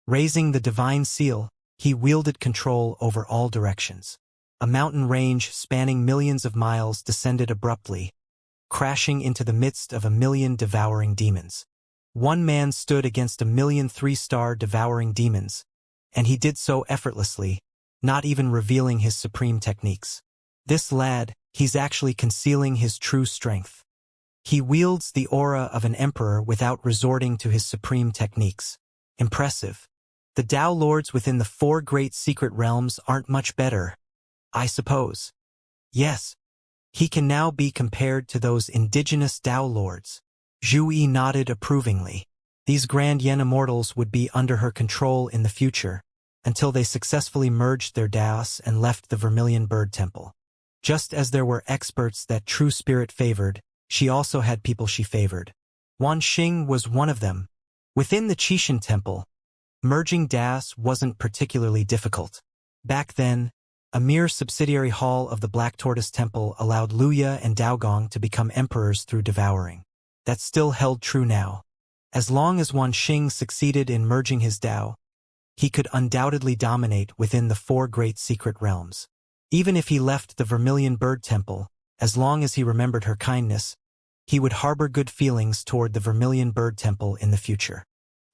Raising the divine seal, he wielded control over all directions. A mountain range spanning millions of miles descended abruptly, crashing into the midst of 1,000,000 devouring demons. One man stood against 1,000,000 3-star devouring demons, and he did so effortlessly, not even revealing his supreme techniques. This lad, he's actually concealing his true strength. He wields the aura of an emperor without resorting to his supreme techniques. Impressive. The Tao Lords within the 4 great secret realms aren't much better, I suppose. Yes. He can now be compared to those indigenous Tao Lords. Zhu Yi nodded approvingly. These grand Yen Immortals would be under her control in the future, until they successfully merged their Daos and left the Vermilion Bird Temple. Just as there were experts that True Spirit favored, she also had people she favored. Wan Xing was one of them. Within the Qixin Temple, merging Daos wasn't particularly difficult. Back then, a mere subsidiary hall of the Black Tortoise Temple allowed Luya and Daogong to become emperors through devouring. That still held true now. As long as Wan Xing succeeded in merging his Dao, he could undoubtedly dominate within the 4 great secret realms. Even if he left the Vermilion Bird Temple, as long as he remembered her kindness, he would harbor good feelings toward the Vermilion Bird Temple in the future.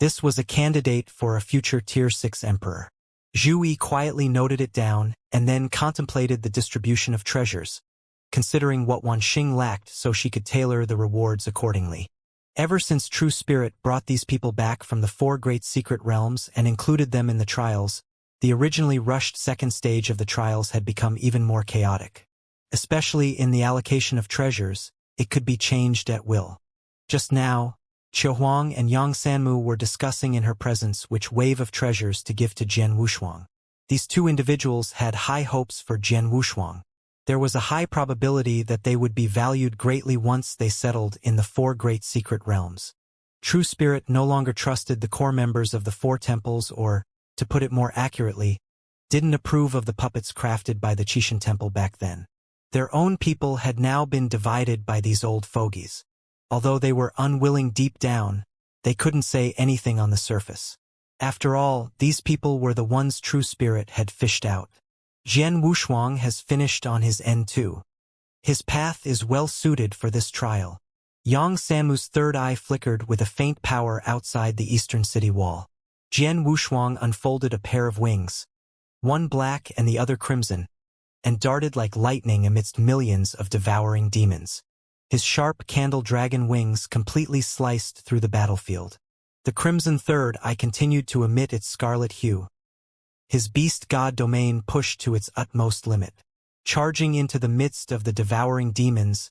This was a candidate for a future Tier 6 emperor. Zhu Yi quietly noted it down and then contemplated the distribution of treasures, considering what Wan Xing lacked so she could tailor the rewards accordingly. Ever since True Spirit brought these people back from the 4 great secret realms and included them in the trials, the originally rushed second stage of the trials had become even more chaotic. Especially in the allocation of treasures, it could be changed at will. Just now, Qiu Huang and Yang Sanmu were discussing in her presence which wave of treasures to give to Jian Wushuang. These 2 individuals had high hopes for Jian Wushuang. There was a high probability that they would be valued greatly once they settled in the 4 great secret realms. True Spirit no longer trusted the core members of the 4 temples or, to put it more accurately, didn't approve of the puppets crafted by the Qixin Temple back then. Their own people had now been divided by these old fogies. Although they were unwilling deep down, they couldn't say anything on the surface. After all, these people were the ones True Spirit had fished out. Jian Wushuang has finished on his end too. His path is well suited for this trial. Yang Sanmu's third eye flickered with a faint power outside the eastern city wall. Jian Wushuang unfolded a pair of wings, one black and the other crimson, and darted like lightning amidst millions of devouring demons. His sharp candle dragon wings completely sliced through the battlefield. The crimson third eye continued to emit its scarlet hue. His beast god domain pushed to its utmost limit. Charging into the midst of the devouring demons,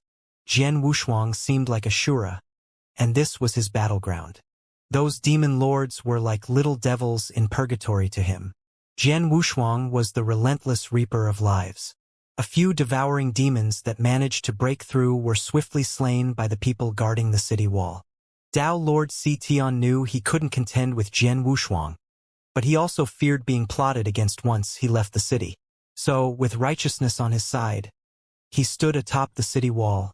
Jian Wushuang seemed like a Shura, and this was his battleground. Those demon lords were like little devils in purgatory to him. Jian Wushuang was the relentless reaper of lives. A few devouring demons that managed to break through were swiftly slain by the people guarding the city wall. Tao Lord Si Tian knew he couldn't contend with Jian Wushuang, but he also feared being plotted against once he left the city. So, with righteousness on his side, he stood atop the city wall,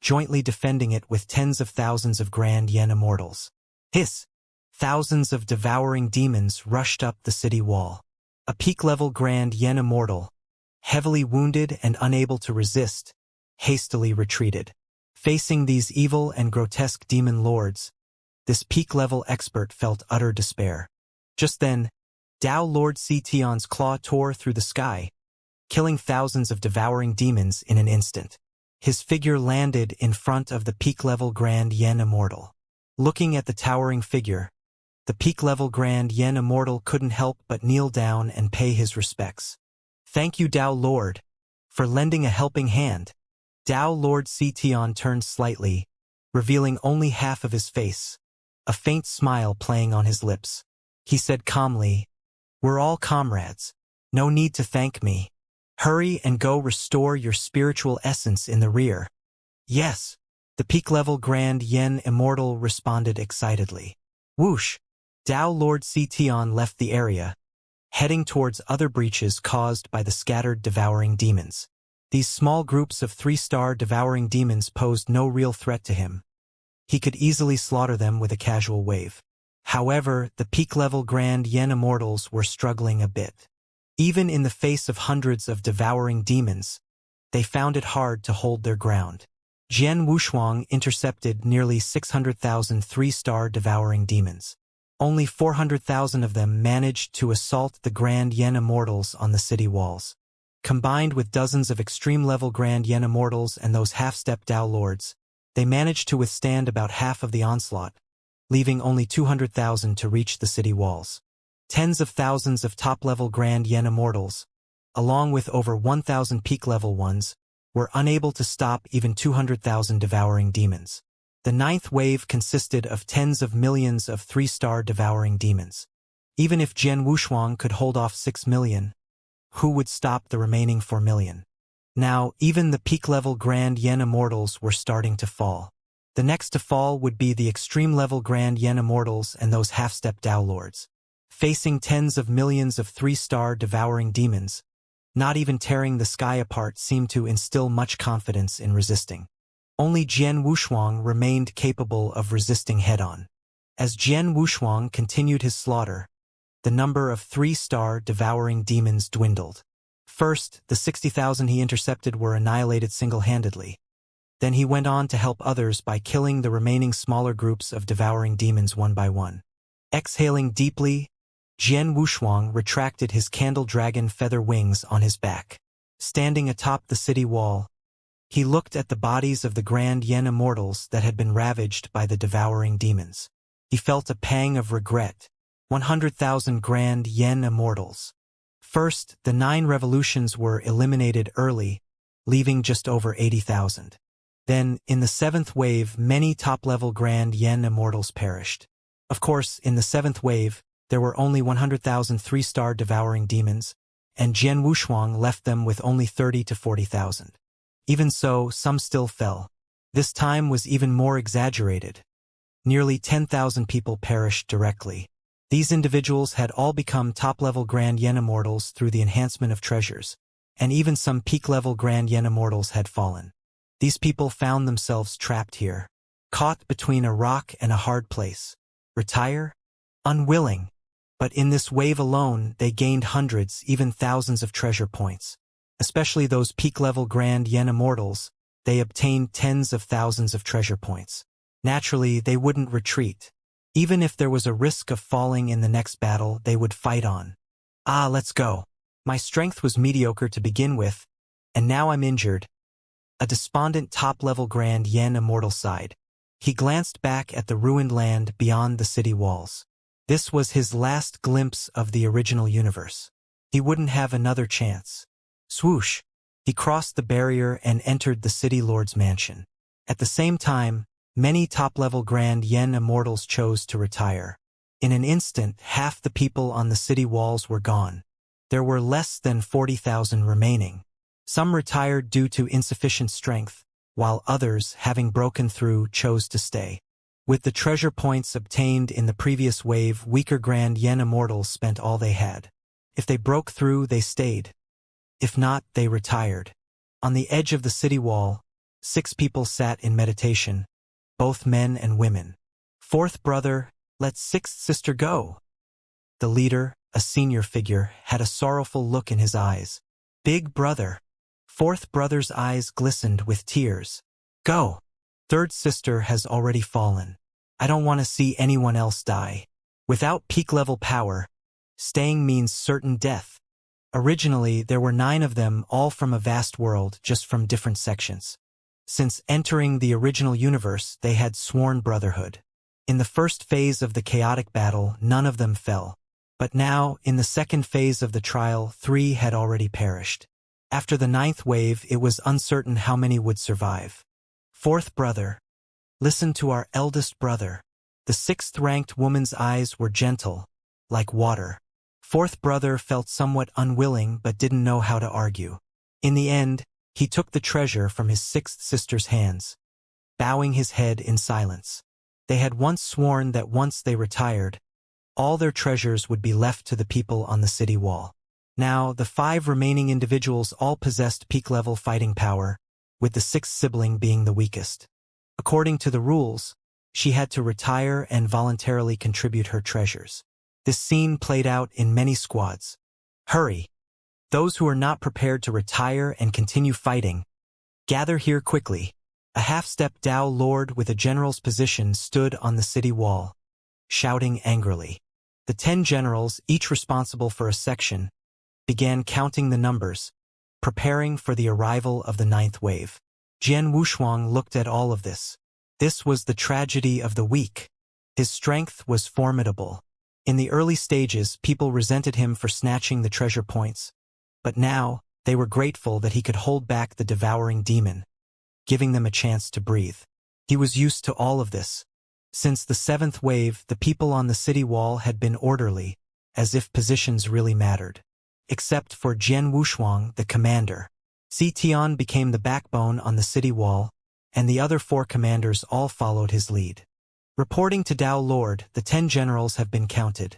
jointly defending it with tens of thousands of grand Yen Immortals. Hiss! Thousands of devouring demons rushed up the city wall. A peak-level grand Yen Immortal, heavily wounded and unable to resist, hastily retreated. Facing these evil and grotesque demon lords, this peak-level expert felt utter despair. Just then, Tao Lord Si Tian's claw tore through the sky, killing thousands of devouring demons in an instant. His figure landed in front of the peak-level Grand Yen Immortal. Looking at the towering figure, the peak-level Grand Yen Immortal couldn't help but kneel down and pay his respects. "Thank you, Tao Lord, for lending a helping hand." Tao Lord Si Tian turned slightly, revealing only half of his face, a faint smile playing on his lips. He said calmly, "We're all comrades. No need to thank me. Hurry and go restore your spiritual essence in the rear." "Yes," the peak-level Grand Yen Immortal responded excitedly. Whoosh! Tao Lord Si Tian left the area, heading towards other breaches caused by the scattered devouring demons. These small groups of 3-star devouring demons posed no real threat to him. He could easily slaughter them with a casual wave. However, the peak-level Grand Yen Immortals were struggling a bit. Even in the face of hundreds of devouring demons, they found it hard to hold their ground. Jian Wushuang intercepted nearly 600,000 three-star devouring demons. Only 400,000 of them managed to assault the Grand Yen Immortals on the city walls. Combined with dozens of extreme-level Grand Yen Immortals and those half-step Dao Lords, they managed to withstand about half of the onslaught, leaving only 200,000 to reach the city walls. Tens of thousands of top-level Grand Yen Immortals, along with over 1,000 peak-level ones, were unable to stop even 200,000 devouring demons. The ninth wave consisted of tens of millions of three-star devouring demons. Even if Jian Wushuang could hold off 6 million, who would stop the remaining 4 million? Now, even the peak-level Grand Yen Immortals were starting to fall. The next to fall would be the extreme-level Grand Yen Immortals and those half-step Dao Lords. Facing tens of millions of three-star devouring demons, not even tearing the sky apart seemed to instill much confidence in resisting. Only Jian Wushuang remained capable of resisting head-on. As Jian Wushuang continued his slaughter, the number of three-star devouring demons dwindled. First, the 60,000 he intercepted were annihilated single-handedly. Then he went on to help others by killing the remaining smaller groups of devouring demons one by one. Exhaling deeply, Jian Wushuang retracted his candle dragon feather wings on his back. Standing atop the city wall, he looked at the bodies of the Grand Yen Immortals that had been ravaged by the devouring demons. He felt a pang of regret. 100,000 Grand Yen Immortals. First, the 9 revolutions were eliminated early, leaving just over 80,000. Then, in the 7th wave, many top-level Grand Yen Immortals perished. Of course, in the 7th wave, there were only 100,000 three-star devouring demons, and Jian Wushuang left them with only 30 to 40,000. Even so, some still fell. This time was even more exaggerated. Nearly 10,000 people perished directly. These individuals had all become top-level Grand Yen Immortals through the enhancement of treasures, and even some peak-level Grand Yen Immortals had fallen. These people found themselves trapped here, caught between a rock and a hard place. Retire? Unwilling. But in this wave alone, they gained hundreds, even thousands of treasure points. Especially those peak-level Grand Yen Immortals, they obtained tens of thousands of treasure points. Naturally, they wouldn't retreat. Even if there was a risk of falling in the next battle, they would fight on. Let's go. My strength was mediocre to begin with, and now I'm injured. A despondent top-level Grand Yen Immortal sighed. He glanced back at the ruined land beyond the city walls. This was his last glimpse of the original universe. He wouldn't have another chance. Swoosh! He crossed the barrier and entered the city lord's mansion. At the same time, many top-level Grand Yen Immortals chose to retire. In an instant, half the people on the city walls were gone. There were less than 40,000 remaining. Some retired due to insufficient strength, while others, having broken through, chose to stay. With the treasure points obtained in the previous wave, weaker Grand Yen Immortals spent all they had. If they broke through, they stayed. If not, they retired. On the edge of the city wall, 6 people sat in meditation, both men and women. Fourth brother, let sixth sister go. The leader, a senior figure, had a sorrowful look in his eyes. Big brother. Fourth brother's eyes glistened with tears. Go. Third sister has already fallen. I don't want to see anyone else die. Without peak-level power, staying means certain death. Originally, there were 9 of them, all from a vast world, just from different sections. Since entering the original universe, they had sworn brotherhood. In the first phase of the chaotic battle, none of them fell. But now, in the second phase of the trial, 3 had already perished. After the 9th wave, it was uncertain how many would survive. Fourth brother. Listen to our eldest brother. The 6th-ranked woman's eyes were gentle, like water. Fourth brother felt somewhat unwilling but didn't know how to argue. In the end, he took the treasure from his 6th sister's hands, bowing his head in silence. They had once sworn that once they retired, all their treasures would be left to the people on the city wall. Now, the 5 remaining individuals all possessed peak-level fighting power, with the 6th sibling being the weakest. According to the rules, she had to retire and voluntarily contribute her treasures. This scene played out in many squads. Hurry! Those who are not prepared to retire and continue fighting, gather here quickly. A half-step Tao lord with a general's position stood on the city wall, shouting angrily. The 10 generals, each responsible for a section, began counting the numbers, preparing for the arrival of the 9th wave. Jian Wushuang looked at all of this. This was the tragedy of the weak. His strength was formidable. In the early stages, people resented him for snatching the treasure points, but now they were grateful that he could hold back the devouring demon, giving them a chance to breathe. He was used to all of this. Since the 7th wave, the people on the city wall had been orderly, as if positions really mattered. Except for Jian Wushuang, the commander. Si Tian became the backbone on the city wall, and the other 4 commanders all followed his lead. Reporting to Tao Lord, the 10 generals have been counted.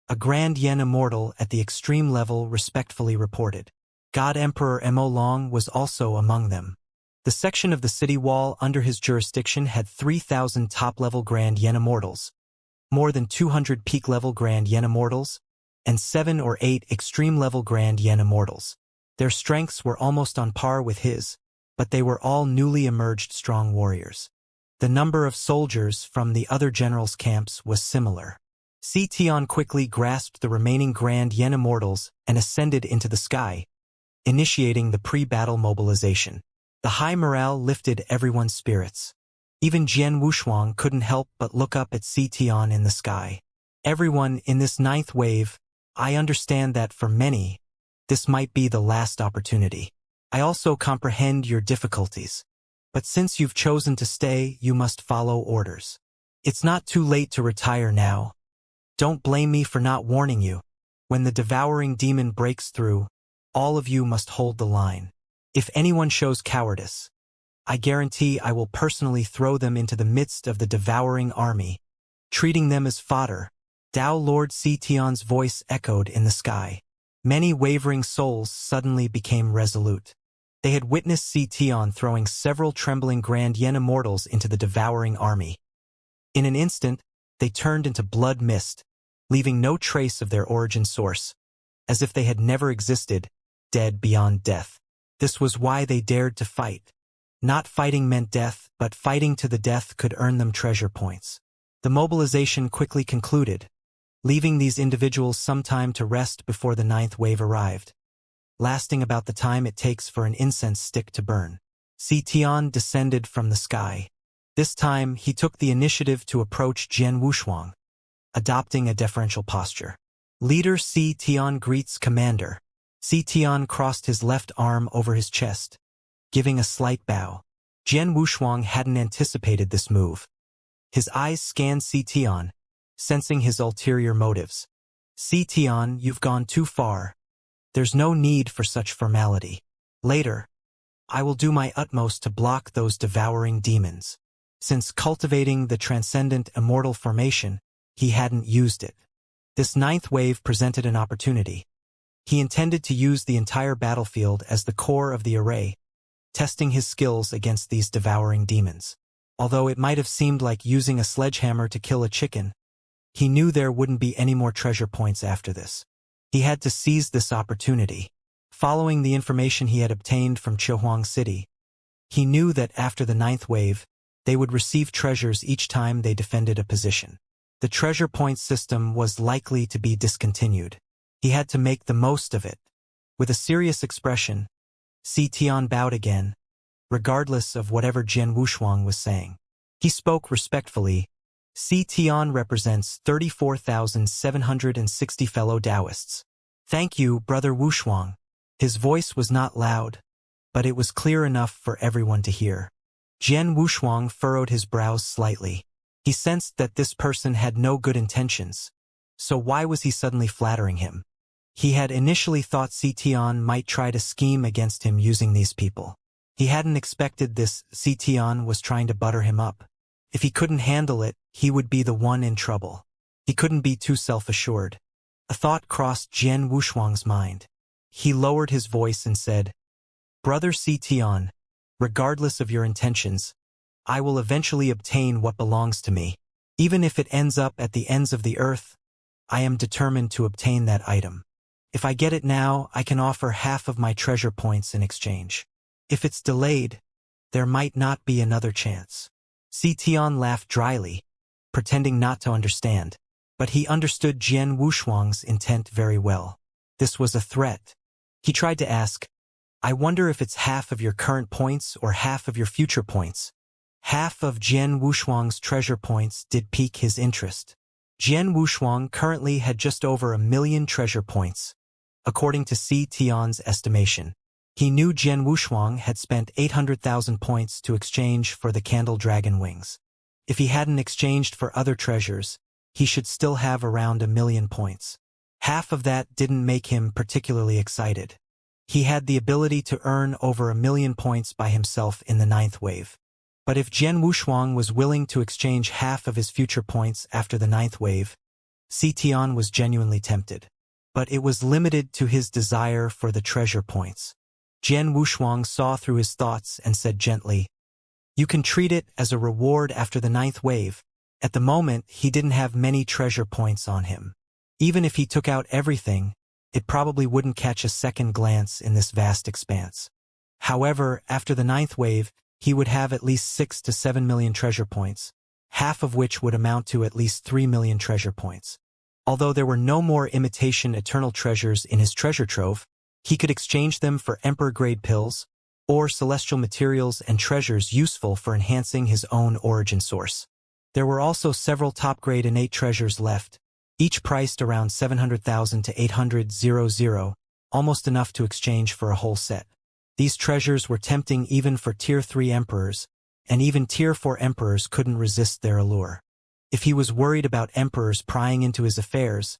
A Grand Yen Immortal at the extreme level respectfully reported. God Emperor Mo Long was also among them. The section of the city wall under his jurisdiction had 3,000 top-level Grand Yen Immortals, more than 200 peak-level Grand Yen Immortals, and 7 or 8 extreme-level Grand Yen Immortals. Their strengths were almost on par with his, but they were all newly emerged strong warriors. The number of soldiers from the other generals' camps was similar. Si Tian quickly grasped the remaining Grand Yen Immortals and ascended into the sky, initiating the pre-battle mobilization. The high morale lifted everyone's spirits. Even Jian Wushuang couldn't help but look up at Si Tian in the sky. Everyone in this 9th wave, I understand that for many, this might be the last opportunity. I also comprehend your difficulties. But since you've chosen to stay, you must follow orders. It's not too late to retire now. Don't blame me for not warning you. When the devouring demon breaks through, all of you must hold the line. If anyone shows cowardice, I guarantee I will personally throw them into the midst of the devouring army, treating them as fodder. Tao Lord Si Tian's voice echoed in the sky. Many wavering souls suddenly became resolute. They had witnessed Si Tian throwing several trembling Grand Yen Immortals into the devouring army. In an instant, they turned into blood mist, leaving no trace of their origin source, as if they had never existed, dead beyond death. This was why they dared to fight. Not fighting meant death, but fighting to the death could earn them treasure points. The mobilization quickly concluded, leaving these individuals some time to rest before the 9th wave arrived, lasting about the time it takes for an incense stick to burn. Si Tian descended from the sky. This time, he took the initiative to approach Jian Wushuang, adopting a deferential posture. Leader Si Tian greets commander. Si Tian crossed his left arm over his chest, giving a slight bow. Jian Wushuang hadn't anticipated this move. His eyes scanned Si Tian, sensing his ulterior motives. Si Tian, you've gone too far. There's no need for such formality. Later, I will do my utmost to block those devouring demons. Since cultivating the transcendent immortal formation, he hadn't used it. This 9th wave presented an opportunity. He intended to use the entire battlefield as the core of the array, testing his skills against these devouring demons. Although it might have seemed like using a sledgehammer to kill a chicken, he knew there wouldn't be any more treasure points after this. He had to seize this opportunity. Following the information he had obtained from Chihuang City, he knew that after the 9th wave, they would receive treasures each time they defended a position. The treasure point system was likely to be discontinued. He had to make the most of it. With a serious expression, Si Tian bowed again, regardless of whatever Jian Wushuang was saying. He spoke respectfully. Si Tian represents 34,760 fellow Taoists. Thank you, Brother Wushuang. His voice was not loud, but it was clear enough for everyone to hear. Jian Wushuang furrowed his brows slightly. He sensed that this person had no good intentions, so why was he suddenly flattering him? He had initially thought Si Tian might try to scheme against him using these people. He hadn't expected this. Si Tian was trying to butter him up. If he couldn't handle it, he would be the one in trouble. He couldn't be too self-assured. A thought crossed Jian Wushuang's mind. He lowered his voice and said, Brother Si Tian, regardless of your intentions, I will eventually obtain what belongs to me. Even if it ends up at the ends of the earth, I am determined to obtain that item. If I get it now, I can offer half of my treasure points in exchange. If it's delayed, there might not be another chance. Tian laughed dryly, pretending not to understand, but he understood Jian Wushuang's intent very well. This was a threat. He tried to ask, I wonder if it's half of your current points or half of your future points. Half of Jian Wushuang's treasure points did pique his interest. Jian Wushuang currently had just over 1 million treasure points, according to Tian's estimation. He knew Jian Wushuang had spent 800,000 points to exchange for the candle dragon wings. If he hadn't exchanged for other treasures, he should still have around 1 million points. Half of that didn't make him particularly excited. He had the ability to earn over 1 million points by himself in the 9th wave. But if Jian Wushuang was willing to exchange half of his future points after the 9th wave, Tian was genuinely tempted. But it was limited to his desire for the treasure points. Jian Wushuang saw through his thoughts and said gently, You can treat it as a reward after the 9th wave. At the moment, he didn't have many treasure points on him. Even if he took out everything, it probably wouldn't catch a second glance in this vast expanse. However, after the 9th wave, he would have at least 6 to 7 million treasure points, half of which would amount to at least 3 million treasure points. Although there were no more imitation eternal treasures in his treasure trove, he could exchange them for emperor-grade pills, or celestial materials and treasures useful for enhancing his own origin source. There were also several top-grade innate treasures left, each priced around 700,000 to 800,000, almost enough to exchange for a whole set. These treasures were tempting even for Tier 3 emperors, and even Tier 4 emperors couldn't resist their allure. If he was worried about emperors prying into his affairs,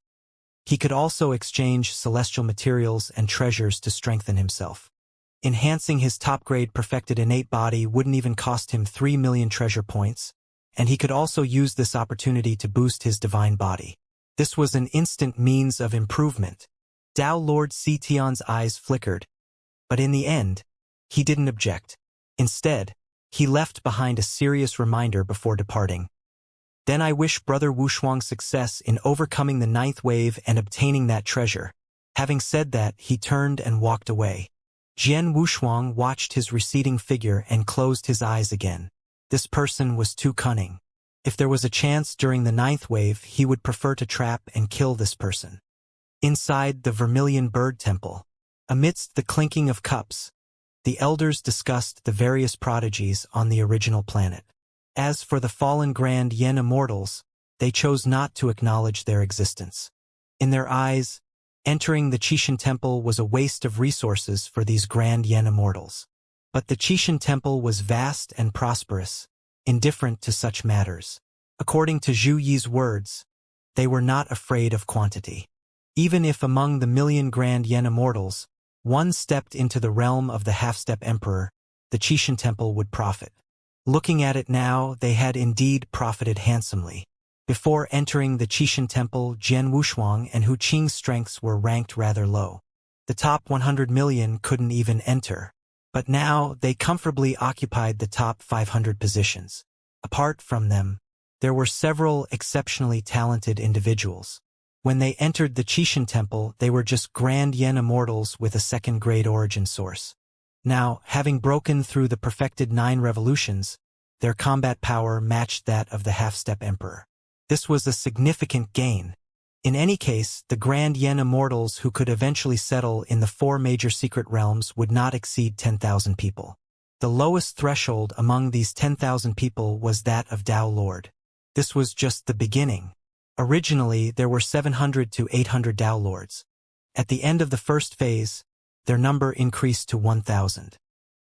he could also exchange celestial materials and treasures to strengthen himself. Enhancing his top-grade perfected innate body wouldn't even cost him 3 million treasure points, and he could also use this opportunity to boost his divine body. This was an instant means of improvement. Dao Lord Tian's eyes flickered, but in the end, he didn't object. Instead, he left behind a serious reminder before departing. Then I wish Brother Wushuang success in overcoming the 9th wave and obtaining that treasure. Having said that, he turned and walked away. Jian Wushuang watched his receding figure and closed his eyes again. This person was too cunning. If there was a chance during the 9th wave, he would prefer to trap and kill this person. Inside the Vermilion Bird Temple, amidst the clinking of cups, the elders discussed the various prodigies on the original planet. As for the fallen Grand Yen Immortals, they chose not to acknowledge their existence. In their eyes, entering the Qixin Temple was a waste of resources for these Grand Yen Immortals. But the Qixin Temple was vast and prosperous, indifferent to such matters. According to Zhu Yi's words, they were not afraid of quantity. Even if among the 1 million Grand Yen Immortals, one stepped into the realm of the half-step emperor, the Qixin Temple would profit. Looking at it now, they had indeed profited handsomely. Before entering the Qixin Temple, Jian Wushuang and Hu Qing's strengths were ranked rather low. The top 100 million couldn't even enter. But now, they comfortably occupied the top 500 positions. Apart from them, there were several exceptionally talented individuals. When they entered the Qixin Temple, they were just Grand Yen Immortals with a second-grade origin source. Now, having broken through the perfected 9 revolutions, their combat power matched that of the half-step emperor. This was a significant gain. In any case, the Grand Yen Immortals who could eventually settle in the 4 major secret realms would not exceed 10,000 people. The lowest threshold among these 10,000 people was that of Dao Lord. This was just the beginning. Originally, there were 700 to 800 Dao Lords. At the end of the first phase, their number increased to 1,000.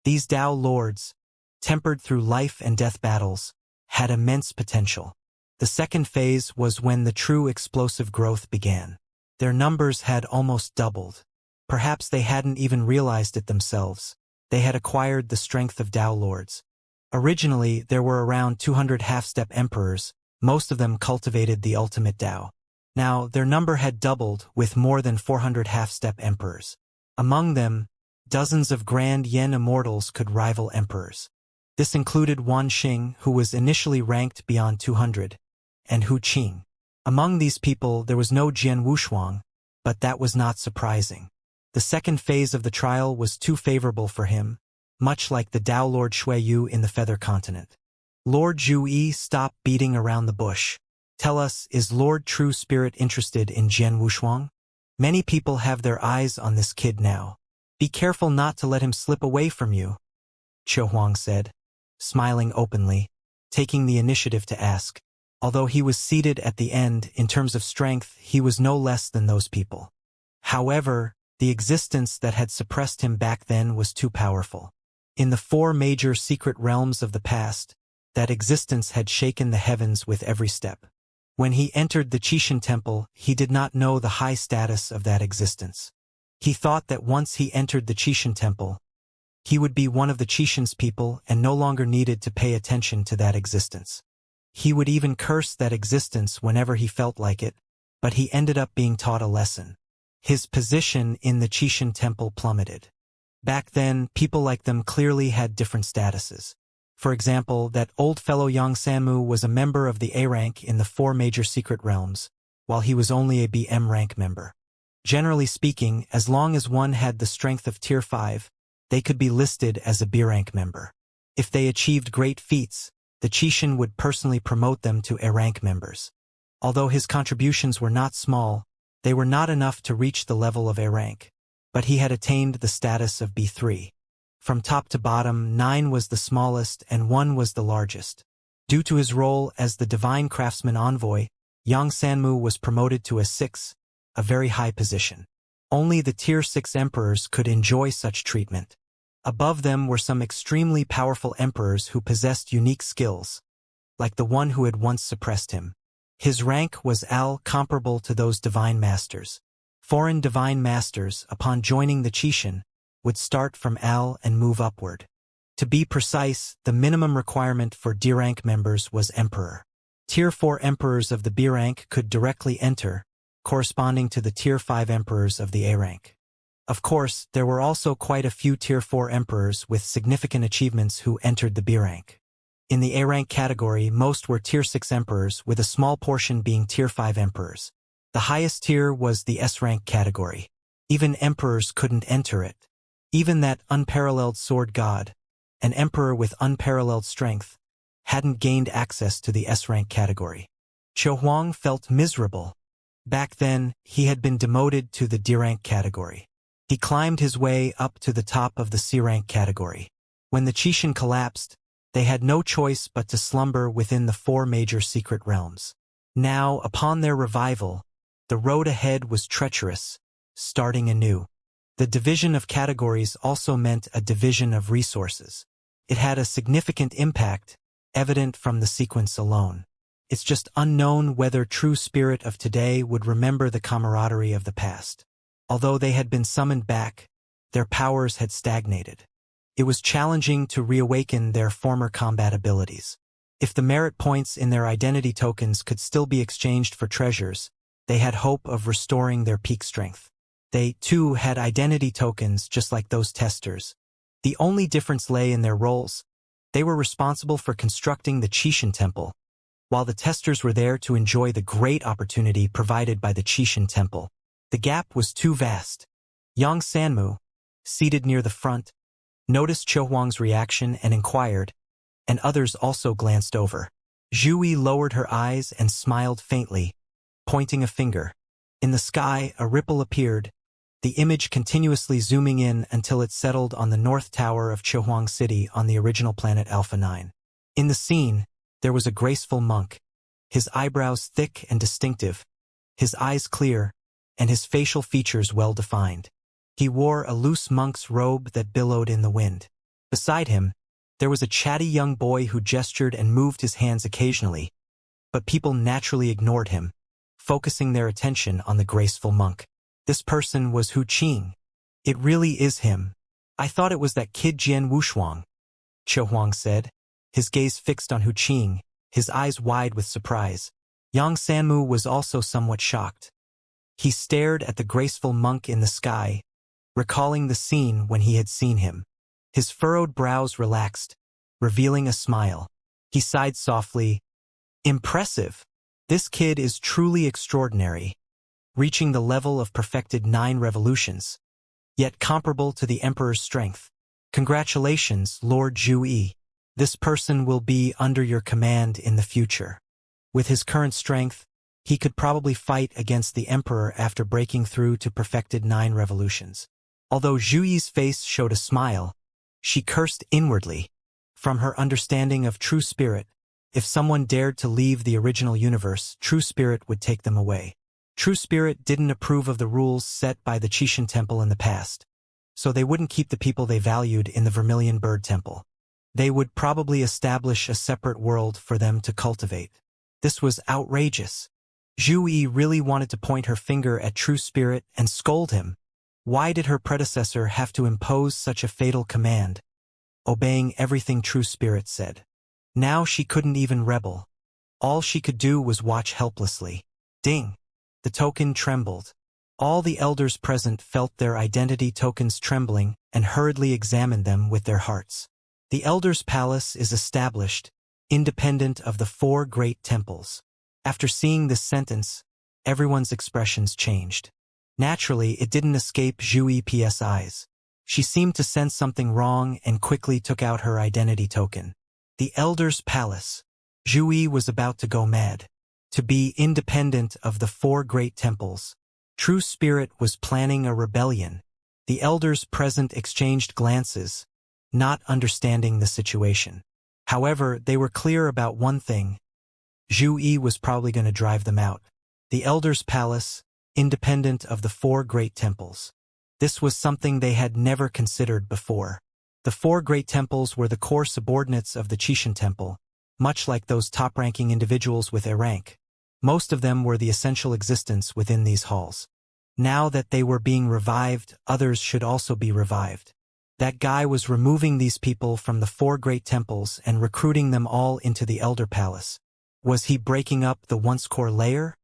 These Dao Lords, tempered through life and death battles, had immense potential. The second phase was when the true explosive growth began. Their numbers had almost doubled. Perhaps they hadn't even realized it themselves. They had acquired the strength of Dao Lords. Originally, there were around 200 half-step emperors. Most of them cultivated the ultimate Dao. Now, their number had doubled with more than 400 half-step emperors. Among them, dozens of Grand Yen Immortals could rival emperors. This included Wan Xing, who was initially ranked beyond 200, and Hu Qing. Among these people there was no Jian Wushuang, but that was not surprising. The second phase of the trial was too favorable for him, much like the Tao Lord Shuiyu in the Feather Continent. Lord Zhuyi, stop beating around the bush. Tell us, is Lord True Spirit interested in Jian Wushuang? Many people have their eyes on this kid now. Be careful not to let him slip away from you, Qiu Huang said, smiling openly, taking the initiative to ask. Although he was seated at the end, in terms of strength, he was no less than those people. However, the existence that had suppressed him back then was too powerful. In the 4 major secret realms of the past, that existence had shaken the heavens with every step. When he entered the Qixin Temple, he did not know the high status of that existence. He thought that once he entered the Qixin Temple, he would be one of the Qixin's people and no longer needed to pay attention to that existence. He would even curse that existence whenever he felt like it, but he ended up being taught a lesson. His position in the Qixin Temple plummeted. Back then, people like them clearly had different statuses. For example, that old fellow Yang Sanmu was a member of the A rank in the 4 major secret realms, while he was only a BM rank member. Generally speaking, as long as one had the strength of Tier 5, they could be listed as a B rank member. If they achieved great feats, the Qixin would personally promote them to A rank members. Although his contributions were not small, they were not enough to reach the level of A rank. But he had attained the status of B3. From top to bottom, 9 was the smallest and 1 was the largest. Due to his role as the Divine Craftsman Envoy, Yang Sanmu was promoted to a 6, a very high position. Only the Tier 6 emperors could enjoy such treatment. Above them were some extremely powerful emperors who possessed unique skills, like the one who had once suppressed him. His rank was Al, comparable to those divine masters. Foreign divine masters, upon joining the Qixin, would start from Al and move upward. To be precise, the minimum requirement for D rank members was Emperor. Tier 4 emperors of the B rank could directly enter, corresponding to the Tier 5 emperors of the A rank. Of course, there were also quite a few Tier 4 emperors with significant achievements who entered the B rank. In the A rank category, most were Tier 6 emperors, with a small portion being Tier 5 emperors. The highest tier was the S rank category. Even emperors couldn't enter it. Even that unparalleled sword god, an emperor with unparalleled strength, hadn't gained access to the S rank category. Qiu Huang felt miserable. Back then, he had been demoted to the D rank category. He climbed his way up to the top of the C rank category. When the Qixin collapsed, they had no choice but to slumber within the 4 major secret realms. Now, upon their revival, the road ahead was treacherous, starting anew. The division of categories also meant a division of resources. It had a significant impact, evident from the sequence alone. It's just unknown whether True Spirit of today would remember the camaraderie of the past. Although they had been summoned back, their powers had stagnated. It was challenging to reawaken their former combat abilities. If the merit points in their identity tokens could still be exchanged for treasures, they had hope of restoring their peak strength. They, too, had identity tokens just like those testers. The only difference lay in their roles. They were responsible for constructing the Qixin Temple, while the testers were there to enjoy the great opportunity provided by the Qixin Temple. The gap was too vast. Yang Sanmu, seated near the front, noticed Qiu Huang's reaction and inquired, and others also glanced over. Zhuyi lowered her eyes and smiled faintly, pointing a finger. In the sky, a ripple appeared, the image continuously zooming in until it settled on the north tower of Qiu Huang City on the original planet Alpha 9. In the scene, there was a graceful monk, his eyebrows thick and distinctive, his eyes clear, and his facial features well-defined. He wore a loose monk's robe that billowed in the wind. Beside him, there was a chatty young boy who gestured and moved his hands occasionally, but people naturally ignored him, focusing their attention on the graceful monk. This person was Hu Qing. It really is him. I thought it was that kid Jian Wushuang, Qiu Huang said, his gaze fixed on Hu Qing, his eyes wide with surprise. Yang Sanmu was also somewhat shocked. He stared at the graceful monk in the sky, recalling the scene when he had seen him. His furrowed brows relaxed, revealing a smile. He sighed softly. Impressive. This kid is truly extraordinary, reaching the level of perfected 9 revolutions, yet comparable to the Emperor's strength. Congratulations, Lord Zhu. This person will be under your command in the future. With his current strength, he could probably fight against the Emperor after breaking through to perfected 9 revolutions. Although Zhuyi's face showed a smile, she cursed inwardly. From her understanding of true spirit, if someone dared to leave the original universe, true spirit would take them away. True spirit didn't approve of the rules set by the Qixin Temple in the past, so they wouldn't keep the people they valued in the Vermilion Bird Temple. They would probably establish a separate world for them to cultivate. This was outrageous. Zhu Yi really wanted to point her finger at True Spirit and scold him. Why did her predecessor have to impose such a fatal command, obeying everything True Spirit said? Now she couldn't even rebel. All she could do was watch helplessly. Ding! The token trembled. All the elders present felt their identity tokens trembling and hurriedly examined them with their hearts. The Elders' Palace is established, independent of the 4 great temples. After seeing this sentence, everyone's expressions changed. Naturally, it didn't escape Zhu Yi's eyes. She seemed to sense something wrong and quickly took out her identity token. The Elders' Palace. Zhu Yi was about to go mad. To be independent of the 4 great temples. True Spirit was planning a rebellion. The elders present exchanged glances, not understanding the situation. However, they were clear about one thing. Zhu Yi was probably going to drive them out. The Elders' Palace, independent of the 4 great temples. This was something they had never considered before. The 4 great temples were the core subordinates of the Qixin Temple, much like those top-ranking individuals with a rank. Most of them were the essential existence within these halls. Now that they were being revived, others should also be revived. That guy was removing these people from the 4 great temples and recruiting them all into the Elder Palace. Was he breaking up the once core layer?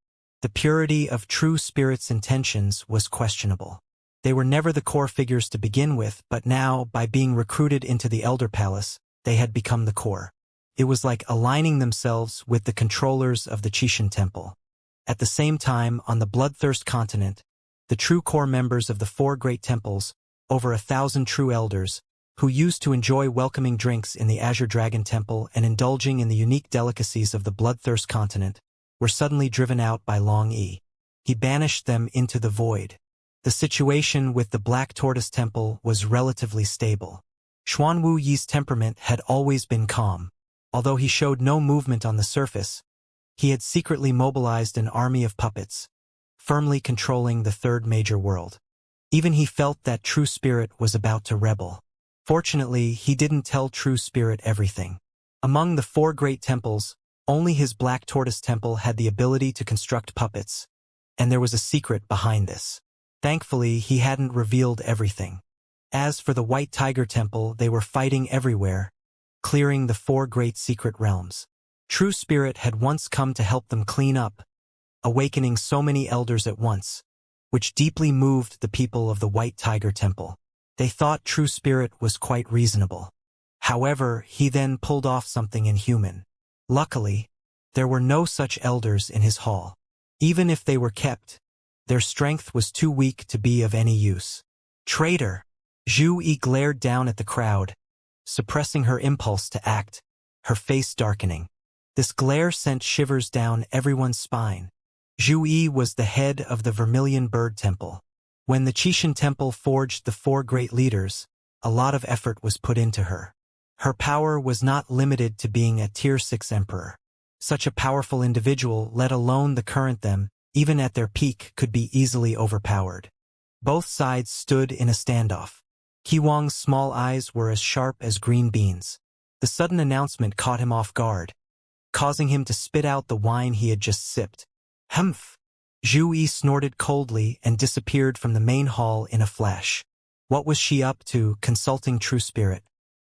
The purity of True Spirit's intentions was questionable. They were never the core figures to begin with, but now, by being recruited into the Elder Palace, they had become the core. It was like aligning themselves with the controllers of the Qixin Temple. At the same time, on the Bloodthirst continent, the true core members of the 4 great temples, over 1,000 true elders, who used to enjoy welcoming drinks in the Azure Dragon Temple and indulging in the unique delicacies of the Bloodthirst continent, were suddenly driven out by Long Yi. He banished them into the void. The situation with the Black Tortoise Temple was relatively stable. Xuanwu Yi's temperament had always been calm. Although he showed no movement on the surface, he had secretly mobilized an army of puppets, firmly controlling the 3rd major world. Even he felt that True Spirit was about to rebel. Fortunately, he didn't tell True Spirit everything. Among the 4 great temples, only his Black Tortoise Temple had the ability to construct puppets, and there was a secret behind this. Thankfully, he hadn't revealed everything. As for the White Tiger Temple, they were fighting everywhere, clearing the 4 great secret realms. True Spirit had once come to help them clean up, awakening so many elders at once, which deeply moved the people of the White Tiger Temple. They thought True Spirit was quite reasonable. However, he then pulled off something inhuman. Luckily, there were no such elders in his hall. Even if they were kept, their strength was too weak to be of any use. Traitor! Zhu Yi glared down at the crowd, suppressing her impulse to act, her face darkening. This glare sent shivers down everyone's spine. Zhu Yi was the head of the Vermilion Bird Temple. When the Qixin Temple forged the 4 great leaders, a lot of effort was put into her. Her power was not limited to being a Tier 6 emperor. Such a powerful individual, let alone the current them, even at their peak, could be easily overpowered. Both sides stood in a standoff. Qiwang's small eyes were as sharp as green beans. The sudden announcement caught him off guard, causing him to spit out the wine he had just sipped. Humph! Zhu Yi snorted coldly and disappeared from the main hall in a flash. What was she up to, consulting True Spirit?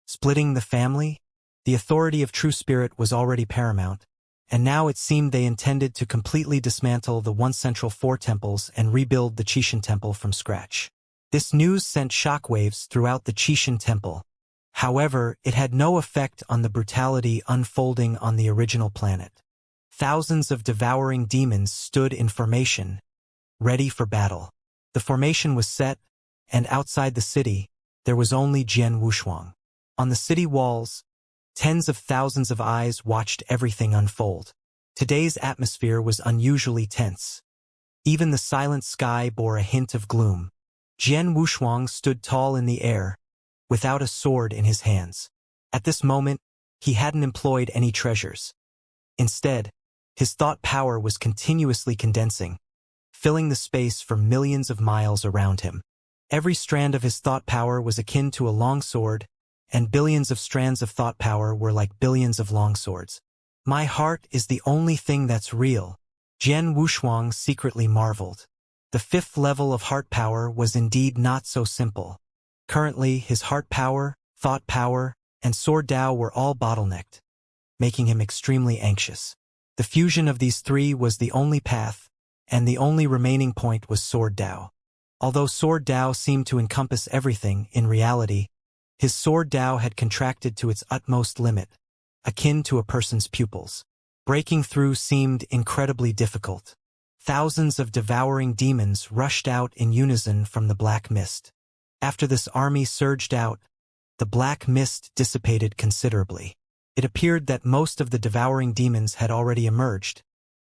Splitting the family? The authority of True Spirit was already paramount, and now it seemed they intended to completely dismantle the once central 4 temples and rebuild the Qixin Temple from scratch. This news sent shockwaves throughout the Qixin Temple. However, it had no effect on the brutality unfolding on the original planet. Thousands of devouring demons stood in formation, ready for battle. The formation was set, and outside the city, there was only Jian Wushuang. On the city walls, tens of thousands of eyes watched everything unfold. Today's atmosphere was unusually tense. Even the silent sky bore a hint of gloom. Jian Wushuang stood tall in the air, without a sword in his hands. At this moment, he hadn't employed any treasures. Instead, his thought power was continuously condensing, filling the space for millions of miles around him. Every strand of his thought power was akin to a long sword, and billions of strands of thought power were like billions of long swords. My heart is the only thing that's real, Jian Wushuang secretly marveled. The fifth level of heart power was indeed not so simple. Currently, his heart power, thought power, and sword Dao were all bottlenecked, making him extremely anxious. The fusion of these three was the only path, and the only remaining point was sword Dao. Although sword Dao seemed to encompass everything, in reality, his sword Dao had contracted to its utmost limit, akin to a person's pupils. Breaking through seemed incredibly difficult. Thousands of devouring demons rushed out in unison from the black mist. After this army surged out, the black mist dissipated considerably. It appeared that most of the devouring demons had already emerged,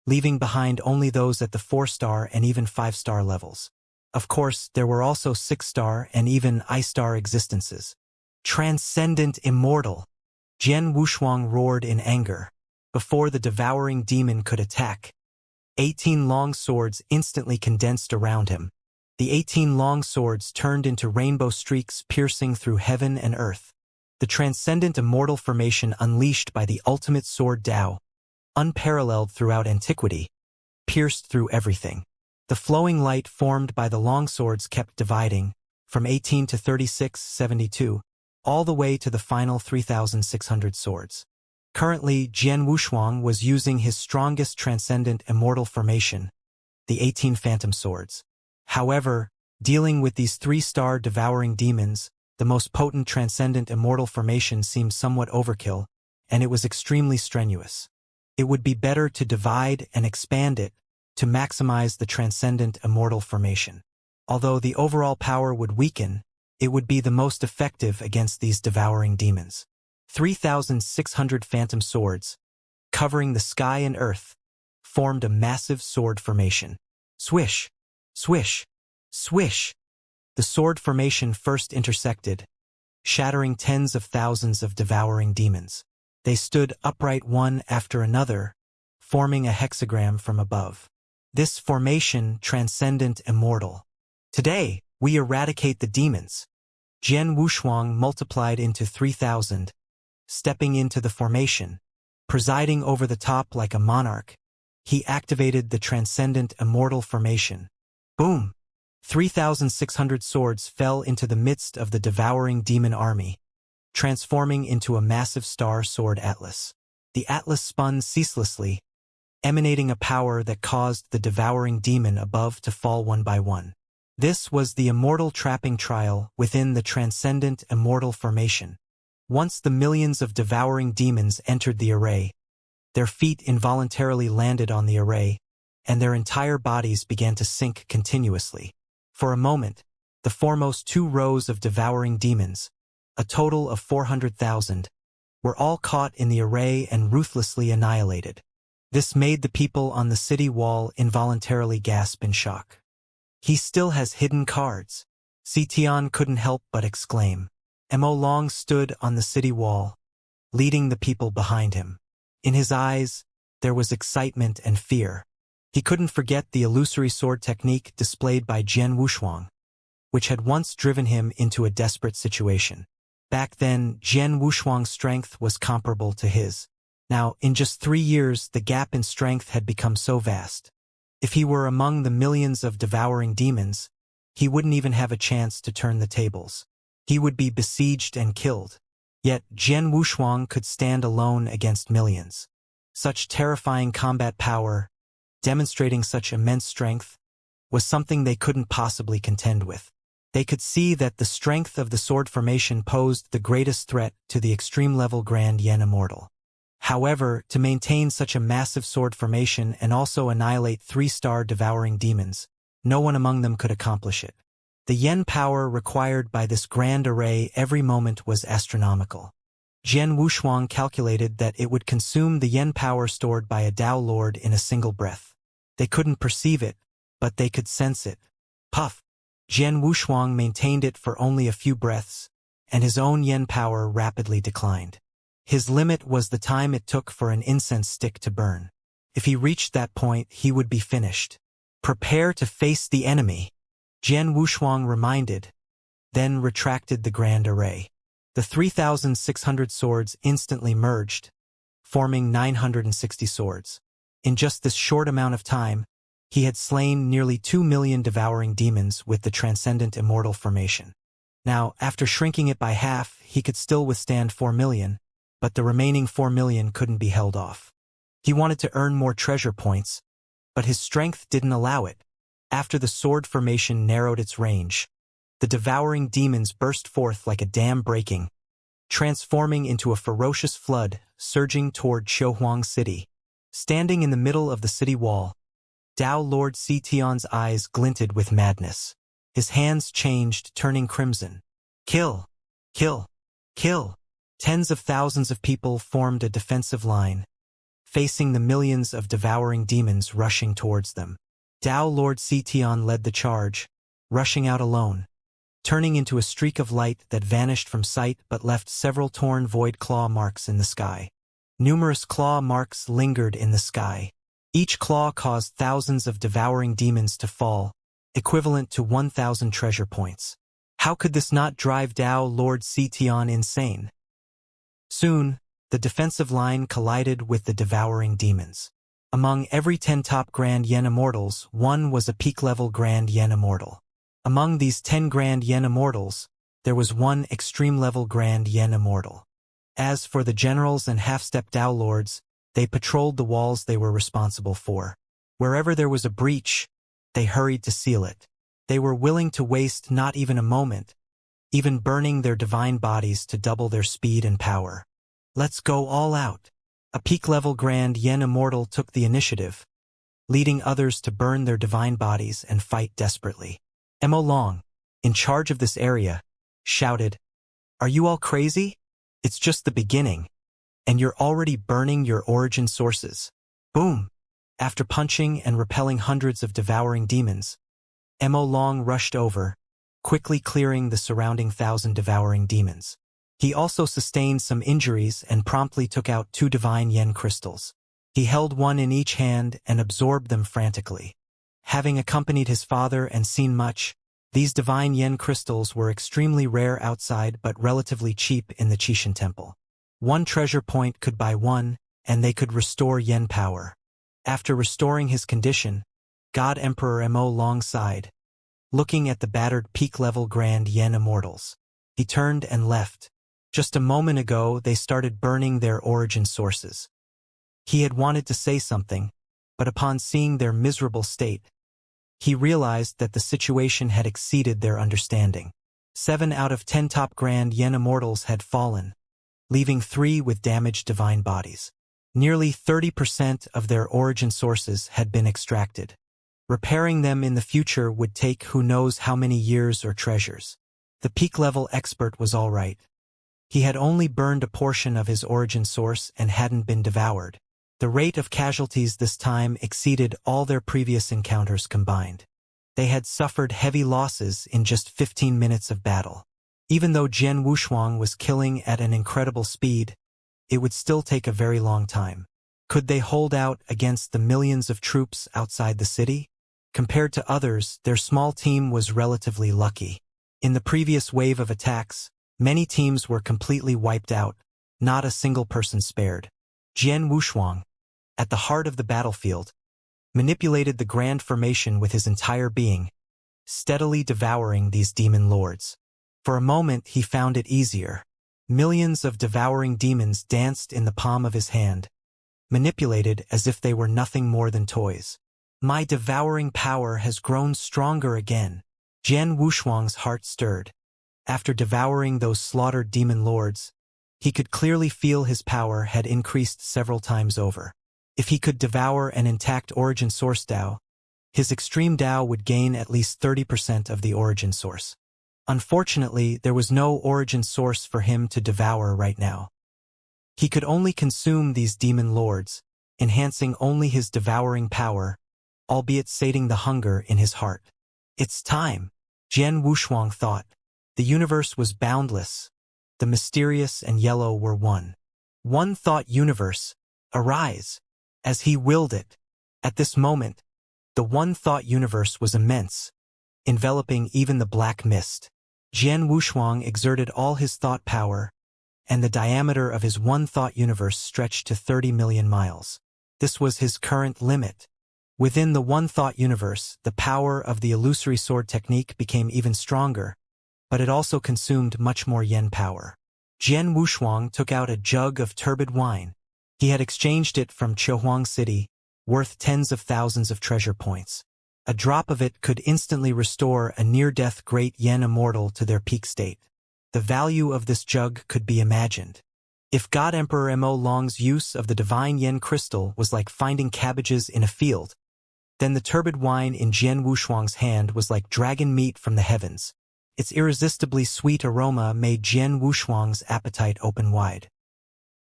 leaving behind only those at the 4-star and even 5-star levels. Of course, there were also 6-star and even I-star existences. Transcendent Immortal! Jian Wushuang roared in anger. Before the devouring demon could attack, 18 long swords instantly condensed around him. The 18 long swords turned into rainbow streaks piercing through heaven and earth. The transcendent immortal formation unleashed by the ultimate sword Dao, unparalleled throughout antiquity, pierced through everything. The flowing light formed by the long swords kept dividing, from 18 to 36, 72, all the way to the final 3,600 swords. Currently, Jian Wushuang was using his strongest transcendent immortal formation, the 18 phantom swords. However, dealing with these 3-star devouring demons, the most potent transcendent immortal formation seemed somewhat overkill, and it was extremely strenuous. It would be better to divide and expand it to maximize the transcendent immortal formation. Although the overall power would weaken, it would be the most effective against these devouring demons. 3,600 phantom swords, covering the sky and earth, formed a massive sword formation. Swish! Swish! Swish! The sword formation first intersected, shattering tens of thousands of devouring demons. They stood upright one after another, forming a hexagram from above. This formation, transcendent immortal. Today, we eradicate the demons. Jian Wushuang multiplied into 3,000, stepping into the formation, presiding over the top like a monarch. He activated the transcendent immortal formation. Boom! 3,600 swords fell into the midst of the devouring demon army, transforming into a massive star sword atlas. The atlas spun ceaselessly, emanating a power that caused the devouring demon above to fall one by one. This was the immortal trapping trial within the transcendent immortal formation. Once the millions of devouring demons entered the array, their feet involuntarily landed on the array, and their entire bodies began to sink continuously. For a moment, the foremost 2 rows of devouring demons, a total of 400,000, were all caught in the array and ruthlessly annihilated. This made the people on the city wall involuntarily gasp in shock. He still has hidden cards, Tian couldn't help but exclaim. Mo Long stood on the city wall, leading the people behind him. In his eyes, there was excitement and fear. He couldn't forget the illusory sword technique displayed by Jian Wushuang, which had once driven him into a desperate situation. Back then, Jian Wushuang's strength was comparable to his. Now, in just 3 years, the gap in strength had become so vast. If he were among the millions of devouring demons, he wouldn't even have a chance to turn the tables. He would be besieged and killed. Yet, Jian Wushuang could stand alone against millions. Such terrifying combat power, demonstrating such immense strength, was something they couldn't possibly contend with. They could see that the strength of the sword formation posed the greatest threat to the extreme-level Grand Yen Immortal. However, to maintain such a massive sword formation and also annihilate 3-star devouring demons, no one among them could accomplish it. The yen power required by this grand array every moment was astronomical. Jian Wushuang calculated that it would consume the yen power stored by a Tao Lord in a single breath. They couldn't perceive it, but they could sense it. Puff! Jian Wushuang maintained it for only a few breaths, and his own yen power rapidly declined. His limit was the time it took for an incense stick to burn. If he reached that point, he would be finished. Prepare to face the enemy, Jian Wushuang reminded, then retracted the grand array. The 3,600 swords instantly merged, forming 960 swords. In just this short amount of time, he had slain nearly 2 million devouring demons with the transcendent immortal formation. Now, after shrinking it by half, he could still withstand 4 million, but the remaining 4 million couldn't be held off. He wanted to earn more treasure points, but his strength didn't allow it. After the sword formation narrowed its range, the devouring demons burst forth like a dam breaking, transforming into a ferocious flood, surging toward Xiaohuang City. Standing in the middle of the city wall, Tao Lord Tian's eyes glinted with madness. His hands changed, turning crimson. Kill! Kill! Kill! Tens of thousands of people formed a defensive line, facing the millions of devouring demons rushing towards them. Tao Lord Tian led the charge, rushing out alone, turning into a streak of light that vanished from sight but left several torn void claw marks in the sky. Numerous claw marks lingered in the sky. Each claw caused thousands of devouring demons to fall, equivalent to 1,000 treasure points. How could this not drive Tao Lord Tian insane? Soon, the defensive line collided with the devouring demons. Among every 10 top Grand Yen Immortals, one was a peak-level Grand Yen Immortal. Among these 10 Grand Yen Immortals, there was one extreme-level Grand Yen Immortal. As for the generals and half-step Tao Lords, they patrolled the walls they were responsible for. Wherever there was a breach, they hurried to seal it. They were willing to waste not even a moment, even burning their divine bodies to double their speed and power. Let's go all out. A peak-level Grand Yen Immortal took the initiative, leading others to burn their divine bodies and fight desperately. Mo Long, in charge of this area, shouted, "Are you all crazy? It's just the beginning, and you're already burning your origin sources." Boom! After punching and repelling hundreds of devouring demons, Mo Long rushed over, quickly clearing the surrounding 1,000 devouring demons. He also sustained some injuries and promptly took out 2 divine yen crystals. He held one in each hand and absorbed them frantically. Having accompanied his father and seen much, these divine yen crystals were extremely rare outside but relatively cheap in the Qixin Temple. 1 treasure point could buy 1, and they could restore yen power. After restoring his condition, God Emperor Mo Long sighed, looking at the battered peak-level Grand Yen Immortals. He turned and left. Just a moment ago, they started burning their origin sources. He had wanted to say something, but upon seeing their miserable state, he realized that the situation had exceeded their understanding. 7 out of 10 top Grand Yen Immortals had fallen, leaving 3 with damaged divine bodies. Nearly 30% of their origin sources had been extracted. Repairing them in the future would take who knows how many years or treasures. The peak-level expert was all right. He had only burned a portion of his origin source and hadn't been devoured. The rate of casualties this time exceeded all their previous encounters combined. They had suffered heavy losses in just 15 minutes of battle. Even though Jian Wushuang was killing at an incredible speed, it would still take a very long time. Could they hold out against the millions of troops outside the city? Compared to others, their small team was relatively lucky. In the previous wave of attacks, many teams were completely wiped out, not a single person spared. Jian Wushuang, at the heart of the battlefield, manipulated the grand formation with his entire being, steadily devouring these demon lords. For a moment he found it easier. Millions of devouring demons danced in the palm of his hand, manipulated as if they were nothing more than toys. My devouring power has grown stronger again. Jian Wushuang's heart stirred. After devouring those slaughtered demon lords, he could clearly feel his power had increased several times over. If he could devour an intact origin source Dao, his extreme Dao would gain at least 30% of the origin source. Unfortunately, there was no origin source for him to devour right now. He could only consume these demon lords, enhancing only his devouring power, albeit sating the hunger in his heart. It's time, Jian Wushuang thought. The universe was boundless. The mysterious and yellow were one. One thought universe, arise, as he willed it. At this moment, the one thought universe was immense, enveloping even the black mist. Jian Wushuang exerted all his thought power, and the diameter of his one thought universe stretched to 30 million miles. This was his current limit. Within the one thought universe, the power of the illusory sword technique became even stronger, but it also consumed much more yen power. Jian Wushuang took out a jug of turbid wine. He had exchanged it from Chehuang City, worth tens of thousands of treasure points. A drop of it could instantly restore a near-death great yen immortal to their peak state. The value of this jug could be imagined. If God Emperor Mo Long's use of the divine yen crystal was like finding cabbages in a field, then the turbid wine in Jian Wushuang's hand was like dragon meat from the heavens. Its irresistibly sweet aroma made Jian Wushuang's appetite open wide.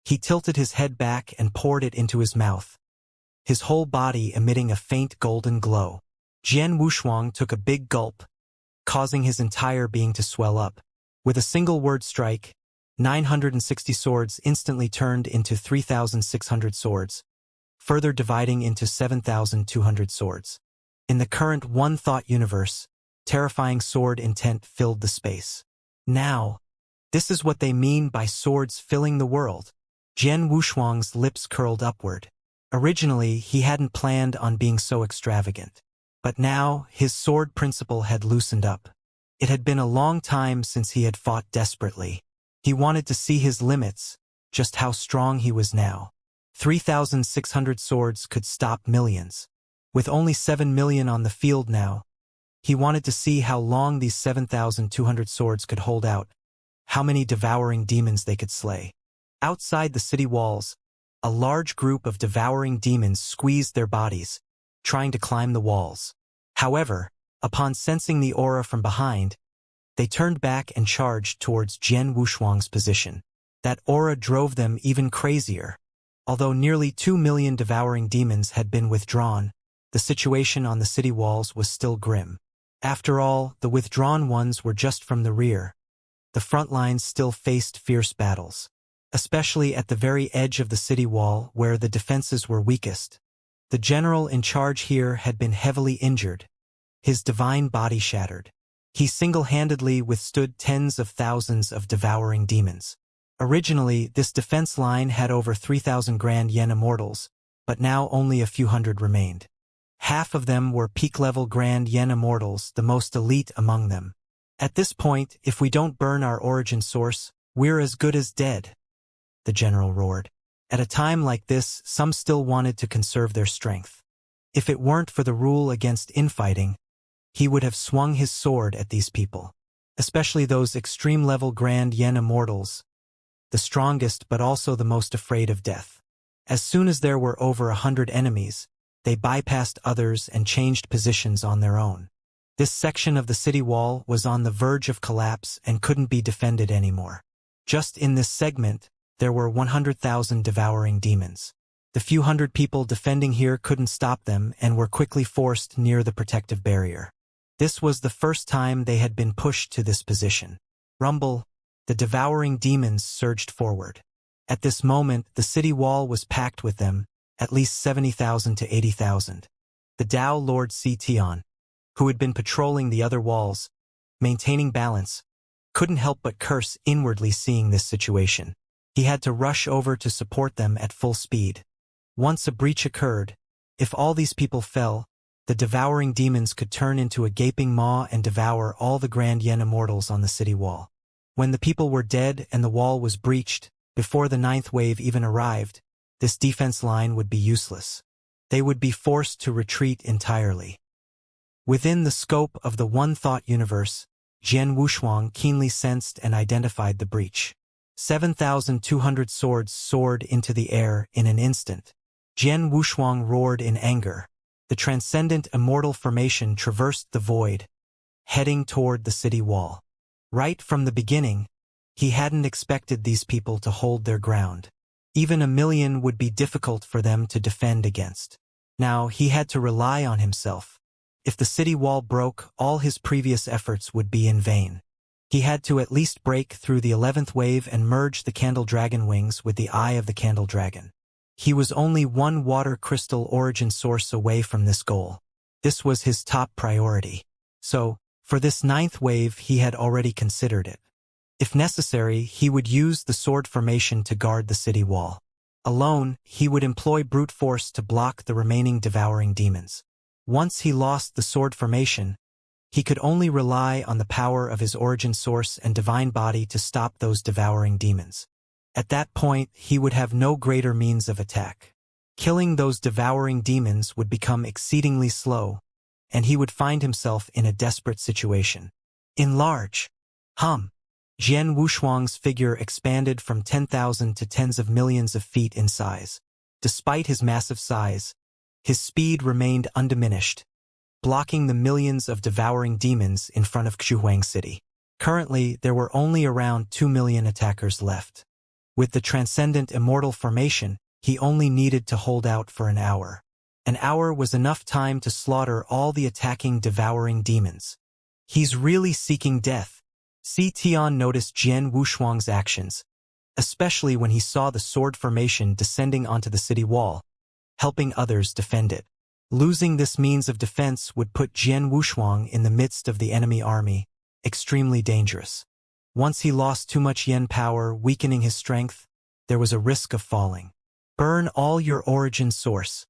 He tilted his head back and poured it into his mouth, his whole body emitting a faint golden glow. Jian Wushuang took a big gulp, causing his entire being to swell up. With a single word strike, 960 swords instantly turned into 3,600 swords, further dividing into 7,200 swords. In the current one-thought universe, terrifying sword intent filled the space. Now, this is what they mean by swords filling the world. Jian Wushuang's lips curled upward. Originally, he hadn't planned on being so extravagant. But now, his sword principle had loosened up. It had been a long time since he had fought desperately. He wanted to see his limits, just how strong he was now. 3,600 swords could stop millions. With only 7 million on the field now, he wanted to see how long these 7,200 swords could hold out, how many devouring demons they could slay. Outside the city walls, a large group of devouring demons squeezed their bodies, trying to climb the walls. However, upon sensing the aura from behind, they turned back and charged towards Jian Wushuang's position. That aura drove them even crazier. Although nearly 2 million devouring demons had been withdrawn, the situation on the city walls was still grim. After all, the withdrawn ones were just from the rear. The front lines still faced fierce battles, especially at the very edge of the city wall where the defenses were weakest. The general in charge here had been heavily injured, his divine body shattered. He single-handedly withstood tens of thousands of devouring demons. Originally, this defense line had over 3,000 grand yen immortals, but now only a few hundred remained. Half of them were peak-level grand yen immortals, the most elite among them. At this point, if we don't burn our origin source, we're as good as dead, the general roared. At a time like this, some still wanted to conserve their strength. If it weren't for the rule against infighting, he would have swung his sword at these people, especially those extreme-level grand yen immortals, the strongest but also the most afraid of death. As soon as there were over 100 enemies, they bypassed others and changed positions on their own. This section of the city wall was on the verge of collapse and couldn't be defended anymore. Just in this segment, there were 100,000 devouring demons. The few hundred people defending here couldn't stop them and were quickly forced near the protective barrier. This was the first time they had been pushed to this position. Rumble, the devouring demons surged forward. At this moment, the city wall was packed with them, at least 70,000 to 80,000. The Tao Lord Si Tian, who had been patrolling the other walls, maintaining balance, couldn't help but curse inwardly seeing this situation. He had to rush over to support them at full speed. Once a breach occurred, if all these people fell, the devouring demons could turn into a gaping maw and devour all the grand yen immortals on the city wall. When the people were dead and the wall was breached, before the 9th wave even arrived, this defense line would be useless. They would be forced to retreat entirely. Within the scope of the one-thought universe, Jian Wushuang keenly sensed and identified the breach. 7,200 swords soared into the air in an instant. Jian Wushuang roared in anger. The transcendent immortal formation traversed the void, heading toward the city wall. Right from the beginning, he hadn't expected these people to hold their ground. Even 1,000,000 would be difficult for them to defend against. Now he had to rely on himself. If the city wall broke, all his previous efforts would be in vain. He had to at least break through the 11th wave and merge the candle dragon wings with the eye of the candle dragon. He was only one water crystal origin source away from this goal. This was his top priority. So, for this 9th wave he had already considered it. If necessary, he would use the sword formation to guard the city wall. Alone, he would employ brute force to block the remaining devouring demons. Once he lost the sword formation, he could only rely on the power of his origin source and divine body to stop those devouring demons. At that point, he would have no greater means of attack. Killing those devouring demons would become exceedingly slow, and he would find himself in a desperate situation. Enlarge. Jian Wushuang's figure expanded from 10,000 to tens of millions of feet in size. Despite his massive size, his speed remained undiminished, blocking the millions of devouring demons in front of Xuhuang City. Currently, there were only around 2 million attackers left. With the transcendent immortal formation, he only needed to hold out for an hour. An hour was enough time to slaughter all the attacking devouring demons. He's really seeking death. Si Tian noticed Jian Wushuang's actions, especially when he saw the sword formation descending onto the city wall, helping others defend it. Losing this means of defense would put Jian Wushuang in the midst of the enemy army, extremely dangerous. Once he lost too much yen power, weakening his strength, there was a risk of falling. Burn all your origin source.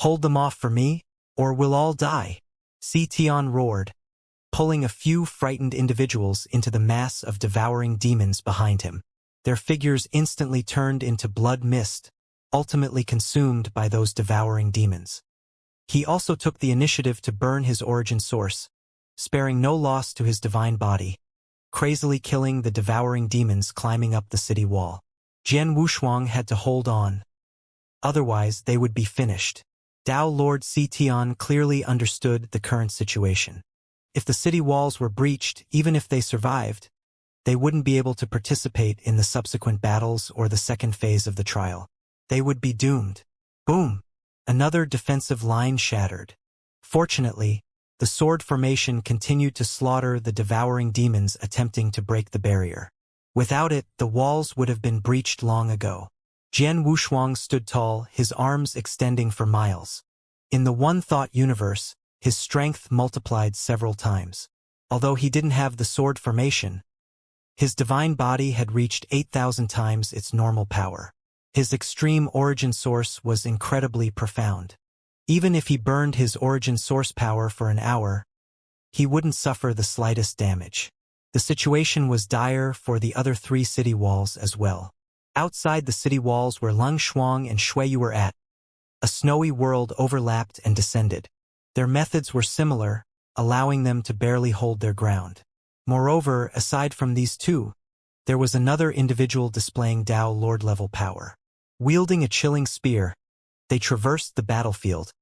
Hold them off for me, or we'll all die. Si Tian roared, pulling a few frightened individuals into the mass of devouring demons behind him. Their figures instantly turned into blood mist, ultimately consumed by those devouring demons. He also took the initiative to burn his origin source, sparing no loss to his divine body, crazily killing the devouring demons climbing up the city wall. Jian Wushuang had to hold on. Otherwise, they would be finished. Tao Lord Si Tian clearly understood the current situation. If the city walls were breached, even if they survived, they wouldn't be able to participate in the subsequent battles or the second phase of the trial. They would be doomed. Boom! Another defensive line shattered. Fortunately, the sword formation continued to slaughter the devouring demons attempting to break the barrier. Without it, the walls would have been breached long ago. Jian Wushuang stood tall, his arms extending for miles. In the one-thought universe, his strength multiplied several times. Although he didn't have the sword formation, his divine body had reached 8,000 times its normal power. His extreme origin source was incredibly profound. Even if he burned his origin source power for an hour, he wouldn't suffer the slightest damage. The situation was dire for the other 3 city walls as well. Outside the city walls where Lung Shuang and Shuiyu were at, a snowy world overlapped and descended. Their methods were similar, allowing them to barely hold their ground. Moreover, aside from these two, there was another individual displaying Tao Lord-level power. Wielding a chilling spear, they traversed the battlefield,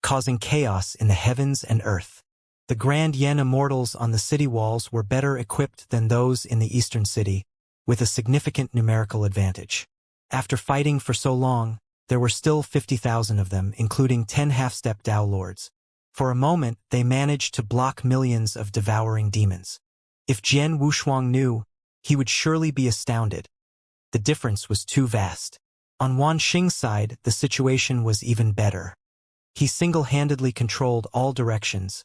causing chaos in the heavens and earth. The Grand Yen Immortals on the city walls were better equipped than those in the eastern city, with a significant numerical advantage. After fighting for so long, there were still 50,000 of them, including 10 half-step Tao Lords. For a moment, they managed to block millions of devouring demons. If Jian Wushuang knew, he would surely be astounded. The difference was too vast. On Wan Xing's side, the situation was even better. He single-handedly controlled all directions,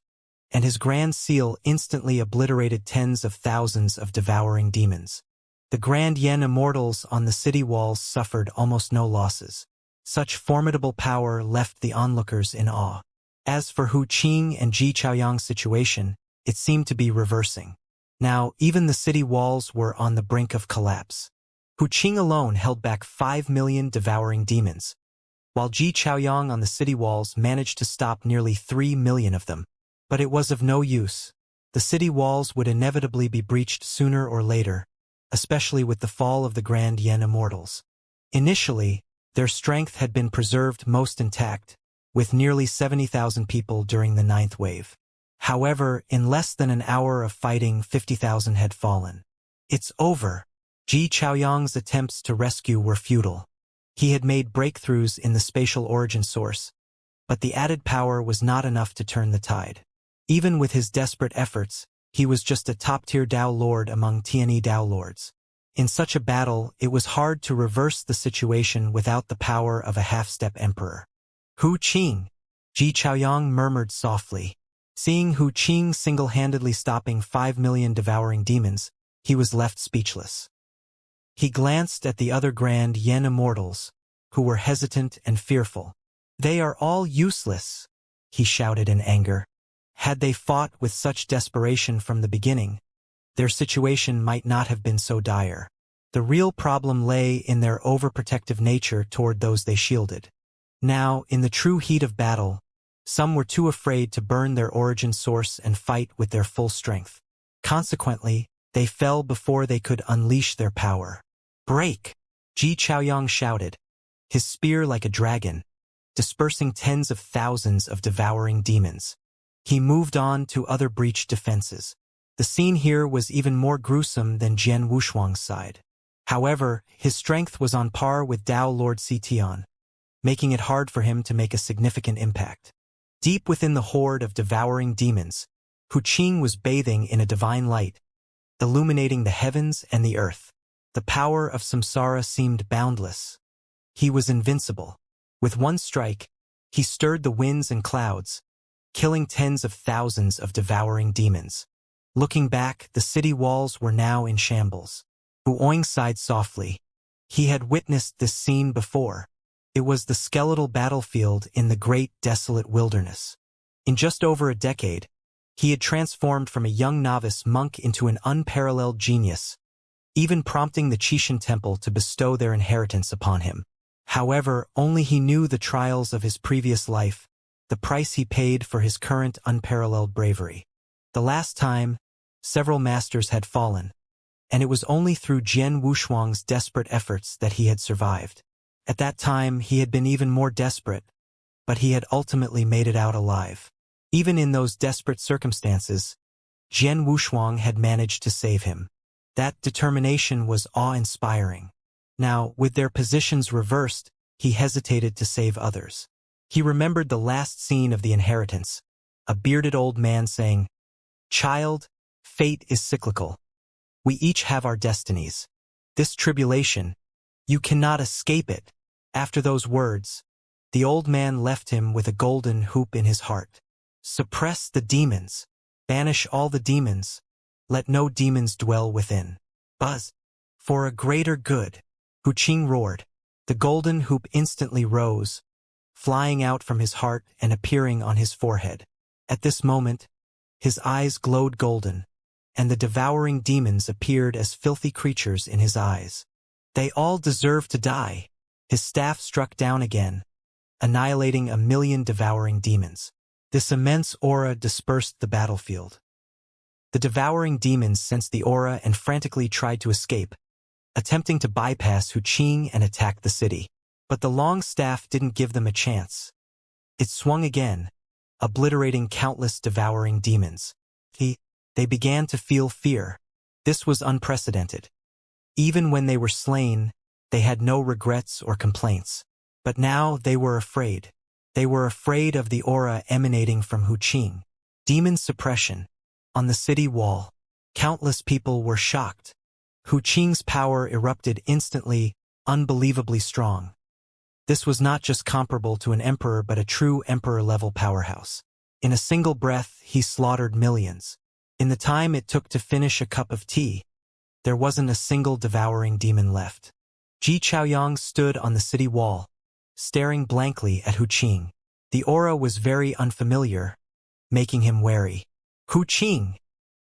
and his grand seal instantly obliterated tens of thousands of devouring demons. The Grand Yen Immortals on the city walls suffered almost no losses. Such formidable power left the onlookers in awe. As for Hu Qing and Ji Chaoyang's situation, it seemed to be reversing. Now, even the city walls were on the brink of collapse. Hu Qing alone held back 5 million devouring demons, while Ji Chaoyang on the city walls managed to stop nearly 3 million of them. But it was of no use. The city walls would inevitably be breached sooner or later, especially with the fall of the Grand Yen Immortals. Initially, their strength had been preserved most intact, with nearly 70,000 people during the ninth wave. However, in less than an hour of fighting, 50,000 had fallen. It's over. Ji Chaoyang's attempts to rescue were futile. He had made breakthroughs in the spatial origin source, but the added power was not enough to turn the tide. Even with his desperate efforts, he was just a top-tier Dao Lord among Tianyi Dao Lords. In such a battle, it was hard to reverse the situation without the power of a half-step emperor. Hu Qing, Ji Chaoyang murmured softly. Seeing Hu Qing single-handedly stopping 5 million devouring demons, he was left speechless. He glanced at the other Grand Yen Immortals, who were hesitant and fearful. "They are all useless," he shouted in anger. Had they fought with such desperation from the beginning, their situation might not have been so dire. The real problem lay in their overprotective nature toward those they shielded. Now, in the true heat of battle, some were too afraid to burn their origin source and fight with their full strength. Consequently, they fell before they could unleash their power. "Break!" Ji Chaoyang shouted, his spear like a dragon, dispersing tens of thousands of devouring demons. He moved on to other breached defenses. The scene here was even more gruesome than Jian Wushuang's side. However, his strength was on par with Dao Lord Sitian, making it hard for him to make a significant impact. Deep within the horde of devouring demons, Hu Qing was bathing in a divine light, illuminating the heavens and the earth. The power of samsara seemed boundless. He was invincible. With one strike, he stirred the winds and clouds, killing tens of thousands of devouring demons. Looking back, the city walls were now in shambles. Hu Oing sighed softly. He had witnessed this scene before. It was the skeletal battlefield in the great desolate wilderness. In just over a decade, he had transformed from a young novice monk into an unparalleled genius, even prompting the Qishan Temple to bestow their inheritance upon him. However, only he knew the trials of his previous life, the price he paid for his current unparalleled bravery. The last time, several masters had fallen, and it was only through Jian Wushuang's desperate efforts that he had survived. At that time, he had been even more desperate, but he had ultimately made it out alive. Even in those desperate circumstances, Jian Wushuang had managed to save him. That determination was awe-inspiring. Now, with their positions reversed, he hesitated to save others. He remembered the last scene of the inheritance, a bearded old man saying, "Child, fate is cyclical. We each have our destinies. This tribulation, you cannot escape it." After those words, the old man left him with a golden hoop in his heart. Suppress the demons. Banish all the demons. Let no demons dwell within. Buzz. For a greater good. Hu Qing roared. The golden hoop instantly rose, flying out from his heart and appearing on his forehead. At this moment, his eyes glowed golden, and the devouring demons appeared as filthy creatures in his eyes. They all deserve to die. His staff struck down again, annihilating 1,000,000 devouring demons. This immense aura dispersed the battlefield. The devouring demons sensed the aura and frantically tried to escape, attempting to bypass Hu Qing and attack the city. But the long staff didn't give them a chance. It swung again, obliterating countless devouring demons. They began to feel fear. This was unprecedented. Even when they were slain, they had no regrets or complaints. But now they were afraid. They were afraid of the aura emanating from Hu Qing. Demon suppression. On the city wall, countless people were shocked. Hu Qing's power erupted instantly, unbelievably strong. This was not just comparable to an emperor but a true emperor-level powerhouse. In a single breath, he slaughtered millions. In the time it took to finish a cup of tea, there wasn't a single devouring demon left. Ji Chaoyang stood on the city wall, staring blankly at Hu Qing. The aura was very unfamiliar, making him wary. "Hu Qing!"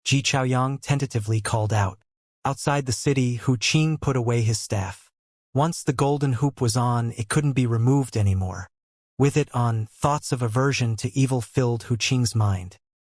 Ji Chaoyang tentatively called out. Outside the city, Hu Qing put away his staff. Once the golden hoop was on, it couldn't be removed anymore. With it on, thoughts of aversion to evil filled Hu Qing's mind.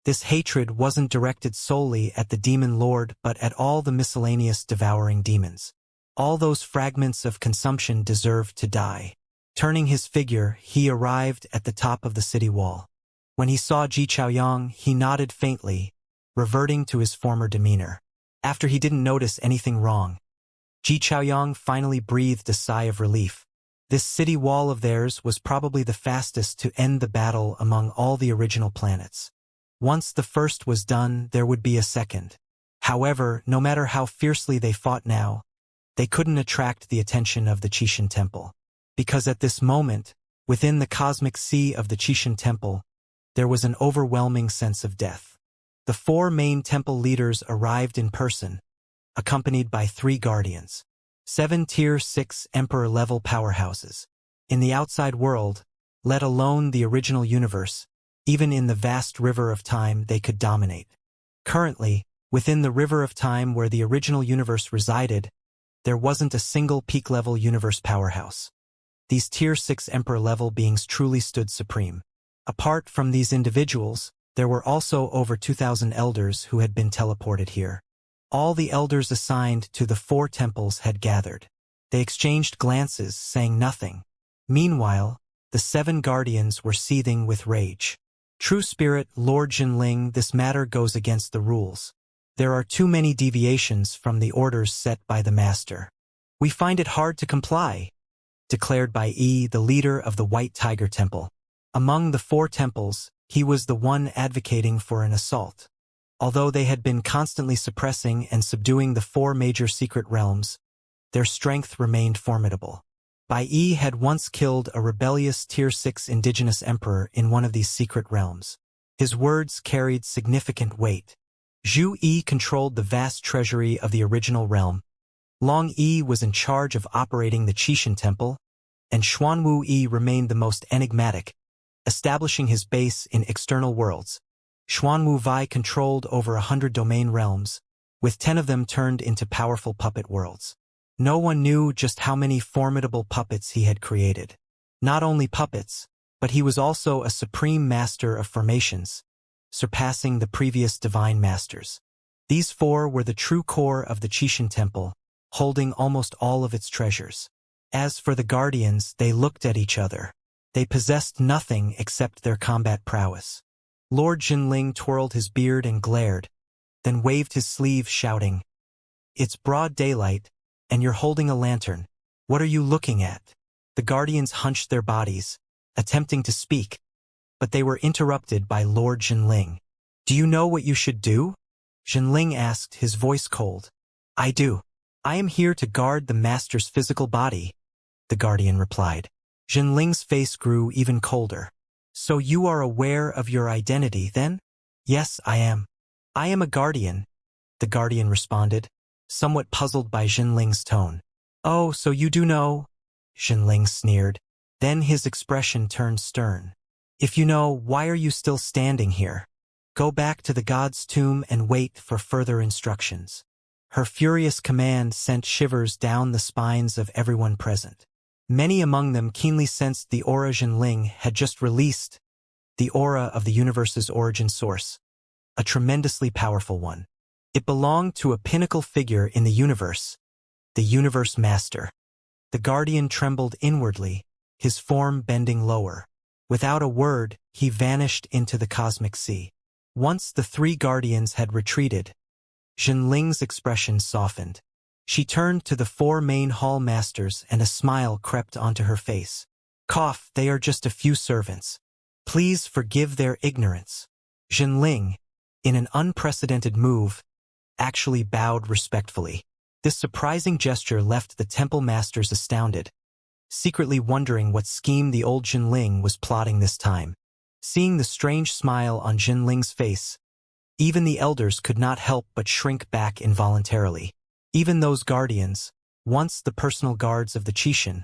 This hatred wasn't directed solely at the demon lord but at all the miscellaneous devouring demons. All those fragments of consumption deserved to die. Turning his figure, he arrived at the top of the city wall. When he saw Ji Chaoyang, he nodded faintly, reverting to his former demeanor. After he didn't notice anything wrong, Ji Chaoyang finally breathed a sigh of relief. This city wall of theirs was probably the fastest to end the battle among all the original planets. Once the first was done, there would be a second. However, no matter how fiercely they fought now, they couldn't attract the attention of the Qixin Temple. Because at this moment, within the cosmic sea of the Qixin Temple, there was an overwhelming sense of death. The 4 main temple leaders arrived in person, accompanied by 3 guardians. 7 Tier 6 Emperor-level powerhouses. In the outside world, let alone the original universe, even in the vast river of time they could dominate. Currently, within the river of time where the original universe resided, there wasn't a single peak-level universe powerhouse. These Tier 6 Emperor-level beings truly stood supreme. Apart from these individuals, there were also over 2,000 elders who had been teleported here. All the elders assigned to the 4 temples had gathered. They exchanged glances, saying nothing. Meanwhile, the 7 guardians were seething with rage. True Spirit, Lord Jinling, this matter goes against the rules. There are too many deviations from the orders set by the Master. We find it hard to comply, declared by Yi, the leader of the White Tiger Temple. Among the 4 temples, he was the one advocating for an assault. Although they had been constantly suppressing and subduing the 4 major secret realms, their strength remained formidable. Bai Yi had once killed a rebellious Tier 6 indigenous emperor in one of these secret realms. His words carried significant weight. Zhu Yi controlled the vast treasury of the original realm. Long Yi was in charge of operating the Qixin Temple, and Xuanwu Yi remained the most enigmatic, establishing his base in external worlds. Xuanwu Vai controlled over 100 domain realms, with 10 of them turned into powerful puppet worlds. No one knew just how many formidable puppets he had created. Not only puppets, but he was also a supreme master of formations, surpassing the previous divine masters. These 4 were the true core of the Qixin Temple, holding almost all of its treasures. As for the guardians, they looked at each other. They possessed nothing except their combat prowess. Lord Jinling twirled his beard and glared, then waved his sleeve, shouting, "It's broad daylight, and you're holding a lantern. What are you looking at?" The guardians hunched their bodies, attempting to speak, but they were interrupted by Lord Jinling. "Do you know what you should do?" Jinling asked, his voice cold. "I do. I am here to guard the master's physical body," the guardian replied. Jinling's face grew even colder. "So you are aware of your identity, then?" "Yes, I am. I am a guardian," the guardian responded, somewhat puzzled by Jinling's tone. "Oh, so you do know?" Jinling sneered. Then his expression turned stern. "If you know, why are you still standing here? Go back to the god's tomb and wait for further instructions." Her furious command sent shivers down the spines of everyone present. Many among them keenly sensed the aura Jinling had just released, the aura of the universe's origin source, a tremendously powerful one. It belonged to a pinnacle figure in the universe master. The guardian trembled inwardly, his form bending lower. Without a word, he vanished into the cosmic sea. Once the 3 guardians had retreated, Jinling's expression softened. She turned to the 4 main hall masters and a smile crept onto her face. "Cough, they are just a few servants. Please forgive their ignorance." Jinling, in an unprecedented move, actually bowed respectfully. This surprising gesture left the temple masters astounded, secretly wondering what scheme the old Jinling was plotting this time. Seeing the strange smile on Jinling's face, even the elders could not help but shrink back involuntarily. Even those guardians, once the personal guards of the Qixin,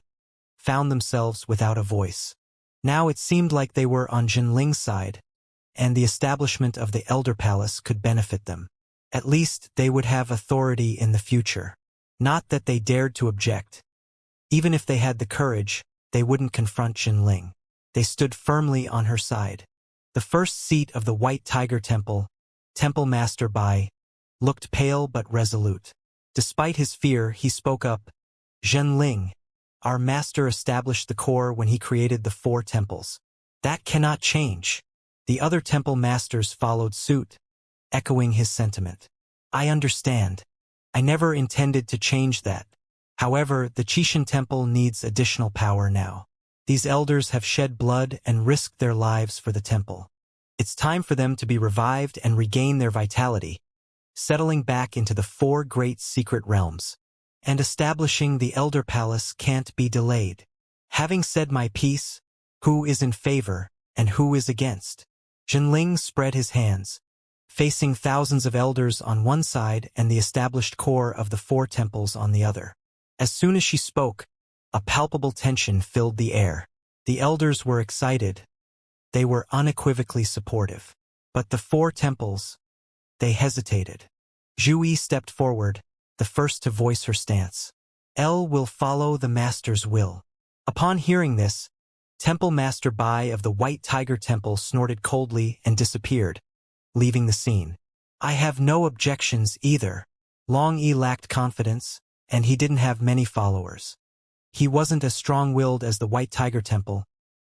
found themselves without a voice. Now it seemed like they were on Jinling's side, and the establishment of the Elder Palace could benefit them. At least they would have authority in the future. Not that they dared to object. Even if they had the courage, they wouldn't confront Jinling. They stood firmly on her side. The first seat of the White Tiger Temple, Temple Master Bai, looked pale but resolute. Despite his fear, he spoke up. Zhenling, our master established the core when he created the 4 temples. That cannot change. The other temple masters followed suit, echoing his sentiment. I understand. I never intended to change that. However, the Qixin Temple needs additional power now. These elders have shed blood and risked their lives for the temple. It's time for them to be revived and regain their vitality, settling back into the 4 great secret realms. And establishing the Elder Palace can't be delayed. Having said my piece, who is in favor and who is against? Zhenling spread his hands, facing thousands of elders on one side and the established core of the 4 temples on the other. As soon as she spoke, a palpable tension filled the air. The elders were excited. They were unequivocally supportive. But the 4 temples, they hesitated. Zhu Yi stepped forward, the first to voice her stance. El will follow the master's will. Upon hearing this, Temple Master Bai of the White Tiger Temple snorted coldly and disappeared, leaving the scene. I have no objections either. Long Yi lacked confidence, and he didn't have many followers. He wasn't as strong-willed as the White Tiger Temple,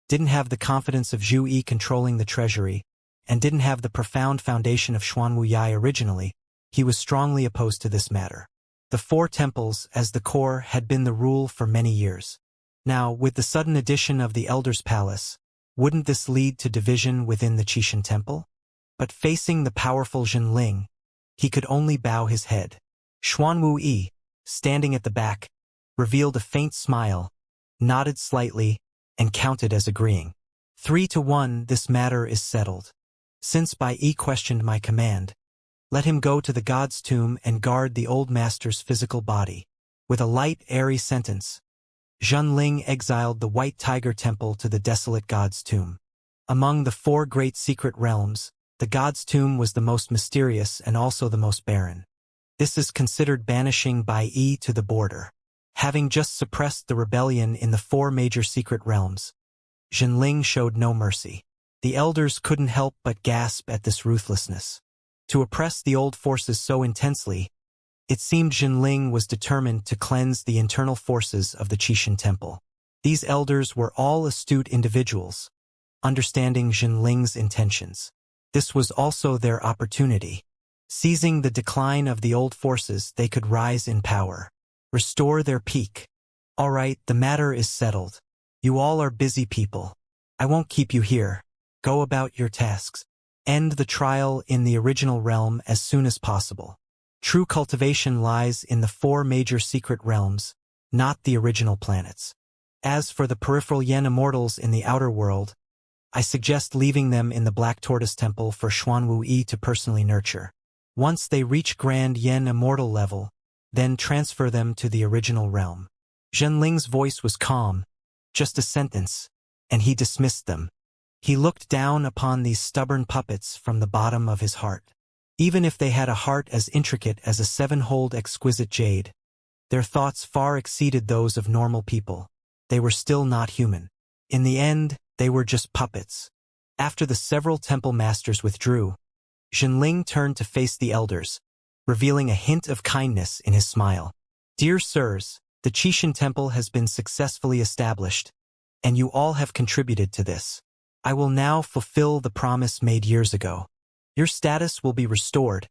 didn't have the confidence of Zhu Yi controlling the treasury, and didn't have the profound foundation of Xuanwu Yai originally. He was strongly opposed to this matter. The 4 temples as the core had been the rule for many years. Now, with the sudden addition of the Elder's Palace, wouldn't this lead to division within the Qixin Temple? But facing the powerful Zhenling, he could only bow his head. Xuanwu Yi, standing at the back, revealed a faint smile, nodded slightly, and counted as agreeing. 3-1, this matter is settled. Since Bai Yi questioned my command, let him go to the god's tomb and guard the old master's physical body. With a light, airy sentence, Zhenling exiled the White Tiger Temple to the desolate god's tomb. Among the 4 great secret realms, the god's tomb was the most mysterious and also the most barren. This is considered banishing Bai Yi to the border. Having just suppressed the rebellion in the 4 major secret realms, Zhenling showed no mercy. The elders couldn't help but gasp at this ruthlessness. To oppress the old forces so intensely, it seemed Zhenling was determined to cleanse the internal forces of the Qixin Temple. These elders were all astute individuals, understanding Zhenling's intentions. This was also their opportunity. Seizing the decline of the old forces, they could rise in power, restore their peak. All right, the matter is settled. You all are busy people. I won't keep you here. Go about your tasks. End the trial in the original realm as soon as possible. True cultivation lies in the 4 major secret realms, not the original planets. As for the peripheral Yen immortals in the outer world, I suggest leaving them in the Black Tortoise Temple for Xuanwu Yi to personally nurture. Once they reach Grand Yen immortal level, then transfer them to the original realm. Zhenling's voice was calm, just a sentence, and he dismissed them. He looked down upon these stubborn puppets from the bottom of his heart. Even if they had a heart as intricate as a 7-holed exquisite jade, their thoughts far exceeded those of normal people. They were still not human. In the end, they were just puppets. After the several temple masters withdrew, Zhenling turned to face the elders, revealing a hint of kindness in his smile. Dear sirs, the Qixin Temple has been successfully established, and you all have contributed to this. I will now fulfill the promise made years ago. Your status will be restored,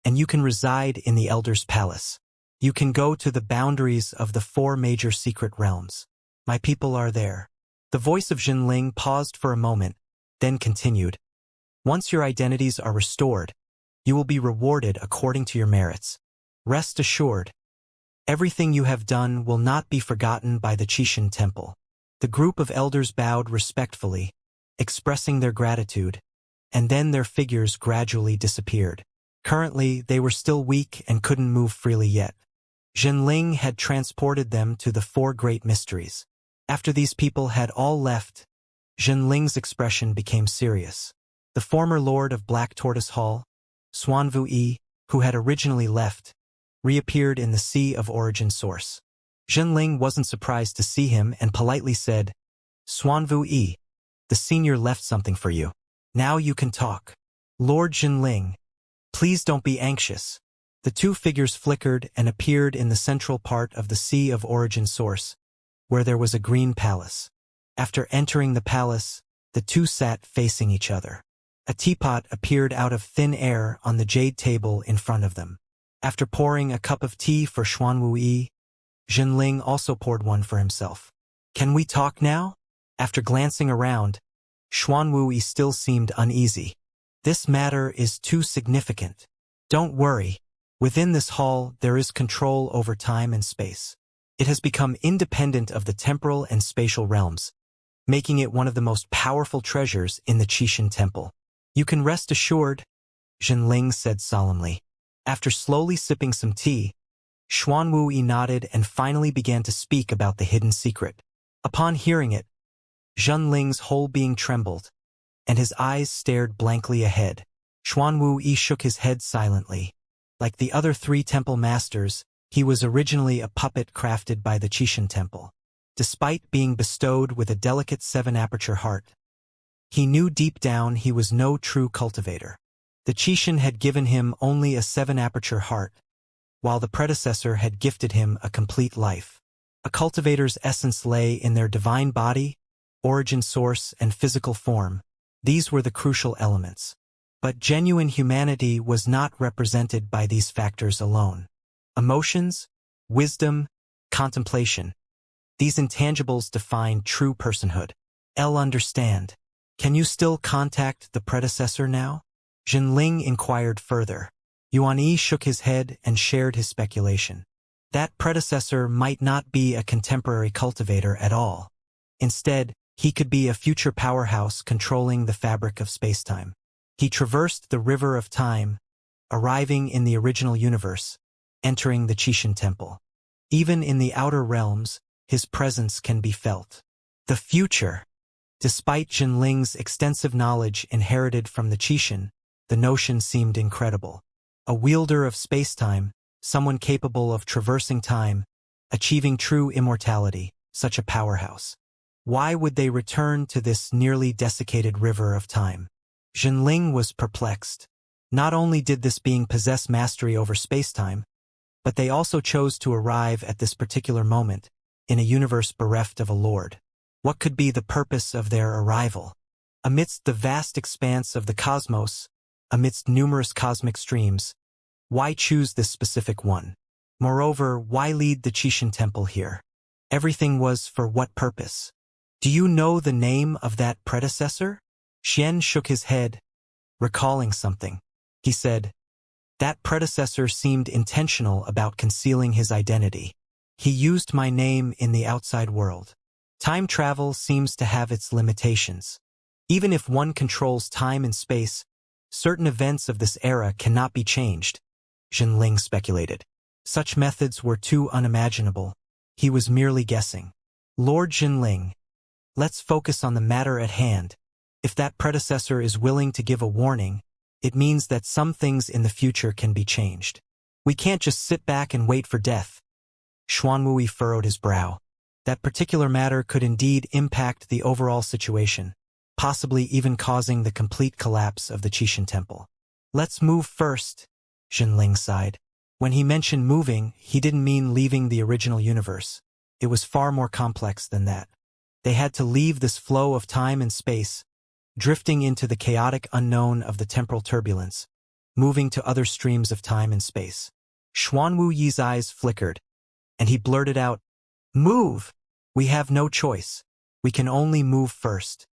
and you can reside in the Elder's Palace. You can go to the boundaries of the 4 major secret realms. My people are there. The voice of Zhenling paused for a moment, then continued. Once your identities are restored, you will be rewarded according to your merits. Rest assured, everything you have done will not be forgotten by the Qixin Temple. The group of elders bowed respectfully, expressing their gratitude, and then their figures gradually disappeared. Currently, they were still weak and couldn't move freely yet. Zhenling had transported them to the 4 great mysteries. After these people had all left, Zhenling's expression became serious. The former lord of Black Tortoise Hall, Xuanwu Yi, who had originally left, reappeared in the Sea of Origin Source. Zhenling wasn't surprised to see him and politely said, Xuanwu Yi, the senior left something for you. Now you can talk. Lord Jinling, please don't be anxious. The two figures flickered and appeared in the central part of the Sea of Origin Source, where there was a green palace. After entering the palace, the two sat facing each other. A teapot appeared out of thin air on the jade table in front of them. After pouring a cup of tea for Xuanwu, Jinling also poured one for himself. Can we talk now? After glancing around, Xuanwu still seemed uneasy. This matter is too significant. Don't worry. Within this hall, there is control over time and space. It has become independent of the temporal and spatial realms, making it one of the most powerful treasures in the Qixin Temple. You can rest assured, Jinling said solemnly. After slowly sipping some tea, Xuanwu nodded and finally began to speak about the hidden secret. Upon hearing it, Jinling's whole being trembled, and his eyes stared blankly ahead. Xuanwu shook his head silently. Like the other three temple masters, he was originally a puppet crafted by the Qixin Temple. Despite being bestowed with a delicate 7-aperture heart, he knew deep down he was no true cultivator. The Qixin had given him only a 7-aperture heart, while the predecessor had gifted him a complete life. A cultivator's essence lay in their divine body, origin source, and physical form. These were the crucial elements. But genuine humanity was not represented by these factors alone. Emotions, wisdom, contemplation. These intangibles define true personhood. I'll understand. Can you still contact the predecessor now? Jinling inquired further. Yuan Yi shook his head and shared his speculation. That predecessor might not be a contemporary cultivator at all. Instead, he could be a future powerhouse controlling the fabric of spacetime. He traversed the river of time, arriving in the original universe, entering the Qixin Temple. Even in the outer realms, his presence can be felt. The future. Despite Jinling's extensive knowledge inherited from the Qixin, the notion seemed incredible. A wielder of spacetime, someone capable of traversing time, achieving true immortality, such a powerhouse. Why would they return to this nearly desiccated river of time? Jinling was perplexed. Not only did this being possess mastery over spacetime, but they also chose to arrive at this particular moment, in a universe bereft of a lord. What could be the purpose of their arrival? Amidst the vast expanse of the cosmos, amidst numerous cosmic streams, why choose this specific one? Moreover, why lead the Qixin Temple here? Everything was for what purpose? Do you know the name of that predecessor? Xian shook his head, recalling something. He said, that predecessor seemed intentional about concealing his identity. He used my name in the outside world. Time travel seems to have its limitations. Even if one controls time and space, certain events of this era cannot be changed, Jinling speculated. Such methods were too unimaginable. He was merely guessing. Lord Jinling, let's focus on the matter at hand. If that predecessor is willing to give a warning, it means that some things in the future can be changed. We can't just sit back and wait for death. Xuanwu furrowed his brow. That particular matter could indeed impact the overall situation, possibly even causing the complete collapse of the Qixin Temple. Let's move first, Jinling sighed. When he mentioned moving, he didn't mean leaving the original universe. It was far more complex than that. They had to leave this flow of time and space, drifting into the chaotic unknown of the temporal turbulence, moving to other streams of time and space. Xuanwu Yi's eyes flickered, and he blurted out, "Move! We have no choice. We can only move first.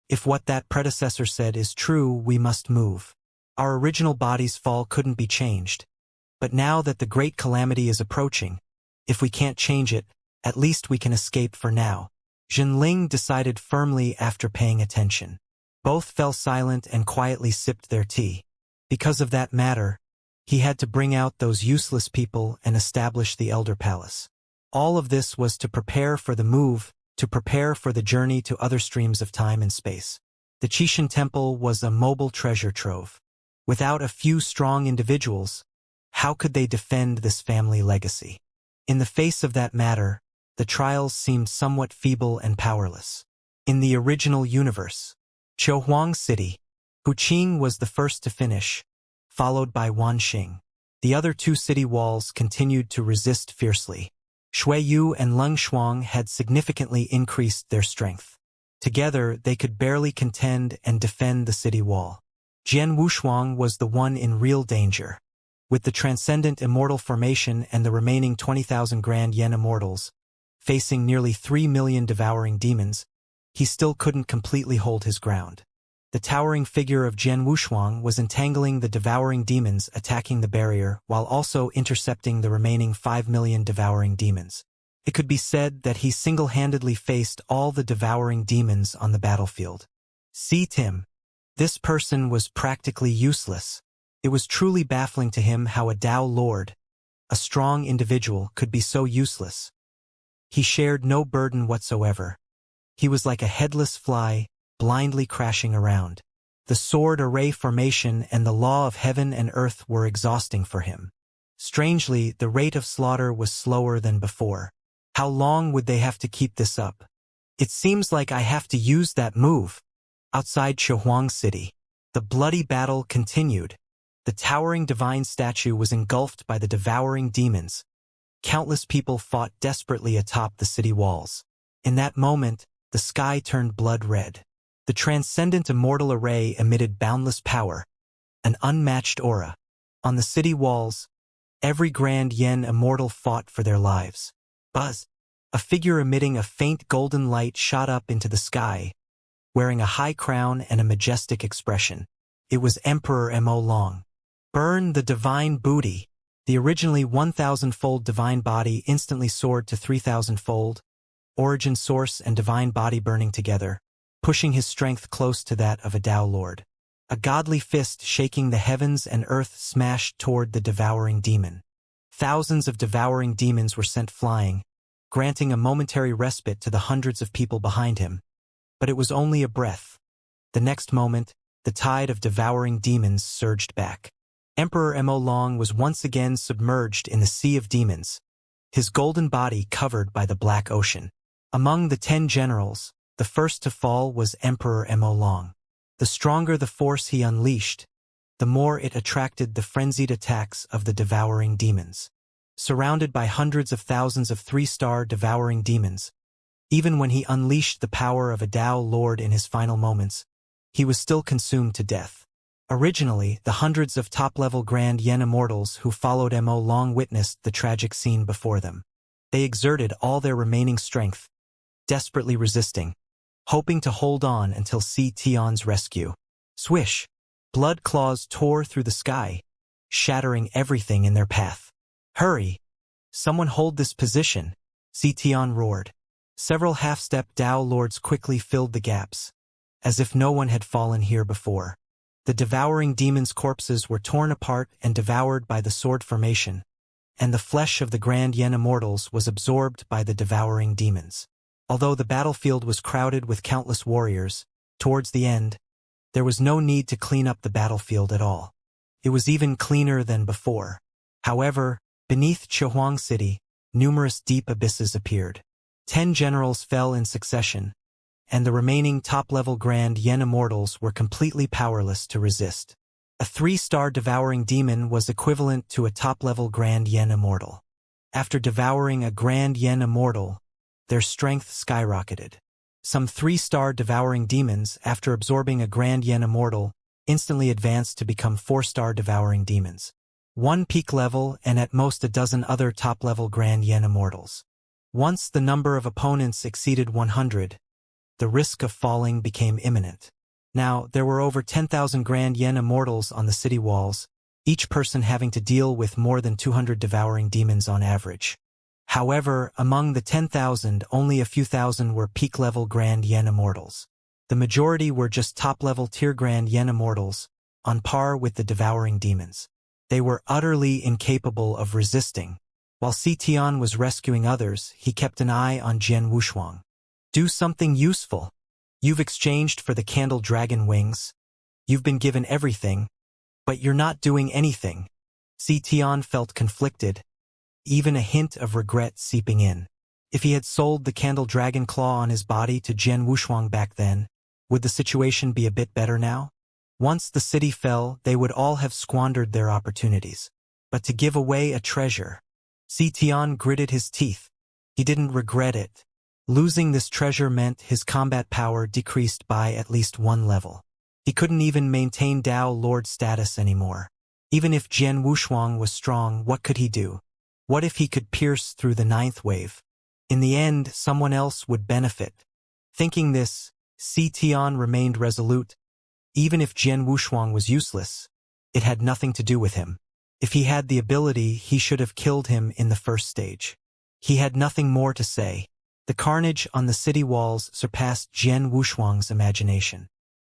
If what that predecessor said is true, we must move. Our original body's fall couldn't be changed. But now that the great calamity is approaching, if we can't change it, at least we can escape for now." Jinling decided firmly after paying attention. Both fell silent and quietly sipped their tea. Because of that matter, he had to bring out those useless people and establish the Elder Palace. All of this was to prepare for the move, to prepare for the journey to other streams of time and space. The Qixin Temple was a mobile treasure trove. Without a few strong individuals, how could they defend this family legacy? In the face of that matter, the trials seemed somewhat feeble and powerless. In the original universe, Qiuhuang City, Hu Qing was the first to finish, followed by Wan Xing. The other two city walls continued to resist fiercely. Shui Yu and Leng Shuang had significantly increased their strength. Together, they could barely contend and defend the city wall. Jian Wushuang was the one in real danger. With the transcendent immortal formation and the remaining 20,000 grand yen immortals, facing nearly 3 million devouring demons, he still couldn't completely hold his ground. The towering figure of Jian Wushuang was entangling the devouring demons attacking the barrier while also intercepting the remaining 5 million devouring demons. It could be said that he single-handedly faced all the devouring demons on the battlefield. See Tim. This person was practically useless. It was truly baffling to him how a Tao Lord, a strong individual, could be so useless. He shared no burden whatsoever. He was like a headless fly, blindly crashing around. The sword array formation and the law of heaven and earth were exhausting for him. Strangely, the rate of slaughter was slower than before. How long would they have to keep this up? It seems like I have to use that move. Outside Chihuang City, the bloody battle continued. The towering divine statue was engulfed by the devouring demons. Countless people fought desperately atop the city walls. In that moment, the sky turned blood red. The transcendent immortal array emitted boundless power, an unmatched aura. On the city walls, every grand yen immortal fought for their lives. Buzz! A figure emitting a faint golden light shot up into the sky, wearing a high crown and a majestic expression. It was Emperor Mo Long. Burn the divine booty! The originally 1,000-fold divine body instantly soared to 3,000-fold, origin source and divine body burning together, pushing his strength close to that of a Tao Lord. A godly fist shaking the heavens and earth smashed toward the devouring demon. Thousands of devouring demons were sent flying, granting a momentary respite to the hundreds of people behind him. But it was only a breath. The next moment, the tide of devouring demons surged back. Emperor Mo Long was once again submerged in the sea of demons, his golden body covered by the black ocean. Among the 10 generals, the first to fall was Emperor Mo Long. The stronger the force he unleashed, the more it attracted the frenzied attacks of the devouring demons. Surrounded by hundreds of thousands of 3-star devouring demons, even when he unleashed the power of a Tao Lord in his final moments, he was still consumed to death. Originally, the hundreds of top-level grand yen immortals who followed Mo Long witnessed the tragic scene before them. They exerted all their remaining strength, desperately resisting, hoping to hold on until Si Tian's rescue. Swish! Blood claws tore through the sky, shattering everything in their path. Hurry! Someone hold this position! Si Tian roared. Several half-step Tao Lords quickly filled the gaps, as if no one had fallen here before. The devouring demons' corpses were torn apart and devoured by the sword formation, and the flesh of the grand yen immortals was absorbed by the devouring demons. Although the battlefield was crowded with countless warriors, towards the end, there was no need to clean up the battlefield at all. It was even cleaner than before. However, beneath Chihuang City, numerous deep abysses appeared. 10 generals fell in succession, and the remaining top-level grand yen immortals were completely powerless to resist. A 3-star devouring demon was equivalent to a top-level grand yen immortal. After devouring a grand yen immortal, their strength skyrocketed. Some 3-star devouring demons, after absorbing a grand yen immortal, instantly advanced to become 4-star devouring demons. 1 peak level and at most a dozen other top-level grand yen immortals. Once the number of opponents exceeded 100, the risk of falling became imminent. Now, there were over 10,000 grand yen immortals on the city walls, each person having to deal with more than 200 devouring demons on average. However, among the 10,000, only a few thousand were peak-level grand yen immortals. The majority were just top-level tier grand yen immortals, on par with the devouring demons. They were utterly incapable of resisting. While Si Tian was rescuing others, he kept an eye on Jian Wushuang. Do something useful. You've exchanged for the candle dragon wings. You've been given everything, but you're not doing anything. Si Tian felt conflicted, even a hint of regret seeping in. If he had sold the candle dragon claw on his body to Jian Wushuang back then, would the situation be a bit better now? Once the city fell, they would all have squandered their opportunities. But to give away a treasure. Xian gritted his teeth. He didn't regret it. Losing this treasure meant his combat power decreased by at least 1 level. He couldn't even maintain Dao Lord status anymore. Even if Jian Wushuang was strong, what could he do? What if he could pierce through the 9th wave? In the end, someone else would benefit. Thinking this, Xian remained resolute. Even if Jian Wushuang was useless, it had nothing to do with him. If he had the ability, he should have killed him in the first stage. He had nothing more to say. The carnage on the city walls surpassed Jian Wushuang's imagination.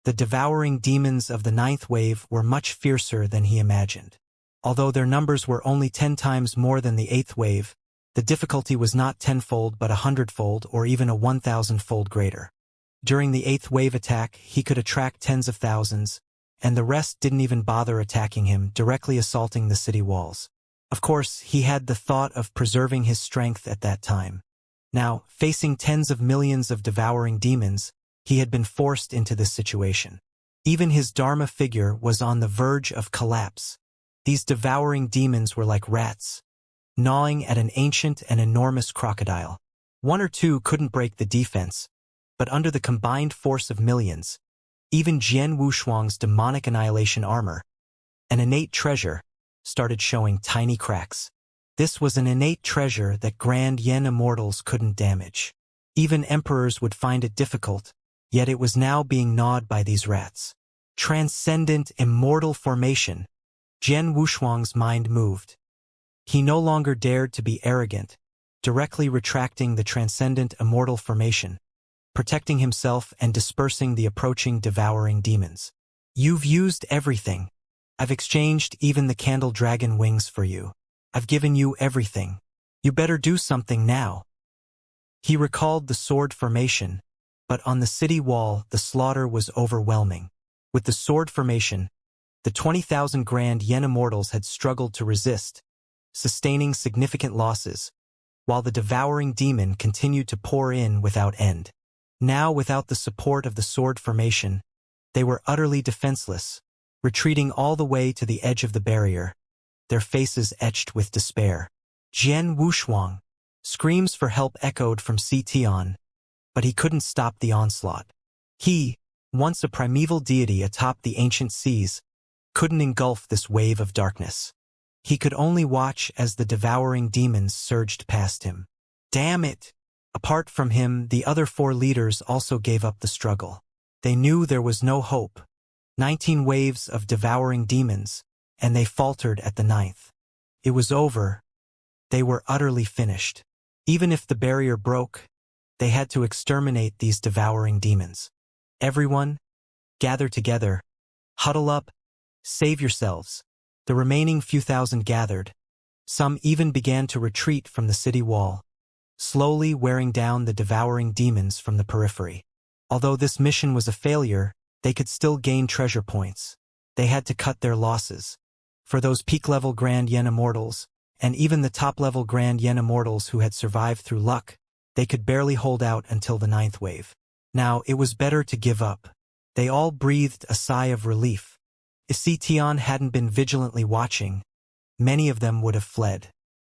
The devouring demons of the 9th wave were much fiercer than he imagined. Although their numbers were only 10 times more than the 8th wave, the difficulty was not 10-fold but 100-fold or even a 1,000-fold greater. During the 8th wave attack, he could attract tens of thousands, and the rest didn't even bother attacking him, directly assaulting the city walls. Of course, he had the thought of preserving his strength at that time. Now, facing tens of millions of devouring demons, he had been forced into this situation. Even his Dharma figure was on the verge of collapse. These devouring demons were like rats, gnawing at an ancient and enormous crocodile. 1 or 2 couldn't break the defense, but under the combined force of millions, even Jian Wushuang's demonic annihilation armor, an innate treasure, started showing tiny cracks. This was an innate treasure that Grand Yen immortals couldn't damage. Even emperors would find it difficult, yet it was now being gnawed by these rats. Transcendent immortal formation. Jian Wushuang's mind moved. He no longer dared to be arrogant, directly retracting the transcendent immortal formation, protecting himself and dispersing the approaching devouring demons. You've used everything. I've exchanged even the candle dragon wings for you. I've given you everything. You better do something now. He recalled the sword formation, but on the city wall the slaughter was overwhelming. With the sword formation, the 20,000 Grand Yen immortals had struggled to resist, sustaining significant losses, while the devouring demon continued to pour in without end. Now, without the support of the sword formation, they were utterly defenseless, retreating all the way to the edge of the barrier, their faces etched with despair. Jian Wushuang. Screams for help echoed from Xian, but he couldn't stop the onslaught. He, once a primeval deity atop the ancient seas, couldn't engulf this wave of darkness. He could only watch as the devouring demons surged past him. Damn it! Apart from him, the other 4 leaders also gave up the struggle. They knew there was no hope. 19 waves of devouring demons, and they faltered at the 9th. It was over. They were utterly finished. Even if the barrier broke, they had to exterminate these devouring demons. Everyone, gather together. Huddle up. Save yourselves. The remaining few thousand gathered. Some even began to retreat from the city wall, slowly wearing down the devouring demons from the periphery. Although this mission was a failure, they could still gain treasure points. They had to cut their losses. For those peak-level Grand Yen immortals, and even the top-level Grand Yen immortals who had survived through luck, they could barely hold out until the 9th wave. Now, it was better to give up. They all breathed a sigh of relief. If Xian hadn't been vigilantly watching, many of them would have fled.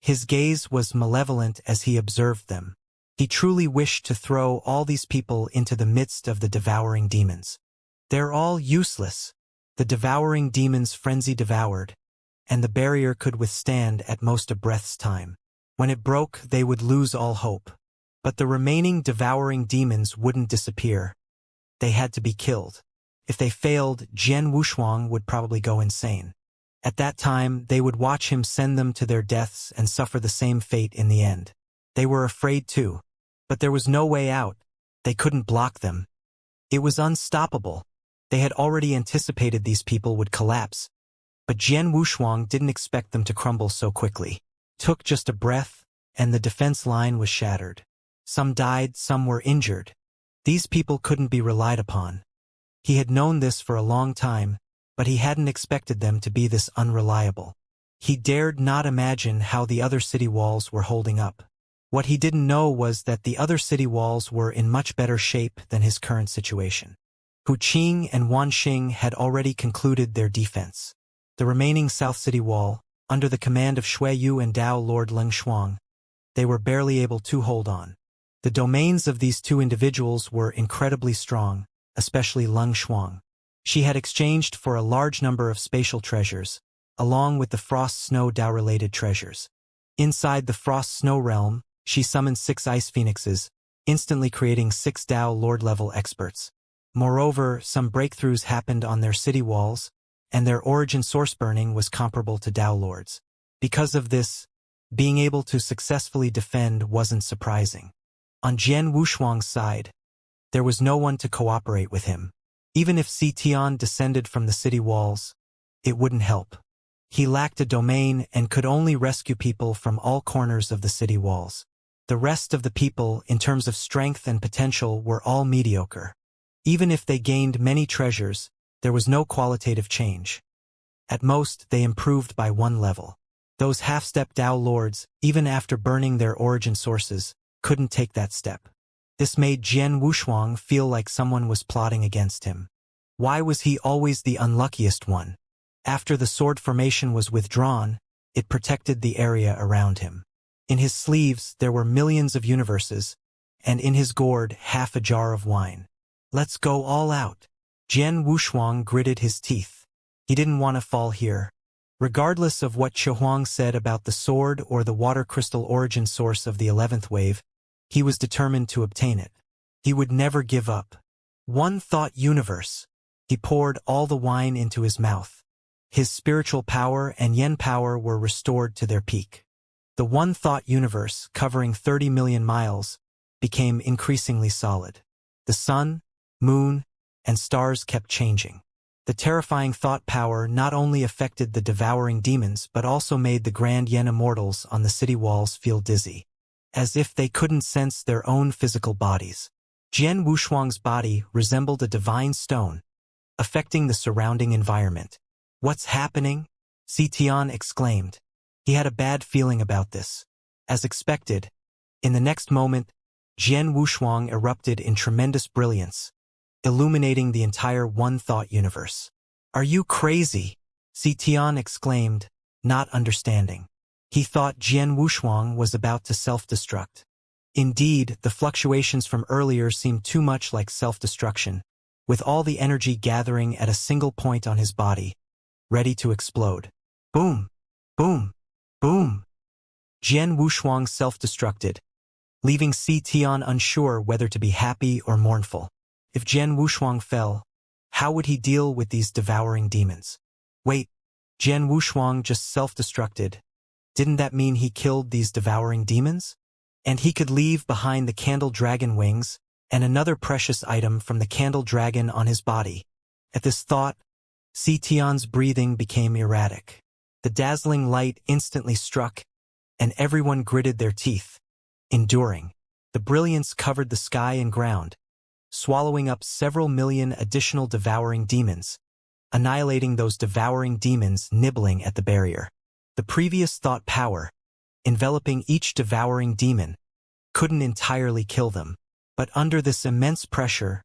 His gaze was malevolent as he observed them. He truly wished to throw all these people into the midst of the devouring demons. They're all useless. The devouring demons frenzy devoured, and the barrier could withstand at most a breath's time. When it broke, they would lose all hope. But the remaining devouring demons wouldn't disappear. They had to be killed. If they failed, Jian Wushuang would probably go insane. At that time, they would watch him send them to their deaths and suffer the same fate in the end. They were afraid too. But there was no way out. They couldn't block them. It was unstoppable. They had already anticipated these people would collapse. But Jian Wushuang didn't expect them to crumble so quickly. Took just a breath, and the defense line was shattered. Some died, some were injured. These people couldn't be relied upon. He had known this for a long time, but he hadn't expected them to be this unreliable. He dared not imagine how the other city walls were holding up. What he didn't know was that the other city walls were in much better shape than his current situation. Hu Qing and Wan Xing had already concluded their defense. The remaining South City Wall, under the command of Shui Yu and Dao Lord Leng Shuang, they were barely able to hold on. The domains of these two individuals were incredibly strong, especially Leng Shuang. She had exchanged for a large number of spatial treasures, along with the Frost-Snow Dao-related treasures. Inside the Frost-Snow realm, she summoned 6 ice phoenixes, instantly creating 6 Dao Lord-level experts. Moreover, some breakthroughs happened on their city walls, and their origin source burning was comparable to Dao Lords. Because of this, being able to successfully defend wasn't surprising. On Jian Wushuang's side, there was no one to cooperate with him. Even if Si Tian descended from the city walls, it wouldn't help. He lacked a domain and could only rescue people from all corners of the city walls. The rest of the people, in terms of strength and potential, were all mediocre. Even if they gained many treasures, there was no qualitative change. At most, they improved by 1 level. Those half-step Dao Lords, even after burning their origin sources, couldn't take that step. This made Jian Wushuang feel like someone was plotting against him. Why was he always the unluckiest one? After the sword formation was withdrawn, it protected the area around him. In his sleeves there were millions of universes, and in his gourd half a jar of wine. Let's go all out. Jian Wushuang gritted his teeth. He didn't want to fall here. Regardless of what Chihuang said about the sword or the water crystal origin source of the 11th wave, he was determined to obtain it. He would never give up. One thought universe. He poured all the wine into his mouth. His spiritual power and yen power were restored to their peak. The one thought universe, covering 30 million miles, became increasingly solid. The sun, moon, and stars kept changing. The terrifying thought power not only affected the devouring demons but also made the grand yen immortals on the city walls feel dizzy, as if they couldn't sense their own physical bodies. Jian Wushuang's body resembled a divine stone, affecting the surrounding environment. "What's happening?" Si Tian exclaimed. He had a bad feeling about this. As expected, in the next moment, Jian Wushuang erupted in tremendous brilliance, illuminating the entire one-thought universe. "Are you crazy?" Si Tian exclaimed, not understanding. He thought Jian Wushuang was about to self-destruct. Indeed, the fluctuations from earlier seemed too much like self-destruction, with all the energy gathering at a single point on his body, ready to explode. Boom! Boom! Boom! Jian Wushuang self-destructed, leaving Si Tian unsure whether to be happy or mournful. If Jian Wushuang fell, how would he deal with these devouring demons? Wait, Jian Wushuang just self-destructed. Didn't that mean he killed these devouring demons? And he could leave behind the candle dragon wings and another precious item from the candle dragon on his body. At this thought, Si Tian's breathing became erratic. The dazzling light instantly struck, and everyone gritted their teeth, enduring. The brilliance covered the sky and ground, swallowing up several million additional devouring demons, annihilating those devouring demons nibbling at the barrier. The previous thought power, enveloping each devouring demon, couldn't entirely kill them, but under this immense pressure,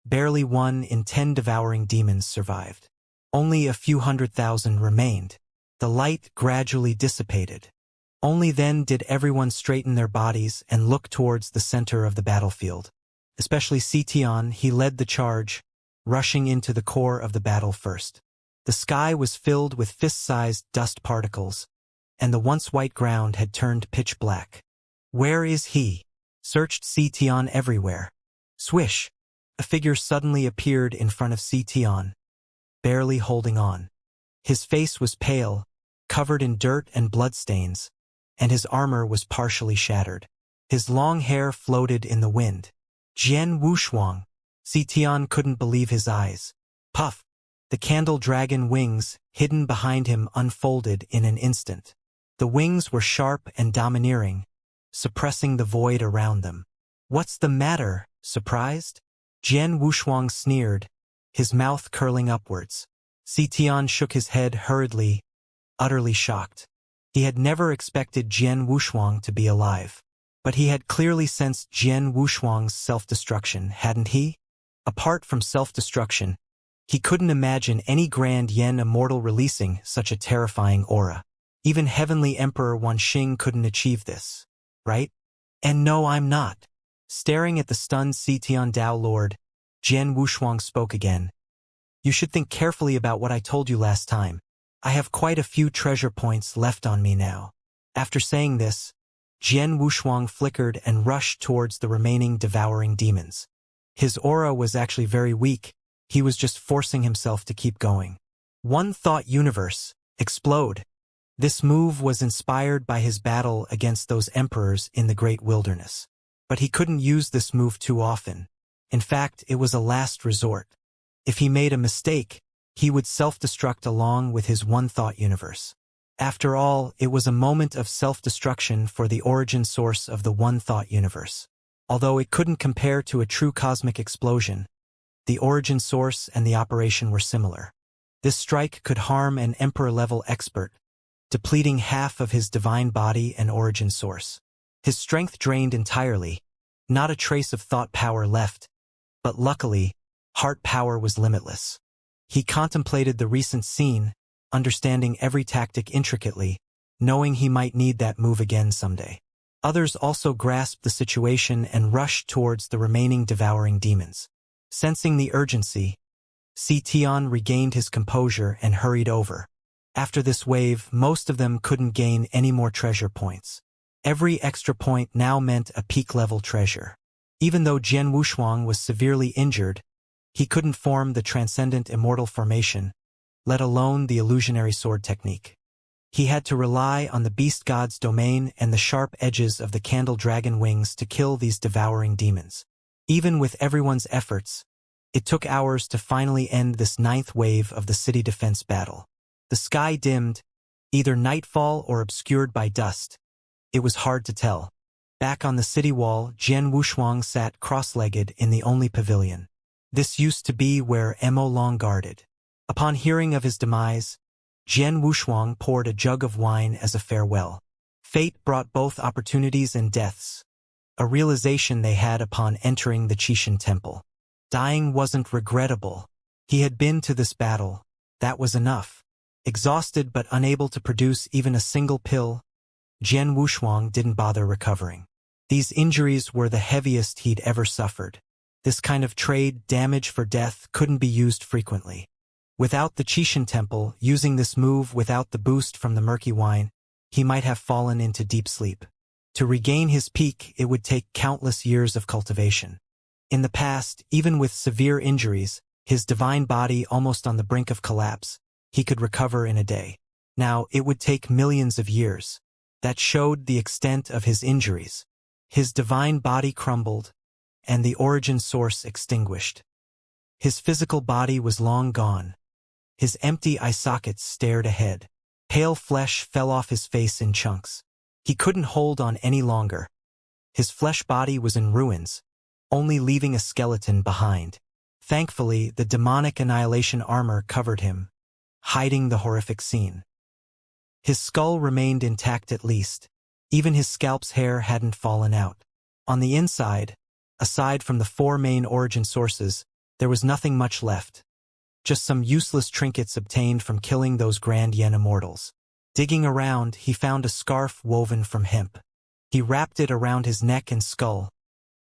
barely 1 in 10 devouring demons survived. Only a few 100,000 remained. The light gradually dissipated. Only then did everyone straighten their bodies and look towards the center of the battlefield. Especially Si Tian, he led the charge, rushing into the core of the battle first. The sky was filled with fist-sized dust particles, and the once white ground had turned pitch black. "Where is he?" searched Si Tian everywhere. Swish! A figure suddenly appeared in front of Si Tian, barely holding on. His face was pale, covered in dirt and bloodstains, and his armor was partially shattered. His long hair floated in the wind. Jian Wushuang! Si Tian couldn't believe his eyes. Puff! The candle dragon wings, hidden behind him, unfolded in an instant. The wings were sharp and domineering, suppressing the void around them. "What's the matter, surprised?" Jian Wushuang sneered, his mouth curling upwards. Si Tian shook his head hurriedly, utterly shocked. He had never expected Jian Wushuang to be alive. But he had clearly sensed Jian Wushuang's self-destruction, hadn't he? Apart from self-destruction, he couldn't imagine any grand Yen Immortal releasing such a terrifying aura. Even Heavenly Emperor Wanxing couldn't achieve this, right? And no, I'm not. Staring at the stunned Citian Dao Lord, Jian Wushuang spoke again. You should think carefully about what I told you last time. I have quite a few treasure points left on me now. After saying this, Jian Wushuang flickered and rushed towards the remaining devouring demons. His aura was actually very weak. He was just forcing himself to keep going. One thought universe, explode. This move was inspired by his battle against those emperors in the great wilderness. But he couldn't use this move too often. In fact, it was a last resort. If he made a mistake, he would self-destruct along with his one thought universe. After all, it was a moment of self-destruction for the origin source of the one thought universe. Although it couldn't compare to a true cosmic explosion, the origin source and the operation were similar. This strike could harm an emperor-level expert, depleting half of his divine body and origin source. His strength drained entirely, not a trace of thought power left, but luckily, heart power was limitless. He contemplated the recent scene, understanding every tactic intricately, knowing he might need that move again someday. Others also grasped the situation and rushed towards the remaining devouring demons. Sensing the urgency, Citian regained his composure and hurried over. After this wave, most of them couldn't gain any more treasure points. Every extra point now meant a peak-level treasure. Even though Jian Wushuang was severely injured, he couldn't form the transcendent immortal formation, let alone the illusionary sword technique. He had to rely on the beast god's domain and the sharp edges of the candle dragon wings to kill these devouring demons. Even with everyone's efforts, it took hours to finally end this 9th wave of the city defense battle. The sky dimmed, either nightfall or obscured by dust. It was hard to tell. Back on the city wall, Jian Wushuang sat cross-legged in the only pavilion. This used to be where Mo Long guarded. Upon hearing of his demise, Jian Wushuang poured a jug of wine as a farewell. Fate brought both opportunities and deaths, a realization they had upon entering the Qixin temple. Dying wasn't regrettable. He had been to this battle. That was enough. Exhausted but unable to produce even a single pill, Jian Wushuang didn't bother recovering. These injuries were the heaviest he'd ever suffered. This kind of trade damage for death couldn't be used frequently. Without the Qixin temple, using this move without the boost from the murky wine, he might have fallen into deep sleep. To regain his peak, it would take countless years of cultivation. In the past, even with severe injuries, his divine body almost on the brink of collapse, he could recover in a day. Now, it would take millions of years. That showed the extent of his injuries. His divine body crumbled, and the origin source extinguished. His physical body was long gone. His empty eye sockets stared ahead. Pale flesh fell off his face in chunks. He couldn't hold on any longer. His flesh body was in ruins, only leaving a skeleton behind. Thankfully, the demonic annihilation armor covered him, hiding the horrific scene. His skull remained intact at least. Even his scalp's hair hadn't fallen out. On the inside, aside from the 4 main origin sources, there was nothing much left. Just some useless trinkets obtained from killing those grand Yen immortals. Digging around, he found a scarf woven from hemp. He wrapped it around his neck and skull,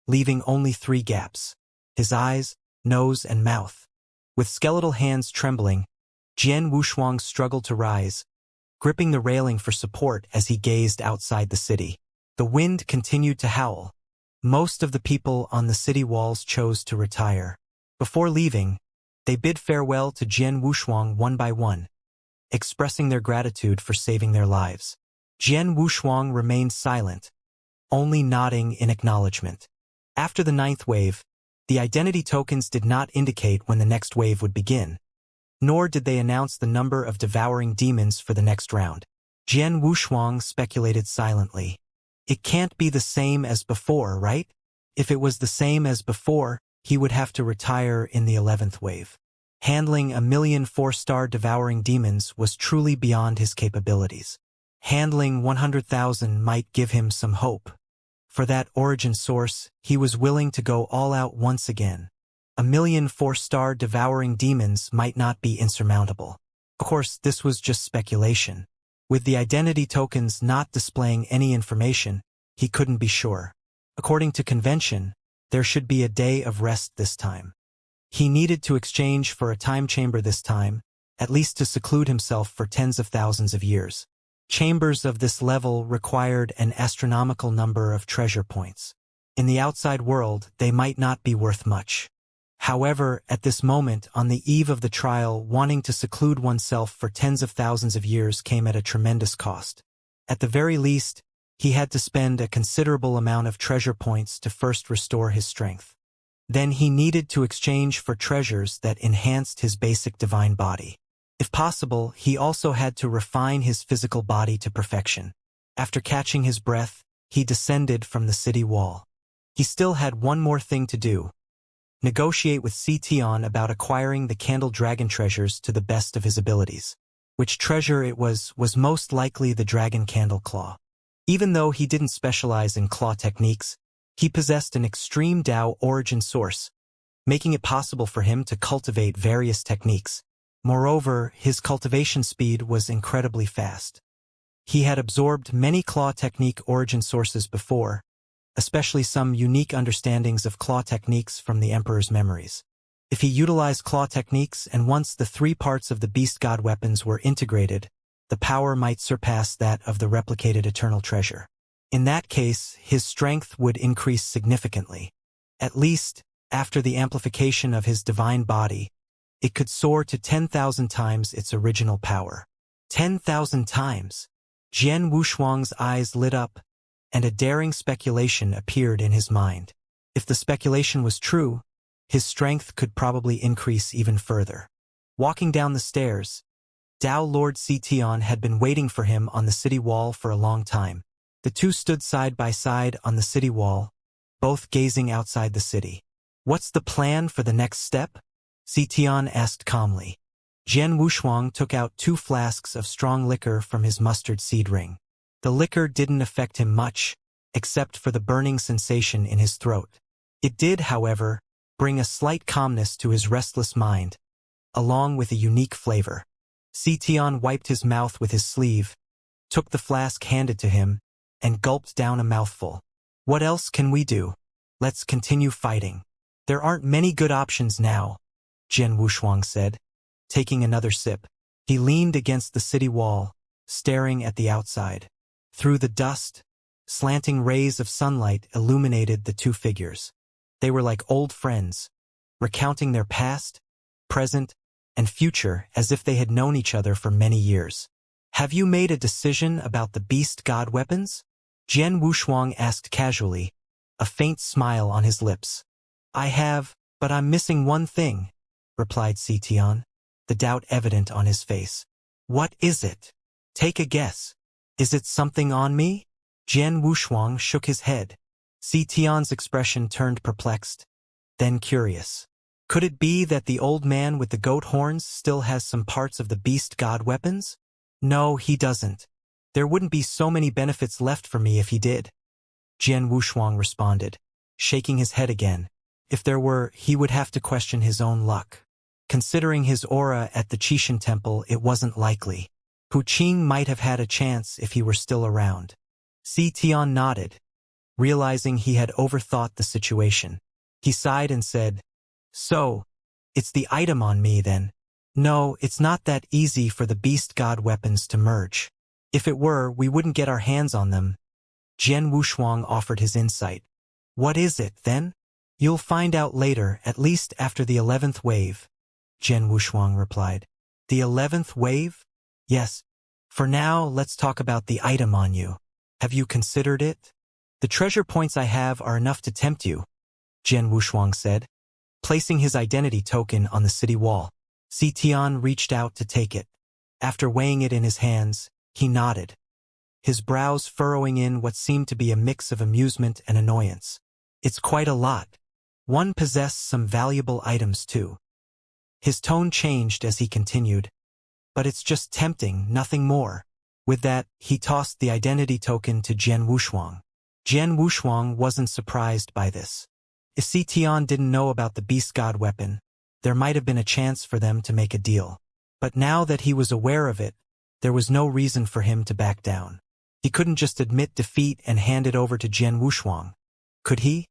leaving only 3 gaps: his eyes, nose, and mouth. With skeletal hands trembling, Jian Wushuang struggled to rise, gripping the railing for support as he gazed outside the city. The wind continued to howl. Most of the people on the city walls chose to retire. Before leaving, they bid farewell to Jian Wushuang one by one, expressing their gratitude for saving their lives. Jian Wushuang remained silent, only nodding in acknowledgement. After the 9th wave, the identity tokens did not indicate when the next wave would begin, nor did they announce the number of devouring demons for the next round. Jian Wushuang speculated silently. It can't be the same as before, right? If it was the same as before, he would have to retire in the 11th wave. Handling 1,000,000 4-star devouring demons was truly beyond his capabilities. Handling 100,000 might give him some hope. For that origin source, he was willing to go all out once again. 1,000,000 4-star devouring demons might not be insurmountable. Of course, this was just speculation. With the identity tokens not displaying any information, he couldn't be sure. According to convention, there should be a day of rest this time. He needed to exchange for a time chamber this time, at least to seclude himself for tens of thousands of years. Chambers of this level required an astronomical number of treasure points. In the outside world, they might not be worth much. However, at this moment, on the eve of the trial, wanting to seclude oneself for tens of thousands of years came at a tremendous cost. At the very least, he had to spend a considerable amount of treasure points to first restore his strength. Then he needed to exchange for treasures that enhanced his basic divine body. If possible, he also had to refine his physical body to perfection. After catching his breath, he descended from the city wall. He still had one more thing to do: negotiate with Xianxia about acquiring the candle dragon treasures to the best of his abilities. Which treasure it was most likely the dragon candle claw. Even though he didn't specialize in claw techniques, he possessed an extreme Tao origin source, making it possible for him to cultivate various techniques. Moreover, his cultivation speed was incredibly fast. He had absorbed many claw technique origin sources before, especially some unique understandings of claw techniques from the Emperor's memories. If he utilized claw techniques and once the 3 parts of the beast god weapons were integrated, the power might surpass that of the replicated eternal treasure. In that case, his strength would increase significantly. At least, after the amplification of his divine body, it could soar to 10,000 times its original power. 10,000 times! Jian Wushuang's eyes lit up, and a daring speculation appeared in his mind. If the speculation was true, his strength could probably increase even further. Walking down the stairs, Tao Lord Xianxia had been waiting for him on the city wall for a long time. The two stood side by side on the city wall, both gazing outside the city. "What's the plan for the next step?" Xianxia asked calmly. Jian Wushuang took out 2 flasks of strong liquor from his mustard seed ring. The liquor didn't affect him much, except for the burning sensation in his throat. It did, however, bring a slight calmness to his restless mind, along with a unique flavor. Xianxia wiped his mouth with his sleeve, took the flask handed to him, and gulped down a mouthful. "What else can we do? Let's continue fighting. There aren't many good options now," Jian Wushuang said. Taking another sip, he leaned against the city wall, staring at the outside. Through the dust, slanting rays of sunlight illuminated the 2 figures. They were like old friends, recounting their past, present, and future as if they had known each other for many years. "Have you made a decision about the beast god weapons?" Jian Wushuang asked casually, a faint smile on his lips. "I have, but I'm missing one thing," replied Xianxia, the doubt evident on his face. "What is it? Take a guess. Is it something on me?" Jian Wushuang shook his head. Xianxia's expression turned perplexed, then curious. Could it be that the old man with the goat horns still has some parts of the beast god weapons? "No, he doesn't. There wouldn't be so many benefits left for me if he did," Jian Wushuang responded, shaking his head again. If there were, he would have to question his own luck. Considering his aura at the Qixin Temple, it wasn't likely. Hu Qing might have had a chance if he were still around. Xianxia nodded, realizing he had overthought the situation. He sighed and said, "So, it's the item on me then." "No, it's not that easy for the beast god weapons to merge. If it were, we wouldn't get our hands on them." Jian Wushuang offered his insight. "What is it, then?" "You'll find out later, at least after the 11th wave," Jian Wushuang replied. "The 11th wave?" "Yes. For now, let's talk about the item on you. Have you considered it?" "The treasure points I have are enough to tempt you," Jian Wushuang said, placing his identity token on the city wall. Xianxia reached out to take it. After weighing it in his hands, he nodded, his brows furrowing in what seemed to be a mix of amusement and annoyance. "It's quite a lot. One possessed some valuable items too." His tone changed as he continued, "But it's just tempting, nothing more." With that, he tossed the identity token to Jian Wushuang. Jian Wushuang wasn't surprised by this. If Tian didn't know about the beast god weapon, there might have been a chance for them to make a deal. But now that he was aware of it, there was no reason for him to back down. He couldn't just admit defeat and hand it over to Jian Wushuang. Could he?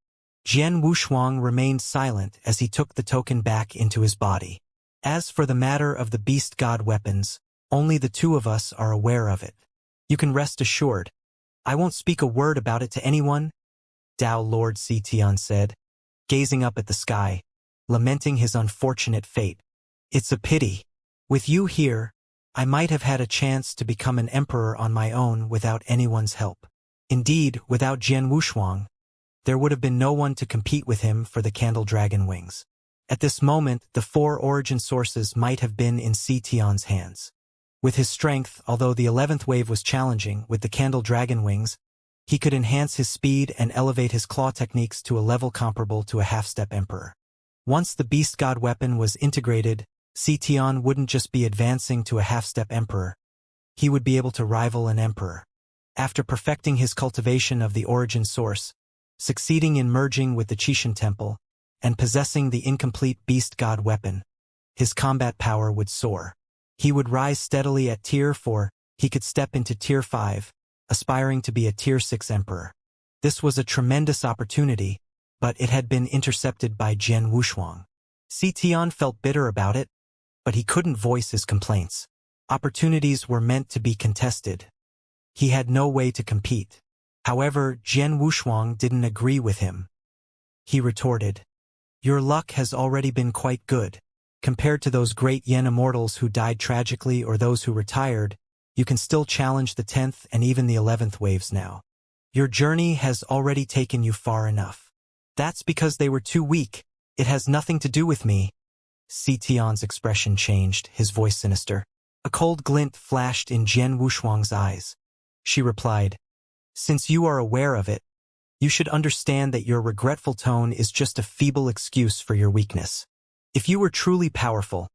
Jian Wushuang remained silent as he took the token back into his body. As for the matter of the beast god weapons, only the two of us are aware of it. You can rest assured. I won't speak a word about it to anyone, Tao Lord Tian said, gazing up at the sky, lamenting his unfortunate fate. It's a pity. With you here, I might have had a chance to become an emperor on my own without anyone's help. Indeed, without Jian Wushuang, there would have been no one to compete with him for the Candle Dragon Wings. At this moment, the 4 origin sources might have been in Tian's hands. With his strength, although the 11th wave was challenging, with the Candle Dragon Wings, he could enhance his speed and elevate his claw techniques to a level comparable to a half-step emperor. Once the beast god weapon was integrated, Tian wouldn't just be advancing to a half-step emperor. He would be able to rival an emperor. After perfecting his cultivation of the origin source, succeeding in merging with the Qixin Temple, and possessing the incomplete beast god weapon, his combat power would soar. He would rise steadily at Tier 4, he could step into Tier 5, aspiring to be a Tier 6 emperor. This was a tremendous opportunity, but it had been intercepted by Jian Wushuang. Tian felt bitter about it, but he couldn't voice his complaints. Opportunities were meant to be contested. He had no way to compete. However, Jian Wushuang didn't agree with him. He retorted, "Your luck has already been quite good. Compared to those great Yen immortals who died tragically or those who retired, you can still challenge the 10th and even the 11th waves now. Your journey has already taken you far enough. That's because they were too weak. It has nothing to do with me." Tian's expression changed, his voice sinister. A cold glint flashed in Jian Wushuang's eyes. She replied, "Since you are aware of it, you should understand that your regretful tone is just a feeble excuse for your weakness. If you were truly powerful,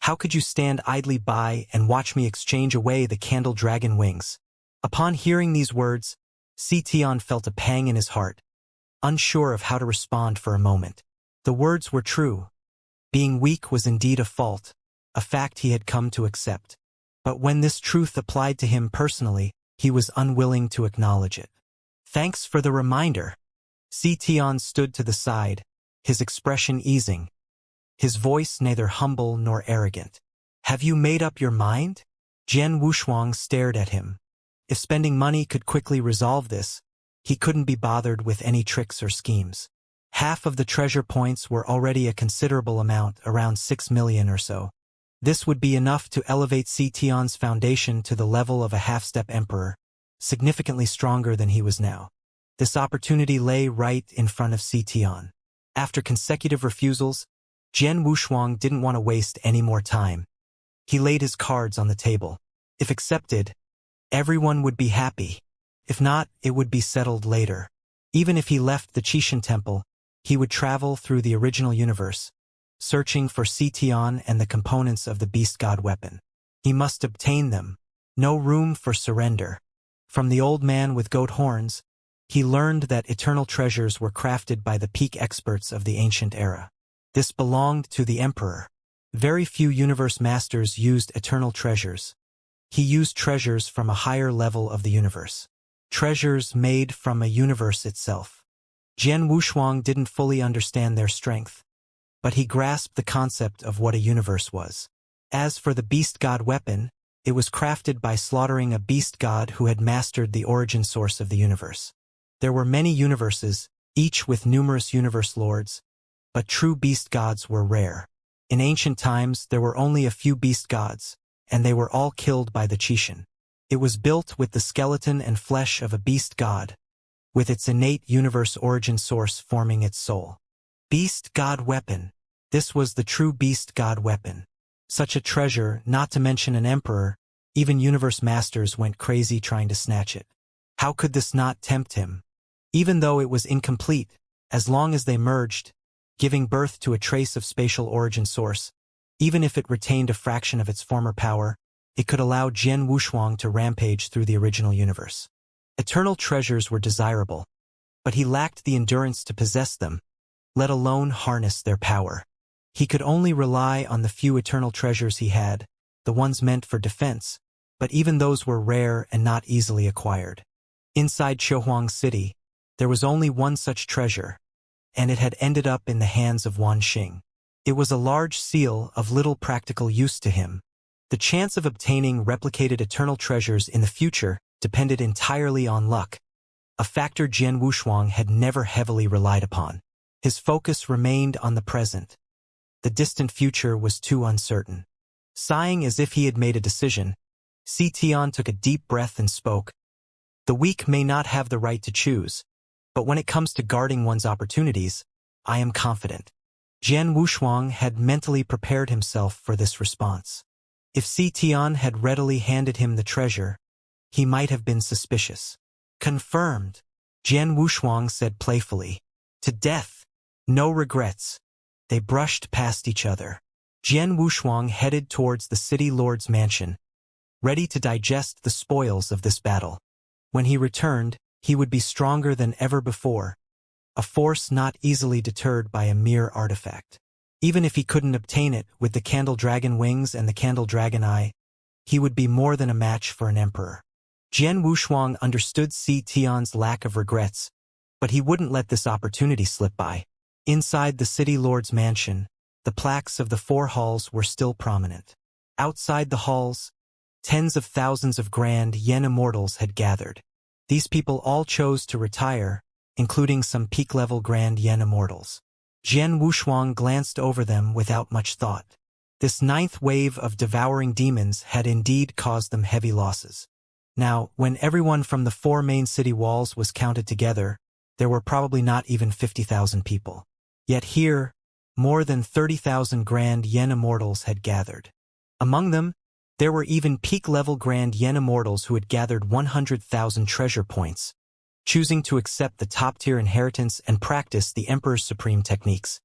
how could you stand idly by and watch me exchange away the Candle Dragon Wings?" Upon hearing these words, Tian felt a pang in his heart, unsure of how to respond for a moment. The words were true. Being weak was indeed a fault, a fact he had come to accept. But when this truth applied to him personally, he was unwilling to acknowledge it. "Thanks for the reminder." Tian stood to the side, his expression easing, his voice neither humble nor arrogant. "Have you made up your mind?" Jian Wushuang stared at him. If spending money could quickly resolve this, he couldn't be bothered with any tricks or schemes. Half of the treasure points were already a considerable amount, around 6 million or so. This would be enough to elevate Tian's foundation to the level of a half-step emperor, significantly stronger than he was now. This opportunity lay right in front of Tian. After consecutive refusals, Jian Wushuang didn't want to waste any more time. He laid his cards on the table. If accepted, everyone would be happy. If not, it would be settled later. Even if he left the Qixin Temple, he would travel through the original universe, searching for Tian and the components of the beast god weapon. He must obtain them. No room for surrender. From the old man with goat horns, he learned that eternal treasures were crafted by the peak experts of the ancient era. This belonged to the emperor. Very few universe masters used eternal treasures. He used treasures from a higher level of the universe. Treasures made from a universe itself. Jian Wushuang didn't fully understand their strength, but he grasped the concept of what a universe was. As for the beast god weapon, it was crafted by slaughtering a beast god who had mastered the origin source of the universe. There were many universes, each with numerous universe lords, but true beast gods were rare. In ancient times, there were only a few beast gods, and they were all killed by the Qixin. It was built with the skeleton and flesh of a beast god, with its innate universe origin source forming its soul. Beast god weapon. This was the true beast god weapon. Such a treasure, not to mention an emperor, even universe masters went crazy trying to snatch it. How could this not tempt him? Even though it was incomplete, as long as they merged, giving birth to a trace of spatial origin source, even if it retained a fraction of its former power, it could allow Jian Wushuang to rampage through the original universe. Eternal treasures were desirable, but he lacked the endurance to possess them. let alone harness their power. He could only rely on the few eternal treasures he had, the ones meant for defense, but even those were rare and not easily acquired. Inside Qiuhuang City, there was only one such treasure, and it had ended up in the hands of Wan Xing. It was a large seal of little practical use to him. The chance of obtaining replicated eternal treasures in the future depended entirely on luck, a factor Jian Wushuang had never heavily relied upon. His focus remained on the present. The distant future was too uncertain. Sighing as if he had made a decision, Si Tian took a deep breath and spoke. The weak may not have the right to choose, but when it comes to guarding one's opportunities, I am confident. Jian Wushuang had mentally prepared himself for this response. If Si Tian had readily handed him the treasure, he might have been suspicious. Confirmed, Jian Wushuang said playfully. To death, no regrets. They brushed past each other. Jian Wushuang headed towards the city lord's mansion, ready to digest the spoils of this battle. When he returned, he would be stronger than ever before, a force not easily deterred by a mere artifact. Even if he couldn't obtain it with the Candle Dragon wings and the Candle Dragon eye, he would be more than a match for an emperor. Jian Wushuang understood Si Tian's lack of regrets, but he wouldn't let this opportunity slip by. Inside the city lord's mansion, the plaques of the 4 halls were still prominent. Outside the halls, tens of thousands of grand yen immortals had gathered. These people all chose to retire, including some peak-level grand yen immortals. Jian Wushuang glanced over them without much thought. This 9th wave of devouring demons had indeed caused them heavy losses. Now, when everyone from the 4 main city walls was counted together, there were probably not even 50,000 people. Yet here, more than 30,000 grand yen immortals had gathered. Among them, there were even peak-level grand yen immortals who had gathered 100,000 treasure points, choosing to accept the top-tier inheritance and practice the Emperor's supreme techniques.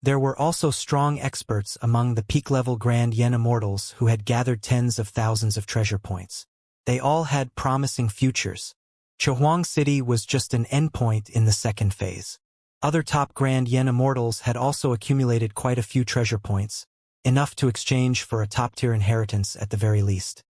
There were also strong experts among the peak-level grand yen immortals who had gathered tens of thousands of treasure points. They all had promising futures. Qiuhuang City was just an endpoint in the 2nd phase. Other top grand yen immortals had also accumulated quite a few treasure points, enough to exchange for a top-tier inheritance at the very least.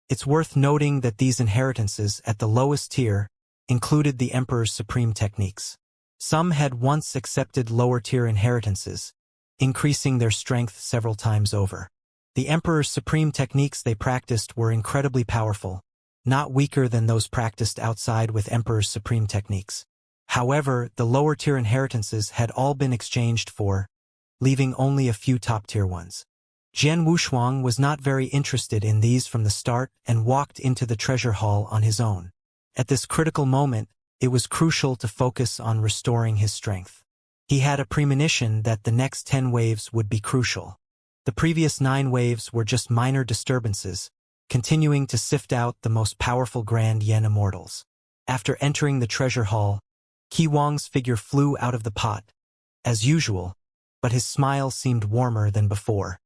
It's worth noting that these inheritances at the lowest tier included the Emperor's supreme techniques. Some had once accepted lower-tier inheritances, increasing their strength several times over. The Emperor's supreme techniques they practiced were incredibly powerful, not weaker than those practiced outside with Emperor's supreme techniques. However, the lower-tier inheritances had all been exchanged for, leaving only a few top-tier ones. Jian Wushuang was not very interested in these from the start and walked into the treasure hall on his own. At this critical moment, it was crucial to focus on restoring his strength. He had a premonition that the next 10 waves would be crucial. The previous 9 waves were just minor disturbances, continuing to sift out the most powerful grand yen immortals. After entering the treasure hall, Qi Wang's figure flew out of the pot, as usual, but his smile seemed warmer than before.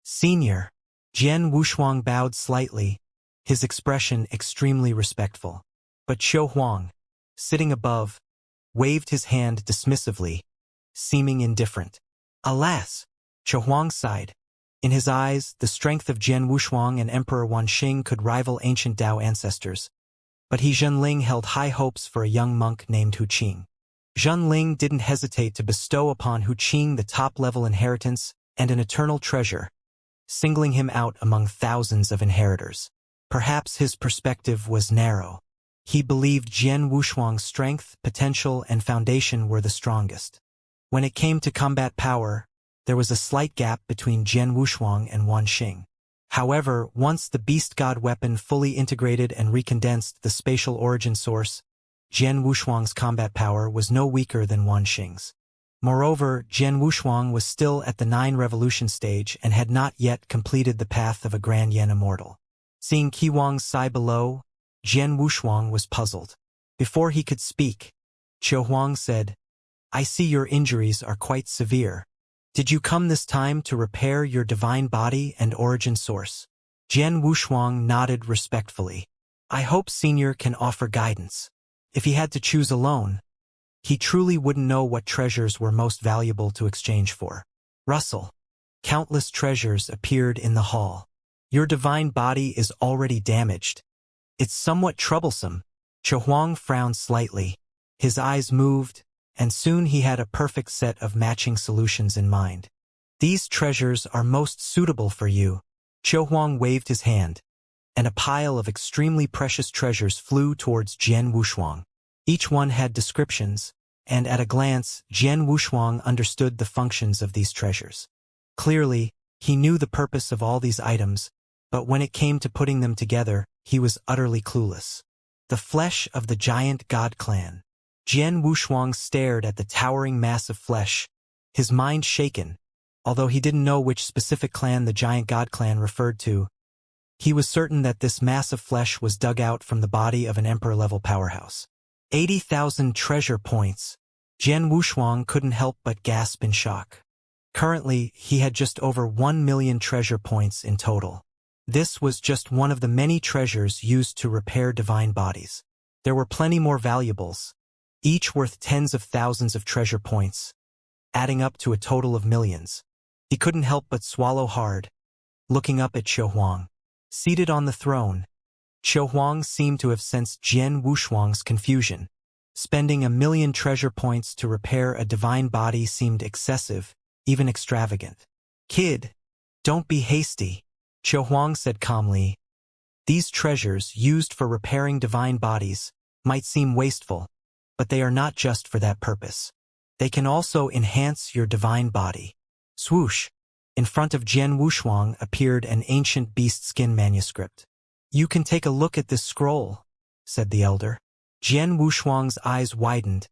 Senior. Jian Wushuang bowed slightly, his expression extremely respectful. But Qiuhuang, sitting above, waved his hand dismissively, seeming indifferent. Alas, Qiuhuang sighed. In his eyes, the strength of Jian Wushuang and Emperor Wanxing could rival ancient Dao ancestors. But he Zhenling held high hopes for a young monk named Hu Qing. Zhenling didn't hesitate to bestow upon Hu Qing the top-level inheritance and an eternal treasure, singling him out among thousands of inheritors. Perhaps his perspective was narrow. He believed Jian Wushuang's strength, potential, and foundation were the strongest. When it came to combat power, there was a slight gap between Jian Wushuang and Wanxing. However, once the Beast God weapon fully integrated and recondensed the spatial origin source, Jian Wushuang's combat power was no weaker than Wanxing's. Moreover, Jian Wushuang was still at the 9 revolution stage and had not yet completed the path of a Grand Yen Immortal. Seeing Qi Wang's sigh below, Jian Wushuang was puzzled. Before he could speak, Qiuhuang said, "I see your injuries are quite severe. Did you come this time to repair your divine body and origin source?" Jian Wushuang nodded respectfully. "I hope Senior can offer guidance." If he had to choose alone, he truly wouldn't know what treasures were most valuable to exchange for. Russell. Countless treasures appeared in the hall. Your divine body is already damaged. It's somewhat troublesome. Chuhuang frowned slightly. His eyes moved, and soon he had a perfect set of matching solutions in mind. These treasures are most suitable for you. Chuhuang waved his hand, and a pile of extremely precious treasures flew towards Jian Wushuang. Each one had descriptions, and at a glance, Jian Wushuang understood the functions of these treasures. Clearly, he knew the purpose of all these items, but when it came to putting them together, he was utterly clueless. The flesh of the giant god clan. Jian Wushuang stared at the towering mass of flesh, his mind shaken. Although he didn't know which specific clan the giant god clan referred to, he was certain that this mass of flesh was dug out from the body of an emperor-level powerhouse. 80,000 treasure points. Jian Wushuang couldn't help but gasp in shock. Currently, he had just over 1 million treasure points in total. This was just one of the many treasures used to repair divine bodies. There were plenty more valuables, each worth tens of thousands of treasure points, adding up to a total of millions. He couldn't help but swallow hard, looking up at Chuhuang. Seated on the throne, Chuhuang seemed to have sensed Jian Wushuang's confusion. Spending 1 million treasure points to repair a divine body seemed excessive, even extravagant. Kid, don't be hasty, Chuhuang said calmly. These treasures, used for repairing divine bodies, might seem wasteful, but they are not just for that purpose. They can also enhance your divine body. Swoosh! In front of Jian Wushuang appeared an ancient beast skin manuscript. You can take a look at this scroll, said the elder. Jian Wushuang's eyes widened,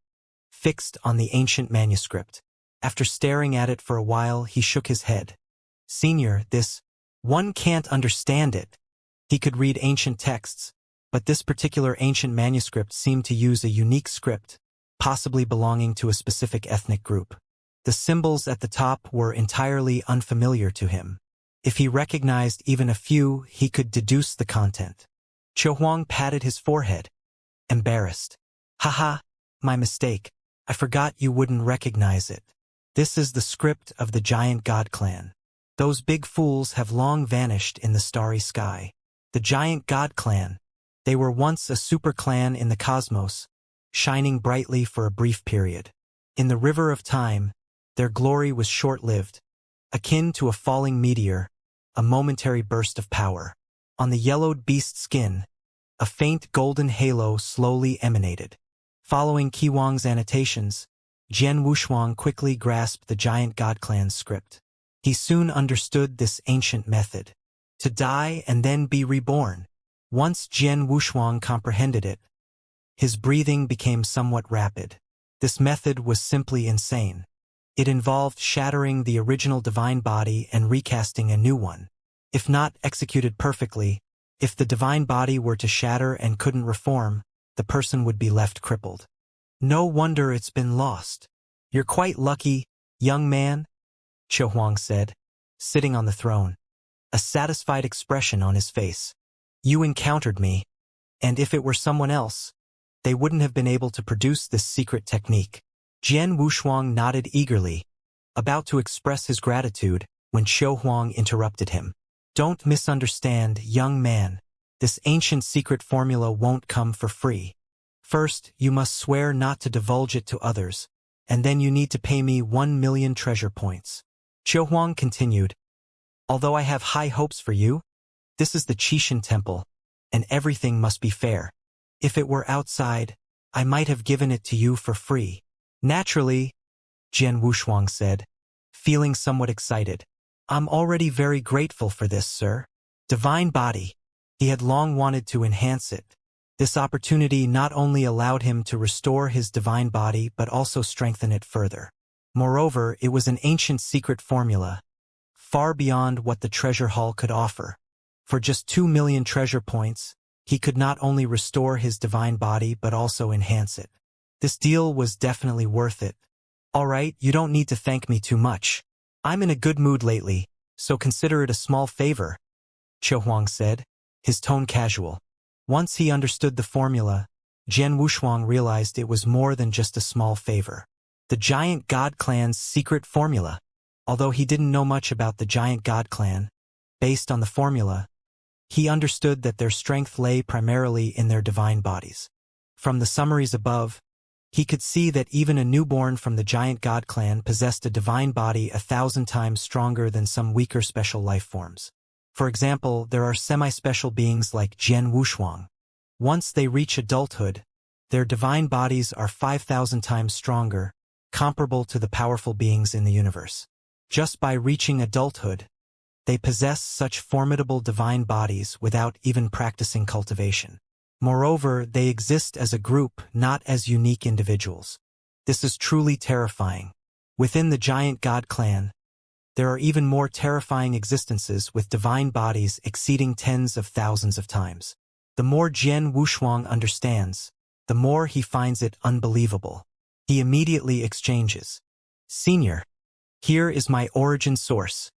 fixed on the ancient manuscript. After staring at it for a while, he shook his head. Senior, one can't understand it. He could read ancient texts, but this particular ancient manuscript seemed to use a unique script, possibly belonging to a specific ethnic group. The symbols at the top were entirely unfamiliar to him. If he recognized even a few, he could deduce the content. Chuhuang patted his forehead, embarrassed. Haha, my mistake. I forgot you wouldn't recognize it. This is the script of the giant god clan. Those big fools have long vanished in the starry sky. The giant god clan. They were once a super clan in the cosmos, shining brightly for a brief period. In the river of time, their glory was short-lived, akin to a falling meteor, a momentary burst of power. On the yellowed beast skin, a faint golden halo slowly emanated. Following Qiwang's annotations, Jian Wushuang quickly grasped the giant god clan's script. He soon understood this ancient method. To die and then be reborn. Once Jian Wushuang comprehended it, his breathing became somewhat rapid. This method was simply insane. It involved shattering the original divine body and recasting a new one. If not executed perfectly, if the divine body were to shatter and couldn't reform, the person would be left crippled. No wonder it's been lost. You're quite lucky, young man, Chuhuang said, sitting on the throne, a satisfied expression on his face. You encountered me, and if it were someone else, they wouldn't have been able to produce this secret technique. Jian Wushuang nodded eagerly, about to express his gratitude, when Chuhuang interrupted him. Don't misunderstand, young man. This ancient secret formula won't come for free. First, you must swear not to divulge it to others, and then you need to pay me 1 million treasure points. Chuhuang continued, although I have high hopes for you, this is the Qixin temple, and everything must be fair. If it were outside, I might have given it to you for free. Naturally, Jian Wushuang said, feeling somewhat excited. I'm already very grateful for this, sir. Divine body. He had long wanted to enhance it. This opportunity not only allowed him to restore his divine body but also strengthen it further. Moreover, it was an ancient secret formula, far beyond what the treasure hall could offer. For just 2 million treasure points, he could not only restore his divine body but also enhance it. This deal was definitely worth it. All right, you don't need to thank me too much. I'm in a good mood lately, so consider it a small favor, Chuhuang said, his tone casual. Once he understood the formula, Jian Wushuang realized it was more than just a small favor. The Giant God Clan's secret formula. Although he didn't know much about the Giant God Clan, based on the formula, he understood that their strength lay primarily in their divine bodies. From the summaries above, he could see that even a newborn from the Giant God Clan possessed a divine body 1,000 times stronger than some weaker special life forms. For example, there are semi-special beings like Jian Wushuang. Once they reach adulthood, their divine bodies are 5,000 times stronger, comparable to the powerful beings in the universe. Just by reaching adulthood, they possess such formidable divine bodies without even practicing cultivation. Moreover, they exist as a group, not as unique individuals. This is truly terrifying. Within the Giant God Clan, there are even more terrifying existences with divine bodies exceeding tens of thousands of times. The more Jian Wushuang understands, the more he finds it unbelievable. He immediately exchanges. Senior, here is my origin source.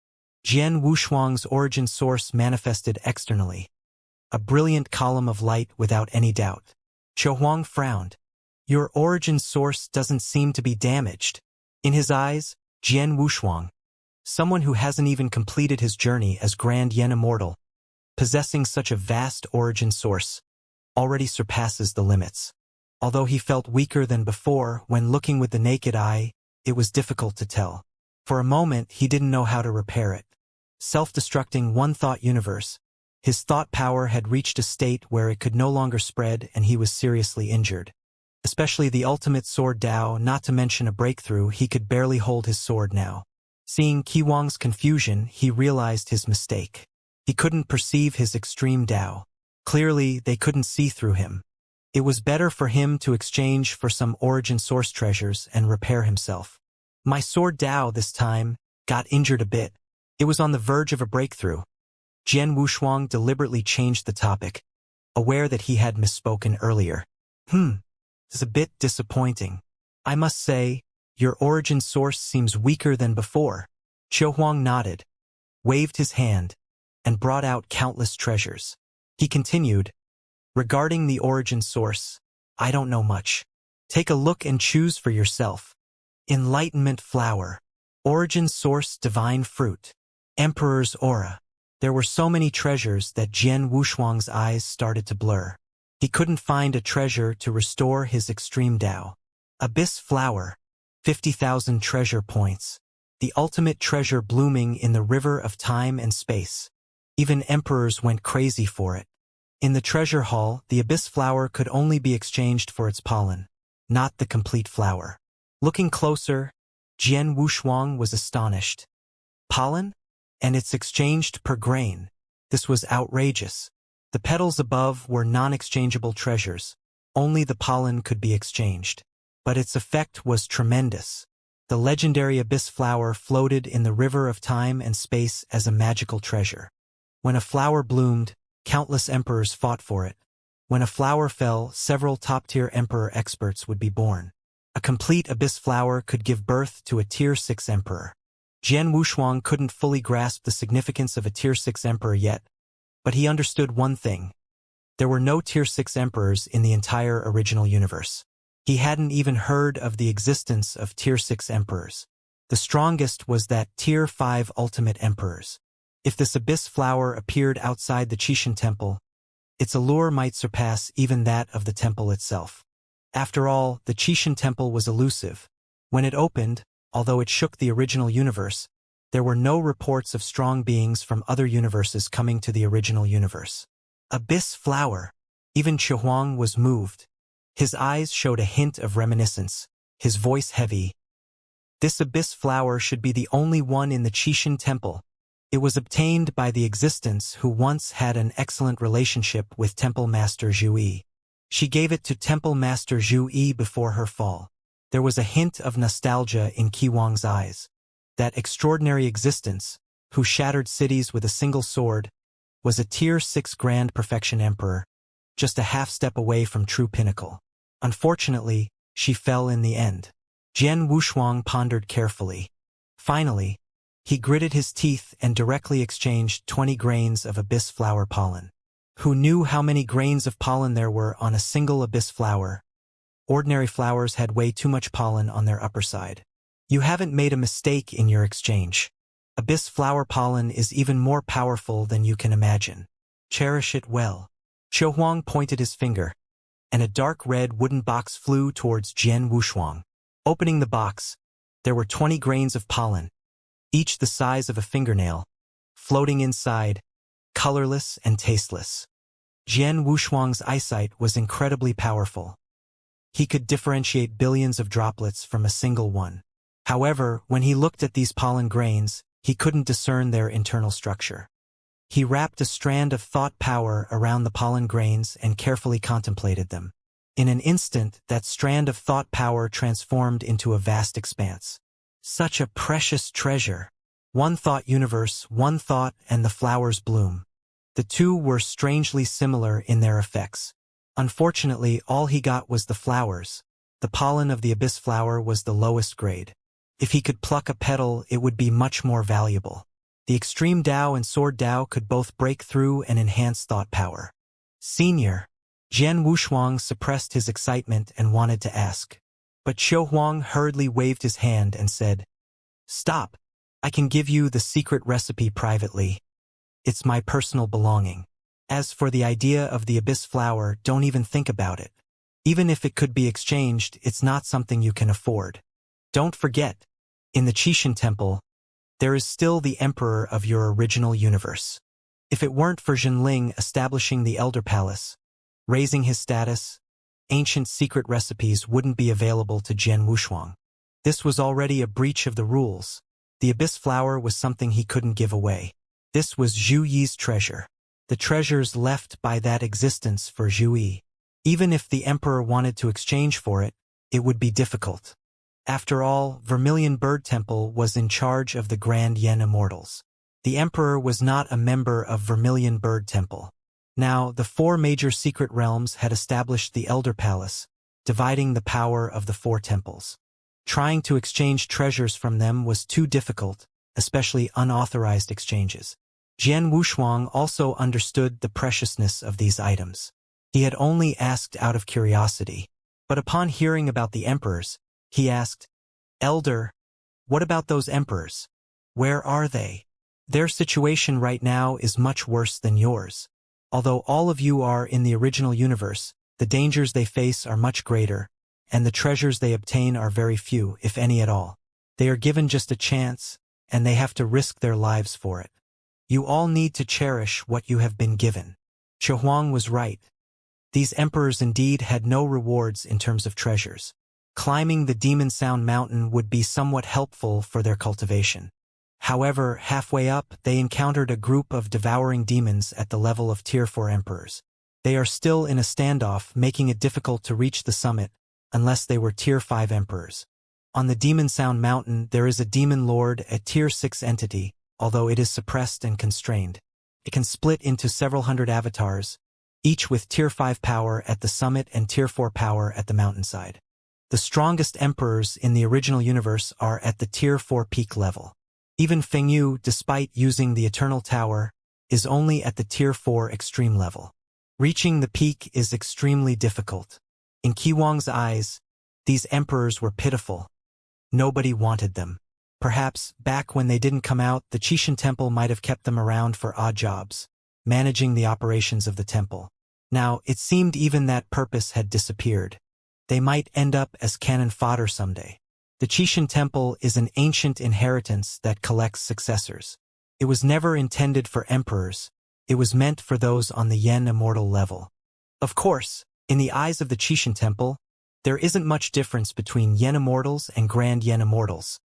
Jian Wushuang's origin source manifested externally. A brilliant column of light without any doubt. Huang frowned. Your origin source doesn't seem to be damaged. In his eyes, Jian Wushuang, someone who hasn't even completed his journey as Grand Yen Immortal, possessing such a vast origin source, already surpasses the limits. Although he felt weaker than before, when looking with the naked eye, it was difficult to tell. For a moment, he didn't know how to repair it. Self-destructing one-thought universe, his thought power had reached a state where it could no longer spread and he was seriously injured. Especially the ultimate sword Dao, not to mention a breakthrough, he could barely hold his sword now. Seeing Qiwang's confusion, he realized his mistake. He couldn't perceive his extreme Dao. Clearly, they couldn't see through him. It was better for him to exchange for some origin source treasures and repair himself. My sword Dao this time got injured a bit. It was on the verge of a breakthrough. Jian Wushuang deliberately changed the topic, aware that he had misspoken earlier. It's a bit disappointing. I must say, your origin source seems weaker than before. Huang nodded, waved his hand, and brought out countless treasures. He continued, regarding the origin source, I don't know much. Take a look and choose for yourself. Enlightenment flower. Origin source divine fruit. Emperor's aura. There were so many treasures that Jian Wushuang's eyes started to blur. He couldn't find a treasure to restore his extreme Dao. Abyss flower. 50,000 treasure points. The ultimate treasure blooming in the river of time and space. Even emperors went crazy for it. In the treasure hall, the abyss flower could only be exchanged for its pollen, not the complete flower. Looking closer, Jian Wushuang was astonished. Pollen? And it's exchanged per grain. This was outrageous. The petals above were non-exchangeable treasures. Only the pollen could be exchanged. But its effect was tremendous. The legendary abyss flower floated in the river of time and space as a magical treasure. When a flower bloomed, countless emperors fought for it. When a flower fell, several top-tier emperor experts would be born. A complete abyss flower could give birth to a Tier 6 emperor. Jian Wushuang couldn't fully grasp the significance of a Tier 6 emperor yet, but he understood one thing. There were no Tier 6 emperors in the entire original universe. He hadn't even heard of the existence of Tier 6 emperors. The strongest was that Tier 5 ultimate emperors. If this abyss flower appeared outside the Qixin temple, its allure might surpass even that of the temple itself. After all, the Qixin temple was elusive. When it opened, although it shook the original universe, there were no reports of strong beings from other universes coming to the original universe. Abyss flower. Even Huang was moved. His eyes showed a hint of reminiscence, his voice heavy. This abyss flower should be the only one in the Qixin temple. It was obtained by the existence who once had an excellent relationship with Temple Master Zhu Yi. She gave it to Temple Master Zhu Yi before her fall. There was a hint of nostalgia in Qiwang's eyes. That extraordinary existence, who shattered cities with a single sword, was a Tier 6 Grand Perfection Emperor, just a half-step away from true pinnacle. Unfortunately, she fell in the end. Jian Wushuang pondered carefully. Finally, he gritted his teeth and directly exchanged 20 grains of abyss flower pollen. Who knew how many grains of pollen there were on a single abyss flower? Ordinary flowers had way too much pollen on their upper side. You haven't made a mistake in your exchange. Abyss flower pollen is even more powerful than you can imagine. Cherish it well. Qiu Huang pointed his finger, and a dark red wooden box flew towards Jian Wushuang. Opening the box, there were 20 grains of pollen, each the size of a fingernail, floating inside, colorless and tasteless. Jian Wushuang's eyesight was incredibly powerful. He could differentiate billions of droplets from a single one. However, when he looked at these pollen grains, he couldn't discern their internal structure. He wrapped a strand of thought power around the pollen grains and carefully contemplated them. In an instant, that strand of thought power transformed into a vast expanse. Such a precious treasure. One thought universe, one thought, and the flowers bloom. The two were strangely similar in their effects. Unfortunately, all he got was the flowers. The pollen of the abyss flower was the lowest grade. If he could pluck a petal, it would be much more valuable. The extreme Dao and sword Dao could both break through and enhance thought power. Senior. Jian Wushuang suppressed his excitement and wanted to ask. But Qiu Huang hurriedly waved his hand and said, "Stop. I can give you the secret recipe privately. It's my personal belonging. As for the idea of the abyss flower, don't even think about it. Even if it could be exchanged, it's not something you can afford. Don't forget, in the Qixin Temple, there is still the emperor of your original universe. If it weren't for Zhenling establishing the Elder Palace, raising his status, ancient secret recipes wouldn't be available to Jian Wushuang. This was already a breach of the rules. The abyss flower was something he couldn't give away. This was Zhu Yi's treasure. The treasures left by that existence for Zhu Yi. Even if the emperor wanted to exchange for it, it would be difficult. After all, Vermilion Bird Temple was in charge of the Grand Yen Immortals. The emperor was not a member of Vermilion Bird Temple. Now, the four major secret realms had established the Elder Palace, dividing the power of the four temples. Trying to exchange treasures from them was too difficult, especially unauthorized exchanges. Jian Wushuang also understood the preciousness of these items. He had only asked out of curiosity, but upon hearing about the emperors, he asked, "Elder, what about those emperors? Where are they? Their situation right now is much worse than yours. Although all of you are in the original universe, the dangers they face are much greater, and the treasures they obtain are very few, if any at all. They are given just a chance, and they have to risk their lives for it. You all need to cherish what you have been given." Qiu Huang was right. These emperors indeed had no rewards in terms of treasures. Climbing the Demon Sound Mountain would be somewhat helpful for their cultivation. However, halfway up, they encountered a group of devouring demons at the level of Tier 4 emperors. They are still in a standoff, making it difficult to reach the summit, unless they were Tier 5 emperors. On the Demon Sound Mountain, there is a demon lord, a Tier 6 entity, although it is suppressed and constrained. It can split into several hundred avatars, each with Tier 5 power at the summit and Tier 4 power at the mountainside. The strongest emperors in the original universe are at the Tier 4 peak level. Even Fengyu, despite using the Eternal Tower, is only at the Tier 4 extreme level. Reaching the peak is extremely difficult. In Qiwang's eyes, these emperors were pitiful. Nobody wanted them. Perhaps, back when they didn't come out, the Qixin Temple might have kept them around for odd jobs, managing the operations of the temple. Now, it seemed even that purpose had disappeared. They might end up as cannon fodder someday. The Qixin Temple is an ancient inheritance that collects successors. It was never intended for emperors. It was meant for those on the Yen Immortal level. Of course, in the eyes of the Qixin Temple, there isn't much difference between Yen Immortals and Grand Yen Immortals.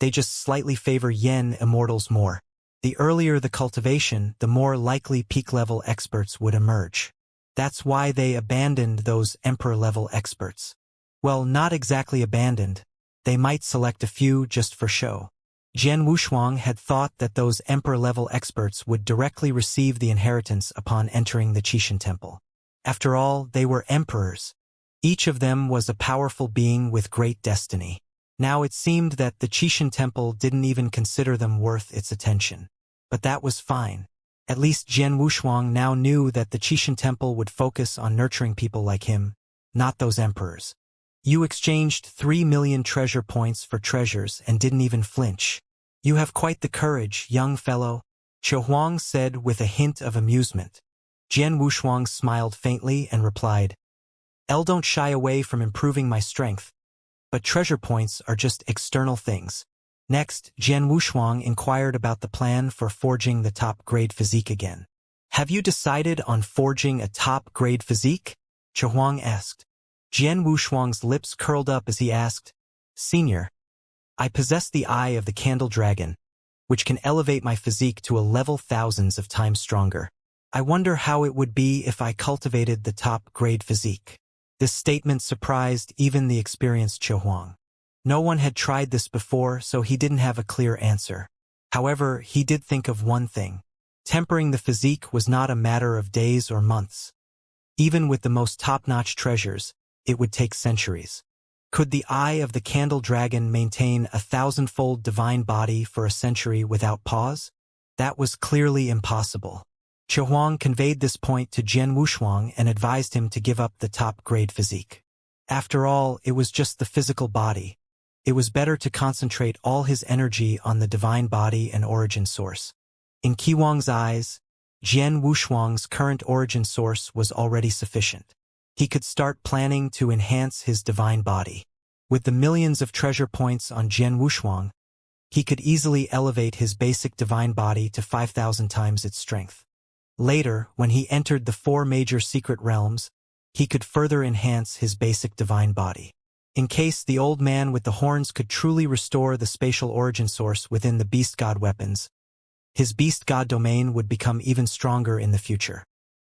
They just slightly favor Yen Immortals more. The earlier the cultivation, the more likely peak-level experts would emerge. That's why they abandoned those emperor-level experts. Well, not exactly abandoned. They might select a few just for show. Jian Wushuang had thought that those emperor-level experts would directly receive the inheritance upon entering the Qixin Temple. After all, they were emperors. Each of them was a powerful being with great destiny. Now it seemed that the Qixin Temple didn't even consider them worth its attention. But that was fine. At least Jian Wushuang now knew that the Qixin Temple would focus on nurturing people like him, not those emperors. You exchanged 3 million treasure points for treasures and didn't even flinch. You have quite the courage, young fellow, Qiu Huang said with a hint of amusement. Jian Wushuang smiled faintly and replied, Don't shy away from improving my strength, but treasure points are just external things. Next, Jian Wushuang inquired about the plan for forging the top-grade physique again. Have you decided on forging a top-grade physique? Qiu Huang asked. Jian Wushuang's lips curled up as he asked, Senior, I possess the eye of the candle dragon, which can elevate my physique to a level thousands of times stronger. I wonder how it would be if I cultivated the top-grade physique. This statement surprised even the experienced Qiu Huang. No one had tried this before, so he didn't have a clear answer. However, he did think of one thing. Tempering the physique was not a matter of days or months. Even with the most top-notch treasures, it would take centuries. Could the eye of the candle dragon maintain a 1,000-fold divine body for a century without pause? That was clearly impossible. Qiu Huang conveyed this point to Jian Wushuang and advised him to give up the top-grade physique. After all, it was just the physical body. It was better to concentrate all his energy on the divine body and origin source. In Qi Huang's eyes, Jian Wushuang's current origin source was already sufficient. He could start planning to enhance his divine body. With the millions of treasure points on Jian Wushuang, he could easily elevate his basic divine body to 5,000 times its strength. Later, when he entered the 4 major secret realms, he could further enhance his basic divine body. In case the old man with the horns could truly restore the spatial origin source within the beast god weapons, his beast god domain would become even stronger in the future.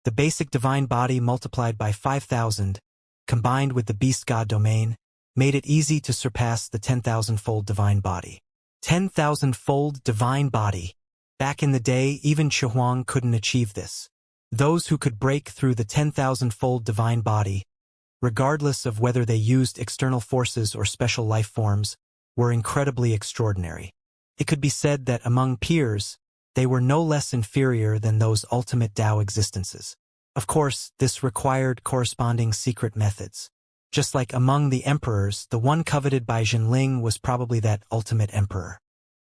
The basic divine body multiplied by 5,000, combined with the beast god domain, made it easy to surpass the 10,000-fold divine body. 10,000-fold divine body. Back in the day, even Qiu Huang couldn't achieve this. Those who could break through the 10,000-fold divine body, regardless of whether they used external forces or special life forms, were incredibly extraordinary. It could be said that among peers, they were no less inferior than those ultimate Tao existences. Of course, this required corresponding secret methods. Just like among the emperors, the one coveted by Jinling was probably that ultimate emperor.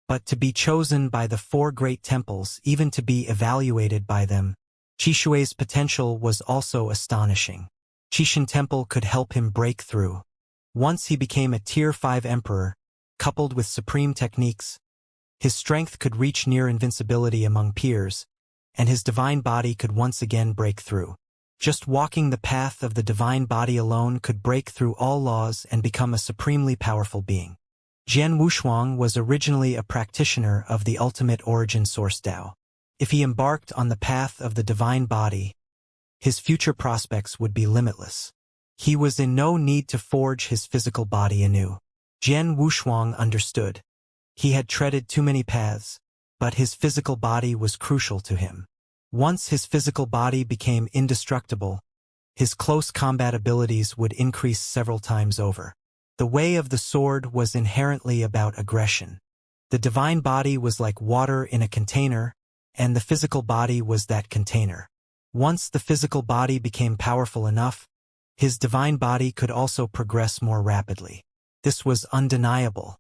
But to be chosen by the 4 great temples, even to be evaluated by them, Qishui's potential was also astonishing. Qixin Temple could help him break through. Once he became a Tier 5 emperor, coupled with supreme techniques, his strength could reach near invincibility among peers, and his divine body could once again break through. Just walking the path of the divine body alone could break through all laws and become a supremely powerful being. Jian Wushuang was originally a practitioner of the ultimate origin source Tao. If he embarked on the path of the divine body, his future prospects would be limitless. He was in no need to forge his physical body anew. Jian Wushuang understood. He had treaded too many paths, but his physical body was crucial to him. Once his physical body became indestructible, his close combat abilities would increase several times over. The way of the sword was inherently about aggression. The divine body was like water in a container, and the physical body was that container. Once the physical body became powerful enough, his divine body could also progress more rapidly. This was undeniable.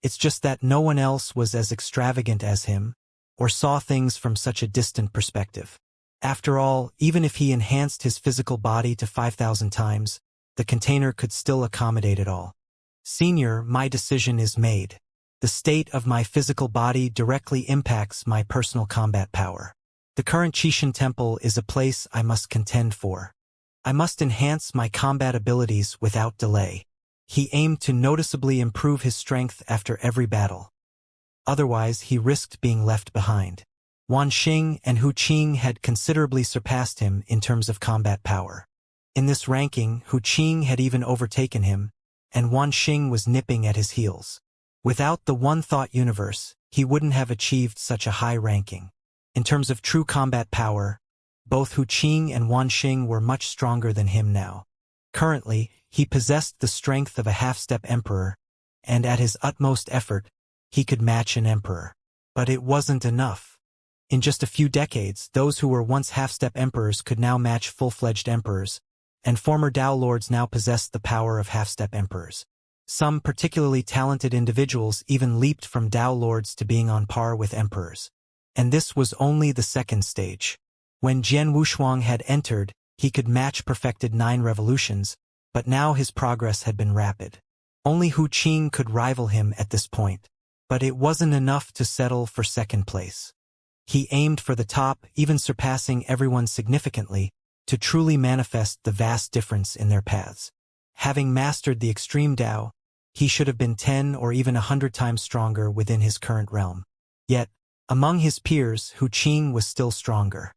It's just that no one else was as extravagant as him, or saw things from such a distant perspective. After all, even if he enhanced his physical body to 5,000 times, the container could still accommodate it all. Senior, my decision is made. The state of my physical body directly impacts my personal combat power. The current Qixin Temple is a place I must contend for. I must enhance my combat abilities without delay. He aimed to noticeably improve his strength after every battle. Otherwise, he risked being left behind. Wan Xing and Hu Qing had considerably surpassed him in terms of combat power. In this ranking, Hu Qing had even overtaken him, and Wan Xing was nipping at his heels. Without the one-thought universe, he wouldn't have achieved such a high ranking. In terms of true combat power, both Hu Qing and Wan Xing were much stronger than him now. Currently, he possessed the strength of a half-step emperor, and at his utmost effort, he could match an emperor. But it wasn't enough. In just a few decades, those who were once half-step emperors could now match full-fledged emperors, and former Dao lords now possessed the power of half-step emperors. Some particularly talented individuals even leaped from Dao lords to being on par with emperors. And this was only the second stage. When Jian Wushuang had entered, he could match perfected 9 revolutions, but now his progress had been rapid. Only Hu Qing could rival him at this point. But it wasn't enough to settle for second place. He aimed for the top, even surpassing everyone significantly, to truly manifest the vast difference in their paths. Having mastered the extreme Dao, he should have been 10 or even 100 times stronger within his current realm. Yet, among his peers, Hu Qing was still stronger.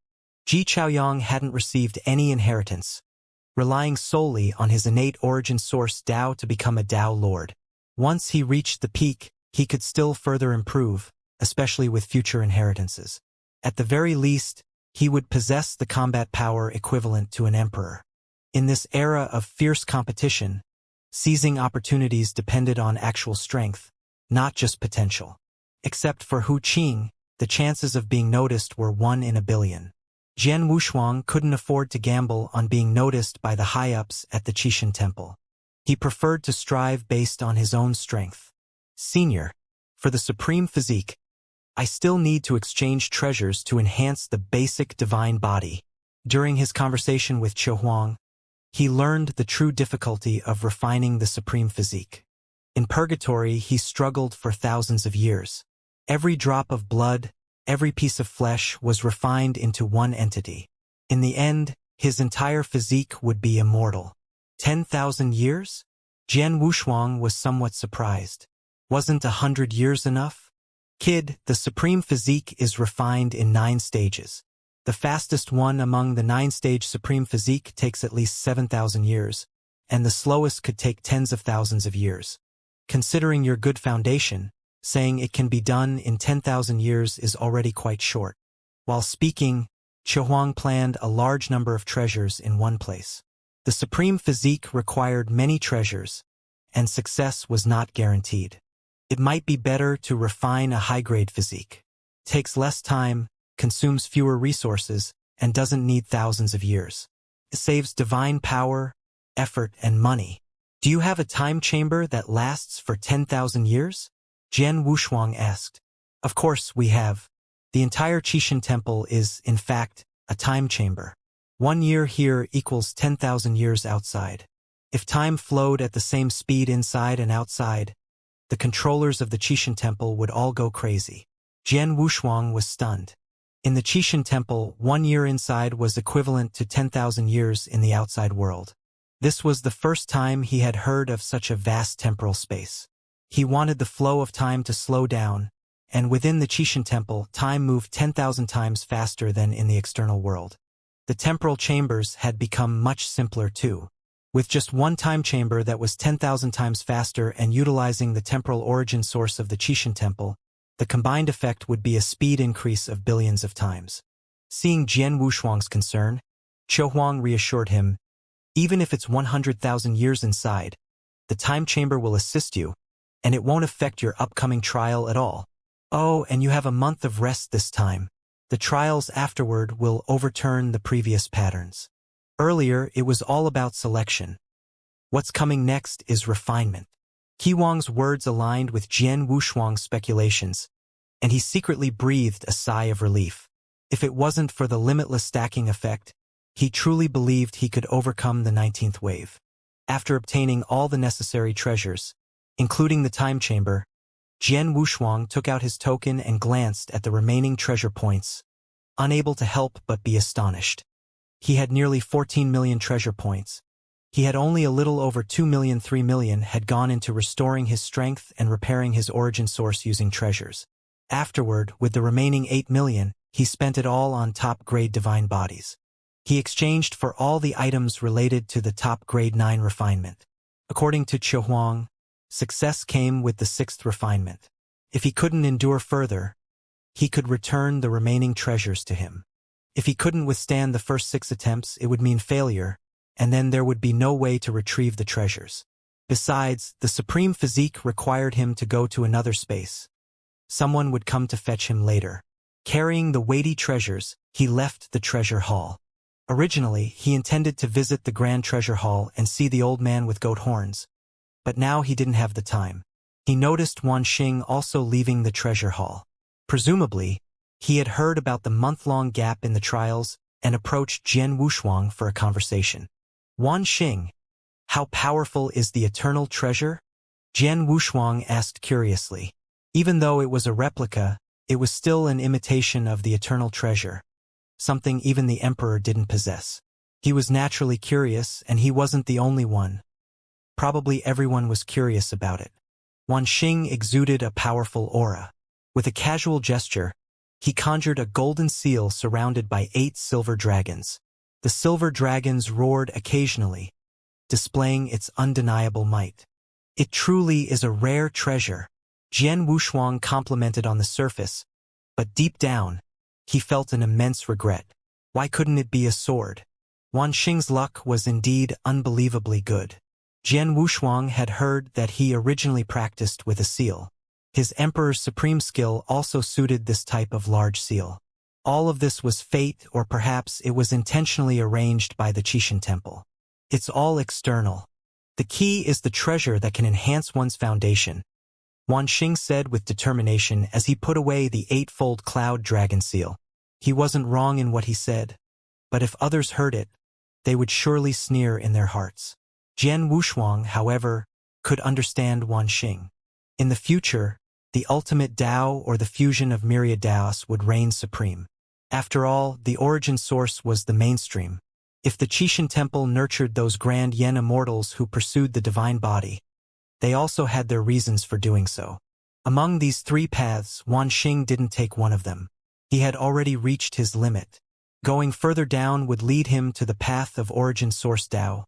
Ji Chaoyang hadn't received any inheritance, relying solely on his innate origin source Dao to become a Dao lord. Once he reached the peak, he could still further improve, especially with future inheritances. At the very least, he would possess the combat power equivalent to an emperor. In this era of fierce competition, seizing opportunities depended on actual strength, not just potential. Except for Hu Qing, the chances of being noticed were 1 in a billion. Jian Wushuang couldn't afford to gamble on being noticed by the high-ups at the Qixin Temple. He preferred to strive based on his own strength. Senior, for the supreme physique, I still need to exchange treasures to enhance the basic divine body. During his conversation with Qiu Huang, he learned the true difficulty of refining the supreme physique. In purgatory, he struggled for thousands of years. Every drop of blood, every piece of flesh was refined into one entity. In the end, his entire physique would be immortal. 10,000 years? Jian Wushuang was somewhat surprised. Wasn't 100 years enough? Kid, the supreme physique is refined in 9 stages. The fastest one among the 9-stage supreme physique takes at least 7,000 years, and the slowest could take tens of thousands of years. Considering your good foundation, saying it can be done in 10,000 years is already quite short. While speaking, Qiu Huang planned a large number of treasures in one place. The supreme physique required many treasures, and success was not guaranteed. It might be better to refine a high-grade physique. Takes less time, consumes fewer resources, and doesn't need thousands of years. It saves divine power, effort, and money. Do you have a time chamber that lasts for 10,000 years? Jian Wushuang asked. Of course we have. The entire Qixin Temple is, in fact, a time chamber. 1 year here equals 10,000 years outside. If time flowed at the same speed inside and outside, the controllers of the Qixin Temple would all go crazy. Jian Wushuang was stunned. In the Qixin Temple, 1 year inside was equivalent to 10,000 years in the outside world. This was the first time he had heard of such a vast temporal space. He wanted the flow of time to slow down, and within the Qixin Temple, time moved 10,000 times faster than in the external world. The temporal chambers had become much simpler too. With just one time chamber that was 10,000 times faster and utilizing the temporal origin source of the Qixin Temple, the combined effect would be a speed increase of billions of times. Seeing Jian Wushuang's concern, Qiu Huang reassured him, even if it's 100,000 years inside, the time chamber will assist you, and it won't affect your upcoming trial at all. Oh, and you have a month of rest this time. The trials afterward will overturn the previous patterns. Earlier, it was all about selection. What's coming next is refinement. Qi Huang's words aligned with Jian Wushuang's speculations, and he secretly breathed a sigh of relief. If it wasn't for the limitless stacking effect, he truly believed he could overcome the 19th wave. After obtaining all the necessary treasures, including the time chamber, Jian Wushuang took out his token and glanced at the remaining treasure points, unable to help but be astonished. He had nearly 14 million treasure points. He had only a little over 2 million. 3 million had gone into restoring his strength and repairing his origin source using treasures. Afterward, with the remaining 8 million, he spent it all on top-grade divine bodies. He exchanged for all the items related to the top-grade 9 refinement. According to Qiu Huang, success came with the 6th refinement. If he couldn't endure further, he could return the remaining treasures to him. If he couldn't withstand the first 6 attempts, it would mean failure, and then there would be no way to retrieve the treasures. Besides, the supreme physique required him to go to another space. Someone would come to fetch him later. Carrying the weighty treasures, he left the treasure hall. Originally, he intended to visit the Grand Treasure Hall and see the old man with goat horns. But now he didn't have the time. He noticed Wanxing also leaving the treasure hall. Presumably, he had heard about the month-long gap in the trials and approached Jian Wushuang for a conversation. Wanxing, how powerful is the eternal treasure? Jian Wushuang asked curiously. Even though it was a replica, it was still an imitation of the eternal treasure, something even the emperor didn't possess. He was naturally curious, and he wasn't the only one. Probably everyone was curious about it. Wanxing exuded a powerful aura. With a casual gesture, he conjured a golden seal surrounded by 8 silver dragons. The silver dragons roared occasionally, displaying its undeniable might. It truly is a rare treasure, Jian Wushuang complimented on the surface, but deep down, he felt an immense regret. Why couldn't it be a sword? Wanxing's luck was indeed unbelievably good. Jian Wushuang had heard that he originally practiced with a seal. His emperor's supreme skill also suited this type of large seal. All of this was fate, or perhaps it was intentionally arranged by the Qixin Temple. It's all external. The key is the treasure that can enhance one's foundation, Wanxing said with determination as he put away the 8-fold cloud dragon seal. He wasn't wrong in what he said, but if others heard it, they would surely sneer in their hearts. Jian Wushuang, however, could understand Wanxing. In the future, the ultimate Tao or the fusion of myriad Taos would reign supreme. After all, the origin source was the mainstream. If the Qixin Temple nurtured those grand Yen immortals who pursued the divine body, they also had their reasons for doing so. Among these 3 paths, Wanxing didn't take one of them. He had already reached his limit. Going further down would lead him to the path of origin source Tao,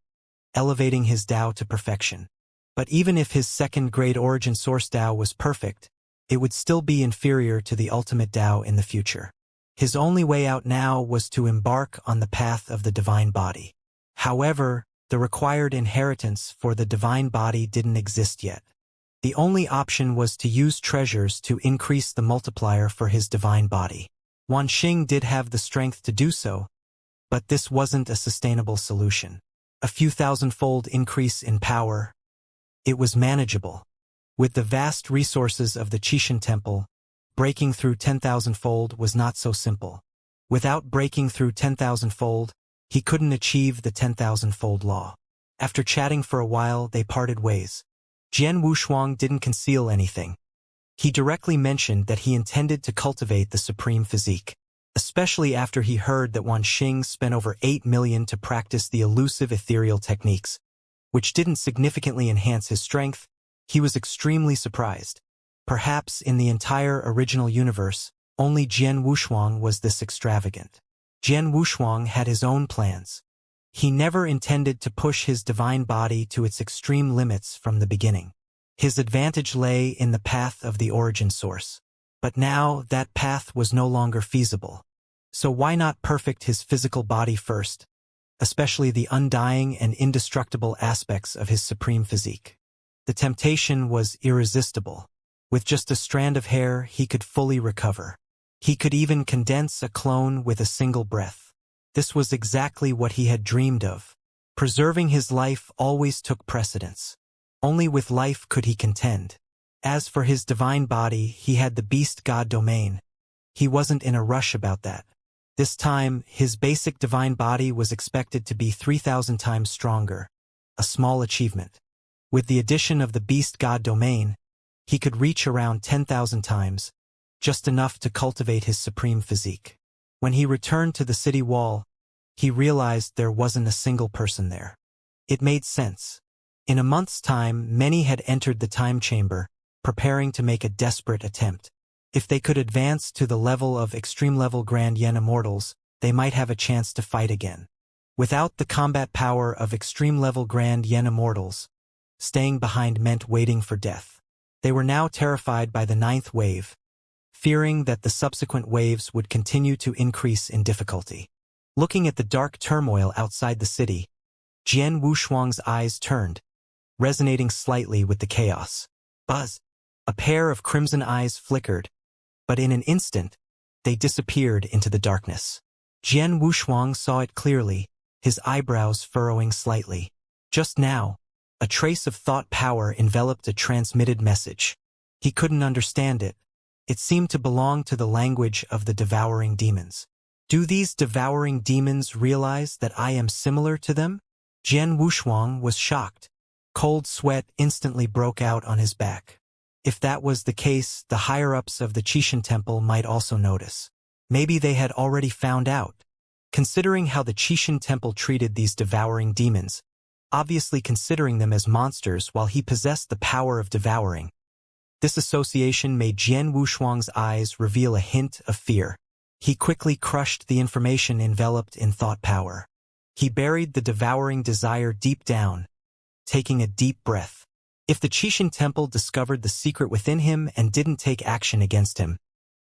elevating his Tao to perfection. But even if his second-grade origin source Tao was perfect, it would still be inferior to the ultimate Tao in the future. His only way out now was to embark on the path of the divine body. However, the required inheritance for the divine body didn't exist yet. The only option was to use treasures to increase the multiplier for his divine body. Wanxing did have the strength to do so, but this wasn't a sustainable solution. A few thousand-fold increase in power, it was manageable. With the vast resources of the Qixin Temple, breaking through 10,000-fold was not so simple. Without breaking through 10,000-fold, he couldn't achieve the 10,000-fold law. After chatting for a while, they parted ways. Jian Wushuang didn't conceal anything. He directly mentioned that he intended to cultivate the supreme physique, especially after he heard that Wanxing spent over 8 million to practice the elusive ethereal techniques, which didn't significantly enhance his strength. He was extremely surprised. Perhaps in the entire original universe, only Jian Wushuang was this extravagant. Jian Wushuang had his own plans. He never intended to push his divine body to its extreme limits from the beginning. His advantage lay in the path of the origin source. But now that path was no longer feasible. So why not perfect his physical body first, especially the undying and indestructible aspects of his supreme physique? The temptation was irresistible. With just a strand of hair, he could fully recover. He could even condense a clone with a single breath. This was exactly what he had dreamed of. Preserving his life always took precedence. Only with life could he contend. As for his divine body, he had the beast god domain. He wasn't in a rush about that. This time, his basic divine body was expected to be 3,000 times stronger, a small achievement. With the addition of the beast god domain, he could reach around 10,000 times, just enough to cultivate his supreme physique. When he returned to the city wall, he realized there wasn't a single person there. It made sense. In a month's time, many had entered the time chamber, preparing to make a desperate attempt. If they could advance to the level of extreme-level Grand Yen Immortals, they might have a chance to fight again. Without the combat power of extreme-level Grand Yen Immortals, staying behind meant waiting for death. They were now terrified by the 9th wave, fearing that the subsequent waves would continue to increase in difficulty. Looking at the dark turmoil outside the city, Jian Wushuang's eyes turned, resonating slightly with the chaos. Buzz! A pair of crimson eyes flickered, but in an instant, They disappeared into the darkness. Jian Wushuang saw it clearly, his eyebrows furrowing slightly. Just now, a trace of thought power enveloped a transmitted message. He couldn't understand it. It seemed to belong to the language of the devouring demons. Do these devouring demons realize that I am similar to them? Jian Wushuang was shocked. Cold sweat instantly broke out on his back. If that was the case, the higher-ups of the Qixin Temple might also notice. Maybe they had already found out. Considering how the Qixin Temple treated these devouring demons, obviously considering them as monsters while he possessed the power of devouring, this association made Jian Wushuang's eyes reveal a hint of fear. He quickly crushed the information enveloped in thought power. He buried the devouring desire deep down, taking a deep breath. If the Qixin Temple discovered the secret within him and didn't take action against him,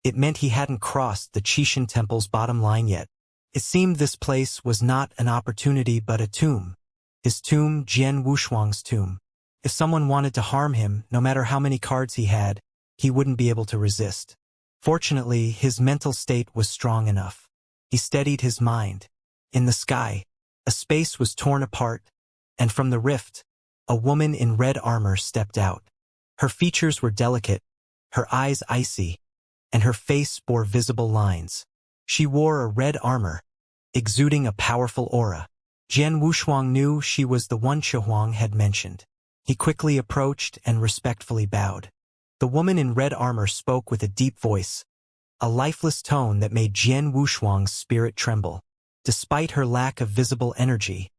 it meant he hadn't crossed the Qixin Temple's bottom line yet. It seemed this place was not an opportunity but a tomb. His tomb, Jian Wushuang's tomb. If someone wanted to harm him, no matter how many cards he had, he wouldn't be able to resist. Fortunately, his mental state was strong enough. He steadied his mind. In the sky, a space was torn apart, and from the rift, a woman in red armor stepped out. Her features were delicate, her eyes icy, and her face bore visible lines. She wore a red armor, exuding a powerful aura. Jian Wushuang knew she was the one Chihuang had mentioned. He quickly approached and respectfully bowed. The woman in red armor spoke with a deep voice, a lifeless tone that made Jian Wushuang's spirit tremble. Despite her lack of visible energy,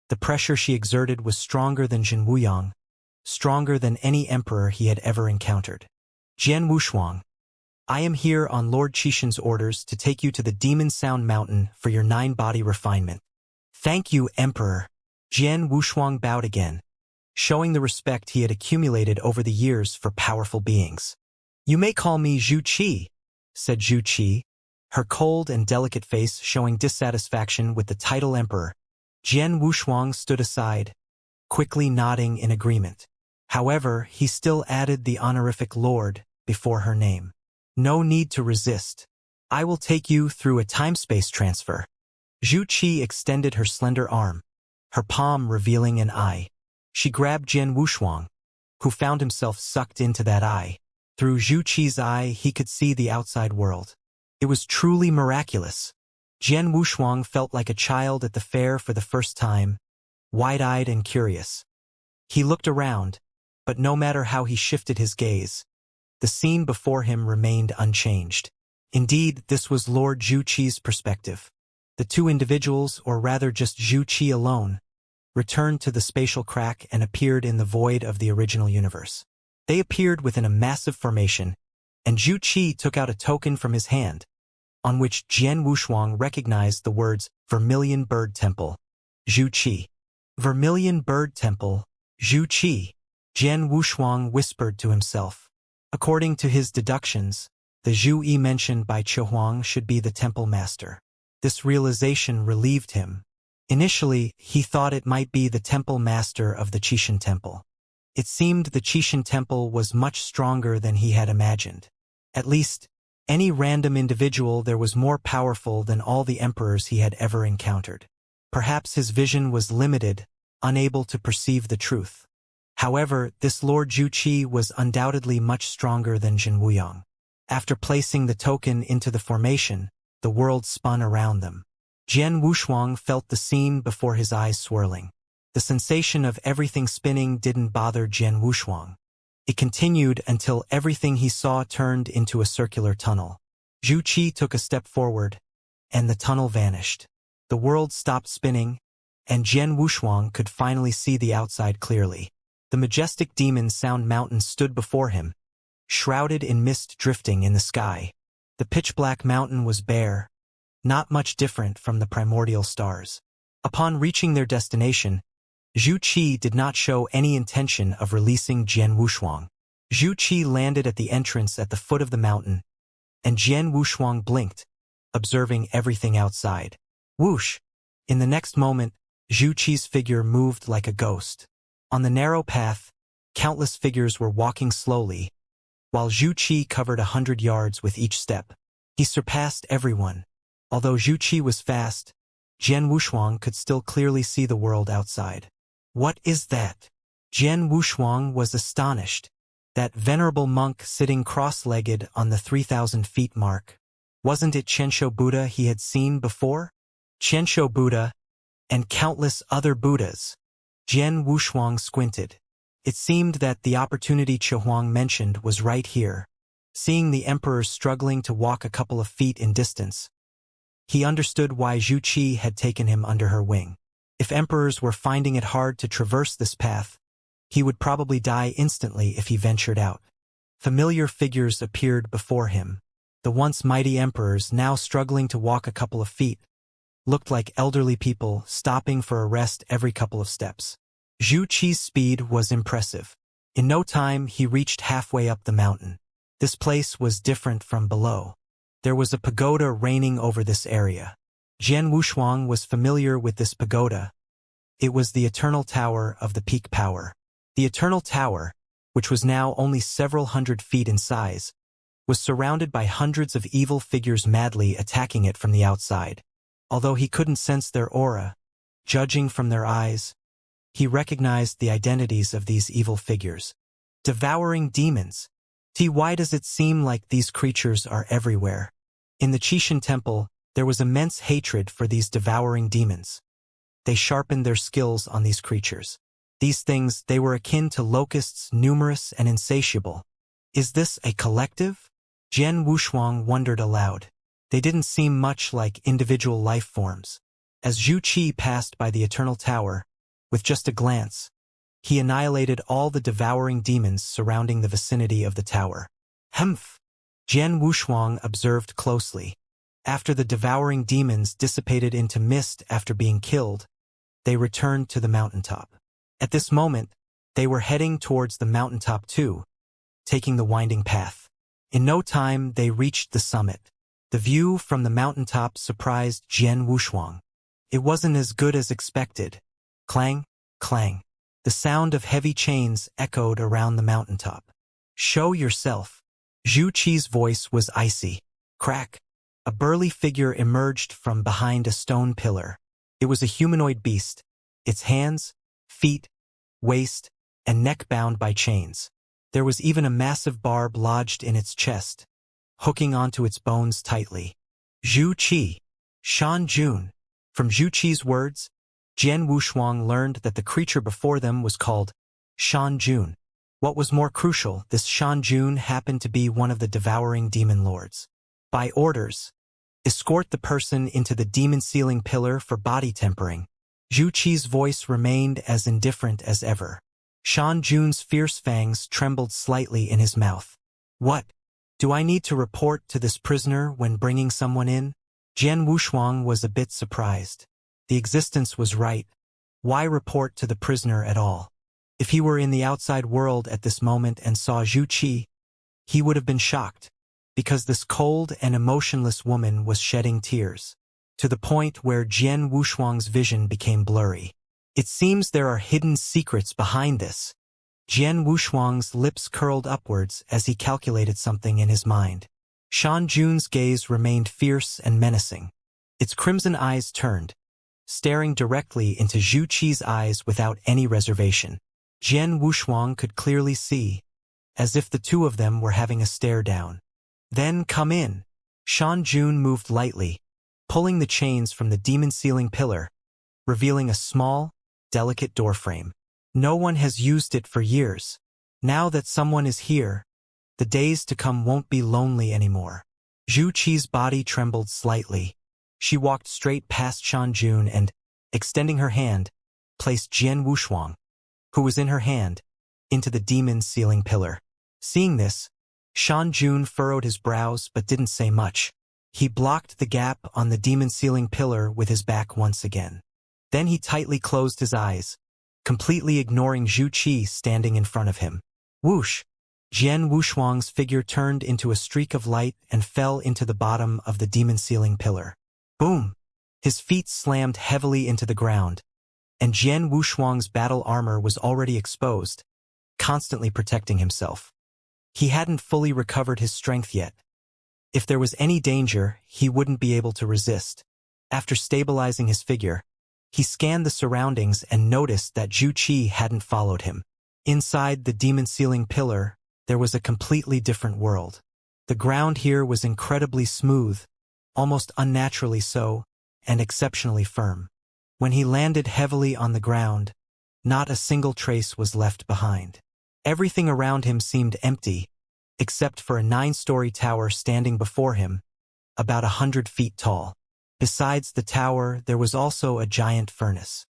the pressure she exerted was stronger than Jin Wuyang, stronger than any emperor he had ever encountered. Jian Wushuang, I am here on Lord Qixin's orders to take you to the Demon Sound Mountain for your 9-body refinement. Thank you, Emperor. Jian Wushuang bowed again, showing the respect he had accumulated over the years for powerful beings. You may call me Zhu Qi, said Zhu Qi, her cold and delicate face showing dissatisfaction with the title Emperor. Jian Wushuang stood aside, quickly nodding in agreement. However, he still added the honorific Lord before her name. No need to resist. I will take you through a time-space transfer. Zhu Qi extended her slender arm, her palm revealing an eye. She grabbed Jian Wushuang, who found himself sucked into that eye. Through Zhu Qi's eye, he could see the outside world. It was truly miraculous. Jian Wushuang felt like a child at the fair for the first time, wide-eyed and curious. He looked around, but no matter how he shifted his gaze, the scene before him remained unchanged. Indeed, this was Lord Zhu Qi's perspective. The two individuals, or rather just Zhu Qi alone, returned to the spatial crack and appeared in the void of the original universe. They appeared within a massive formation, and Zhu Qi took out a token from his hand, on which Jian Wushuang recognized the words Vermilion Bird Temple, Zhu Qi. Vermilion Bird Temple, Zhu Qi, Jian Wushuang whispered to himself. According to his deductions, the Zhu Yi mentioned by Chihuang should be the temple master. This realization relieved him. Initially, he thought it might be the temple master of the Qixin Temple. It seemed the Qixin Temple was much stronger than he had imagined. At least, any random individual there was more powerful than all the emperors he had ever encountered. Perhaps his vision was limited, unable to perceive the truth. However, this Lord Zhu Qi was undoubtedly much stronger than Jin Wuyang. After placing the token into the formation, the world spun around them. Jian Wushuang felt the scene before his eyes swirling. The sensation of everything spinning didn't bother Jian Wushuang. It continued until everything he saw turned into a circular tunnel. Zhu Qi took a step forward, and the tunnel vanished. The world stopped spinning, and Jian Wushuang could finally see the outside clearly. The majestic Demon Sound Mountain stood before him, shrouded in mist drifting in the sky. The pitch-black mountain was bare, not much different from the primordial stars. Upon reaching their destination, Zhu Qi did not show any intention of releasing Jian Wushuang. Zhu Qi landed at the entrance at the foot of the mountain, and Jian Wushuang blinked, observing everything outside. Whoosh! In the next moment, Zhu Qi's figure moved like a ghost. On the narrow path, countless figures were walking slowly, while Zhu Qi covered 100 yards with each step. He surpassed everyone. Although Zhu Qi was fast, Jian Wushuang could still clearly see the world outside. What is that? Jian Wushuang was astonished. That venerable monk sitting cross-legged on the 3,000 feet mark. Wasn't it Qianshou Buddha he had seen before? Qianshou Buddha, and countless other Buddhas. Jian Wushuang squinted. It seemed that the opportunity Chihuang mentioned was right here. Seeing the emperor struggling to walk a couple of feet in distance, he understood why Zhu Qi had taken him under her wing. If emperors were finding it hard to traverse this path, he would probably die instantly if he ventured out. Familiar figures appeared before him. The once mighty emperors, now struggling to walk a couple of feet, looked like elderly people stopping for a rest every couple of steps. Zhu Qi's speed was impressive. In no time, he reached halfway up the mountain. This place was different from below. There was a pagoda reigning over this area. Jian Wushuang was familiar with this pagoda. It was the Eternal Tower of the Peak Power. The Eternal Tower, which was now only several hundred feet in size, was surrounded by hundreds of evil figures madly attacking it from the outside. Although he couldn't sense their aura, judging from their eyes, he recognized the identities of these evil figures. Devouring demons. Why does it seem like these creatures are everywhere? In the Qixin Temple, there was immense hatred for these devouring demons. They sharpened their skills on these creatures. These things, they were akin to locusts, numerous and insatiable. Is this a collective? Jian Wushuang wondered aloud. They didn't seem much like individual life forms. As Zhu Qi passed by the Eternal Tower, with just a glance, he annihilated all the devouring demons surrounding the vicinity of the tower. Humph! Jian Wushuang observed closely. After the devouring demons dissipated into mist after being killed, they returned to the mountaintop. At this moment, they were heading towards the mountaintop too, taking the winding path. In no time, they reached the summit. The view from the mountaintop surprised Jian Wushuang. It wasn't as good as expected. Clang, clang. The sound of heavy chains echoed around the mountaintop. Show yourself. Zhu Qi's voice was icy. Crack. A burly figure emerged from behind a stone pillar. It was a humanoid beast, its hands, feet, waist, and neck bound by chains. There was even a massive barb lodged in its chest, hooking onto its bones tightly. Zhu Qi. Shan Jun. From Zhu Qi's words, Jian Wushuang learned that the creature before them was called Shan Jun. What was more crucial, this Shan Jun happened to be one of the devouring demon lords. By orders, escort the person into the demon ceiling pillar for body tempering. Zhu Qi's voice remained as indifferent as ever. Shan Jun's fierce fangs trembled slightly in his mouth. What? Do I need to report to this prisoner when bringing someone in? Jian Wushuang was a bit surprised. The existence was right. Why report to the prisoner at all? If he were in the outside world at this moment and saw Zhu Qi, he would have been shocked, because this cold and emotionless woman was shedding tears, to the point where Jian Wushuang's vision became blurry. It seems there are hidden secrets behind this. Jian Wushuang's lips curled upwards as he calculated something in his mind. Shan Jun's gaze remained fierce and menacing. Its crimson eyes turned, staring directly into Zhu Qi's eyes without any reservation. Jian Wushuang could clearly see, as if the two of them were having a stare down. Then come in. Shan Jun moved lightly, pulling the chains from the demon ceiling pillar, revealing a small, delicate doorframe. No one has used it for years. Now that someone is here, the days to come won't be lonely anymore. Zhu Qi's body trembled slightly. She walked straight past Shan Jun and, extending her hand, placed Jian Wushuang, who was in her hand, into the demon ceiling pillar. Seeing this, Shan Jun furrowed his brows but didn't say much. He blocked the gap on the demon ceiling pillar with his back once again. Then he tightly closed his eyes, completely ignoring Zhu Qi standing in front of him. Whoosh! Jian Wushuang's figure turned into a streak of light and fell into the bottom of the demon ceiling pillar. Boom! His feet slammed heavily into the ground, and Jian Wushuang's battle armor was already exposed, constantly protecting himself. He hadn't fully recovered his strength yet, If there was any danger, he wouldn't be able to resist. After stabilizing his figure, he scanned the surroundings and noticed that Zhu Qi hadn't followed him. Inside the demon-sealing pillar, there was a completely different world. The ground here was incredibly smooth, almost unnaturally so, and exceptionally firm. When he landed heavily on the ground, not a single trace was left behind. Everything around him seemed empty, except for a 9-story tower standing before him, about 100 feet tall. Besides the tower, there was also a giant furnace.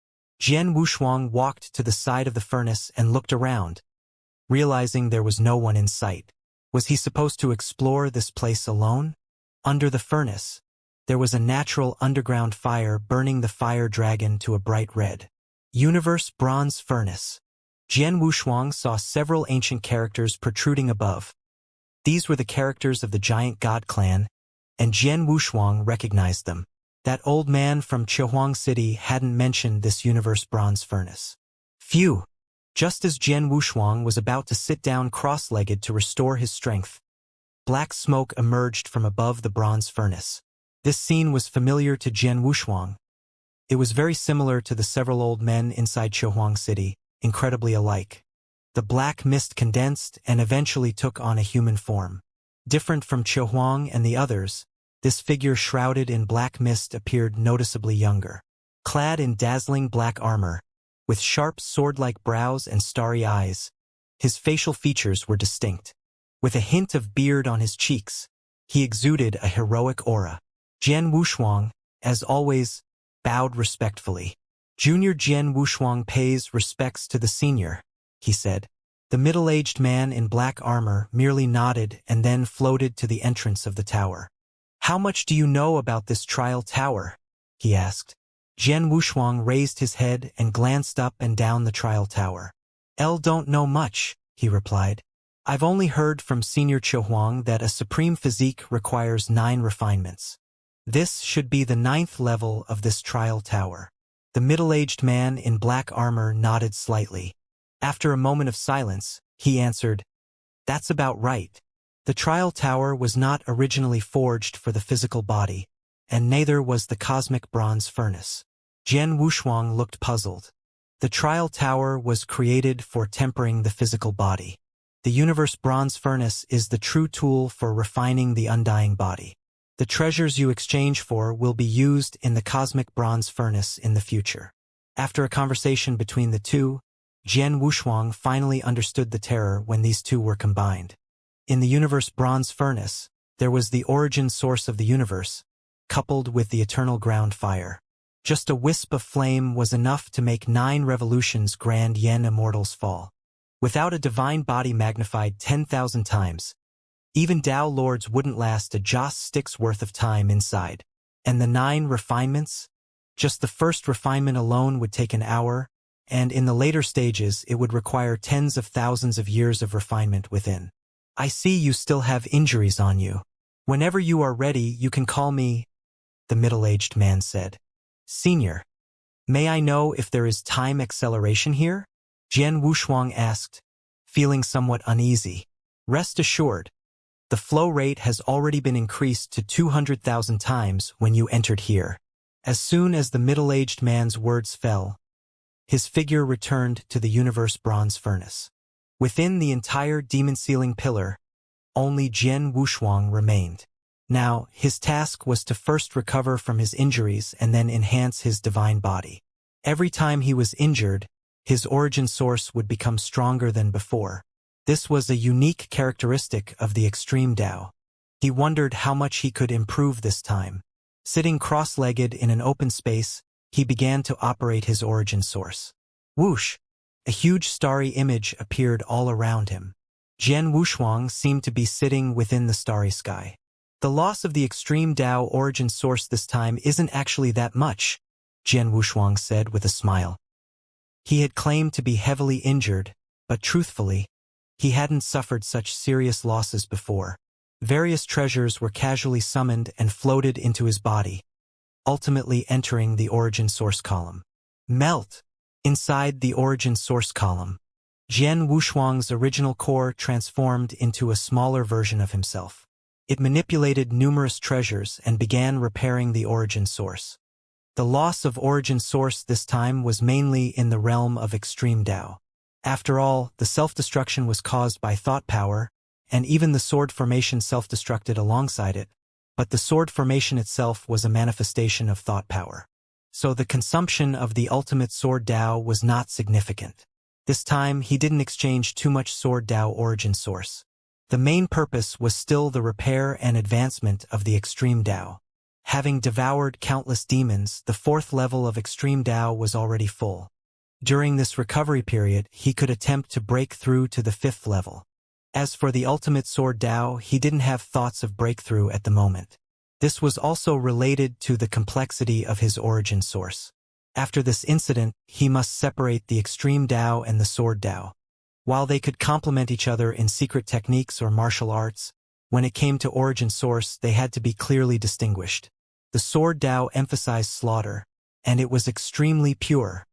Jian Wushuang walked to the side of the furnace and looked around, realizing there was no one in sight. Was he supposed to explore this place alone? Under the furnace, there was a natural underground fire burning the fire dragon to a bright red. Universe Bronze Furnace. Jian Wushuang saw several ancient characters protruding above. These were the characters of the giant god clan, and Jian Wushuang recognized them. That old man from Chihuang City hadn't mentioned this Universe Bronze Furnace. Phew! Just as Jian Wushuang was about to sit down cross-legged to restore his strength, black smoke emerged from above the bronze furnace. This scene was familiar to Jian Wushuang. It was very similar to the several old men inside Chihuang City, incredibly alike. The black mist condensed and eventually took on a human form. Different from Chihuang and the others, this figure shrouded in black mist appeared noticeably younger. Clad in dazzling black armor, with sharp sword-like brows and starry eyes, his facial features were distinct. With a hint of beard on his cheeks, he exuded a heroic aura. Jian Wushuang, as always, bowed respectfully. Junior Jian Wushuang pays respects to the senior, he said. The middle-aged man in black armor merely nodded and then floated to the entrance of the tower. How much do you know about this trial tower? He asked. Jian Wushuang raised his head and glanced up and down the trial tower. Don't know much, he replied. I've only heard from Senior Chihuang that a supreme physique requires 9 refinements. This should be the 9th level of this trial tower. The middle-aged man in black armor nodded slightly. After a moment of silence, he answered, That's about right. The trial tower was not originally forged for the physical body, and neither was the cosmic bronze furnace. Jian Wushuang looked puzzled. The trial tower was created for tempering the physical body. The universe bronze furnace is the true tool for refining the undying body. The treasures you exchange for will be used in the cosmic bronze furnace in the future. After a conversation between the two, Jian Wushuang finally understood the terror when these two were combined. In the universe bronze furnace, there was the origin source of the universe, coupled with the eternal ground fire. Just a wisp of flame was enough to make 9 revolutions Grand Yen Immortal's fall. Without a divine body magnified 10,000 times, even Tao Lords wouldn't last a joss stick's worth of time inside. And the 9 refinements? Just the first refinement alone would take an hour, and in the later stages it would require tens of thousands of years of refinement within. I see you still have injuries on you. Whenever you are ready, you can call me, the middle-aged man said. Senior, may I know if there is time acceleration here? Jian Wushuang asked, feeling somewhat uneasy. Rest assured, the flow rate has already been increased to 200,000 times when you entered here. As soon as the middle-aged man's words fell, his figure returned to the universe bronze furnace. Within the entire demon-sealing pillar, only Jian Wushuang remained. Now, his task was to first recover from his injuries and then enhance his divine body. Every time he was injured, his origin source would become stronger than before. This was a unique characteristic of the extreme Tao. He wondered how much he could improve this time. Sitting cross-legged in an open space, he began to operate his origin source. Whoosh! A huge starry image appeared all around him. Jian Wushuang seemed to be sitting within the starry sky. The loss of the extreme Tao origin source this time isn't actually that much, Jian Wushuang said with a smile. He had claimed to be heavily injured, but truthfully, he hadn't suffered such serious losses before. Various treasures were casually summoned and floated into his body, ultimately entering the origin source column. Melt! Inside the origin source column, Jian Wushuang's original core transformed into a smaller version of himself. It manipulated numerous treasures and began repairing the origin source. The loss of origin source this time was mainly in the realm of extreme Tao. After all, the self-destruction was caused by thought power, and even the sword formation self-destructed alongside it, but the sword formation itself was a manifestation of thought power. So the consumption of the ultimate sword Tao was not significant. This time, he didn't exchange too much sword Tao origin source. The main purpose was still the repair and advancement of the extreme Tao. Having devoured countless demons, the fourth level of extreme Tao was already full. During this recovery period, he could attempt to break through to the fifth level. As for the ultimate sword Tao, he didn't have thoughts of breakthrough at the moment. This was also related to the complexity of his origin source. After this incident, he must separate the extreme Tao and the sword Tao. While they could complement each other in secret techniques or martial arts, when it came to origin source, they had to be clearly distinguished. The sword Tao emphasized slaughter, and it was extremely pure.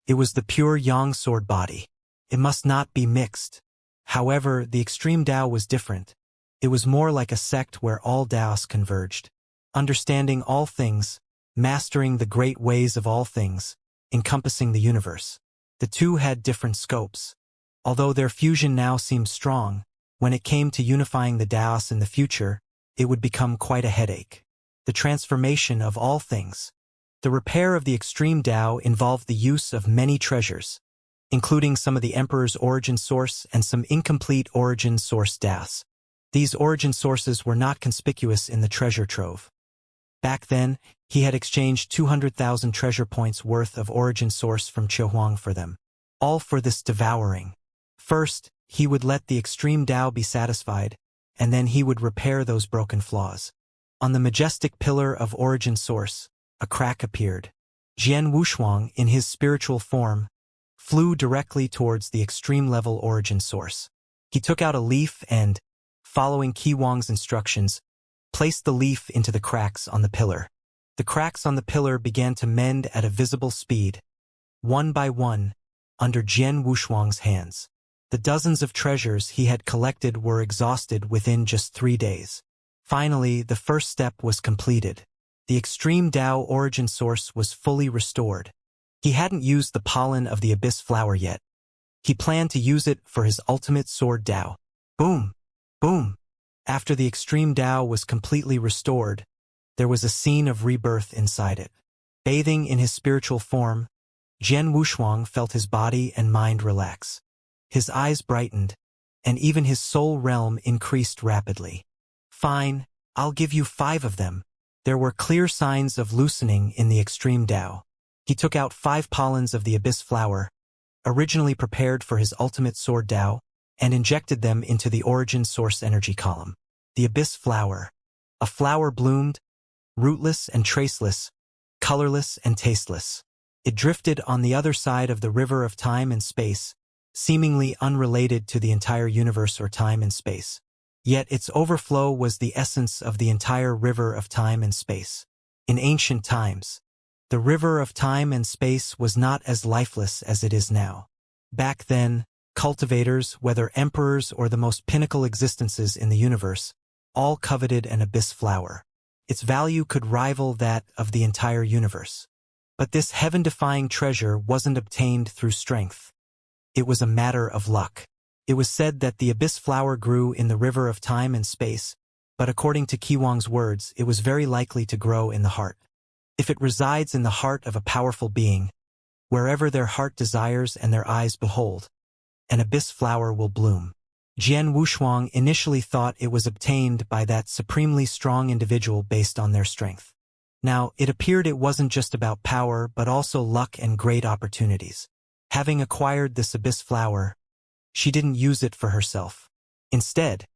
It was the pure Yang sword body. It must not be mixed. However, the extreme Tao was different. It was more like a sect where all Taos converged. Understanding all things, mastering the great ways of all things, encompassing the universe. The two had different scopes. Although their fusion now seemed strong, when it came to unifying the Taos in the future, it would become quite a headache. The transformation of all things. The repair of the extreme Tao involved the use of many treasures, including some of the Emperor's origin source and some incomplete origin source Taos. These origin sources were not conspicuous in the treasure trove. Back then, he had exchanged 200,000 treasure points worth of origin source from Chihuang for them. All for this devouring. First, he would let the extreme Tao be satisfied, and then he would repair those broken flaws. On the majestic pillar of origin source, a crack appeared. Jian Wushuang, in his spiritual form, flew directly towards the extreme level origin source. He took out a leaf and, following Qi Wang's instructions, placed the leaf into the cracks on the pillar. The cracks on the pillar began to mend at a visible speed, one by one, under Jian Wushuang's hands. The dozens of treasures he had collected were exhausted within just 3 days. Finally, the first step was completed. The extreme Tao origin source was fully restored. He hadn't used the pollen of the abyss flower yet. He planned to use it for his ultimate sword Tao. Boom! Boom! After the extreme Tao was completely restored, there was a scene of rebirth inside it. Bathing in his spiritual form, Jian Wushuang felt his body and mind relax. His eyes brightened, and even his soul realm increased rapidly. Fine, I'll give you 5 of them. There were clear signs of loosening in the extreme Tao. He took out 5 pollens of the abyss flower, originally prepared for his ultimate sword Tao, and injected them into the origin source energy column. The abyss flower. A flower bloomed, rootless and traceless, colorless and tasteless. It drifted on the other side of the river of time and space, seemingly unrelated to the entire universe or time and space. Yet its overflow was the essence of the entire river of time and space. In ancient times, the river of time and space was not as lifeless as it is now. Back then, cultivators, whether emperors or the most pinnacle existences in the universe, all coveted an abyss flower. Its value could rival that of the entire universe. But this heaven-defying treasure wasn't obtained through strength. It was a matter of luck. It was said that the abyss flower grew in the river of time and space, but according to Qi Wang's words, it was very likely to grow in the heart. If it resides in the heart of a powerful being, wherever their heart desires and their eyes behold, an abyss flower will bloom. Jian Wushuang initially thought it was obtained by that supremely strong individual based on their strength. Now, it appeared it wasn't just about power but also luck and great opportunities. Having acquired this abyss flower, she didn't use it for herself. Instead,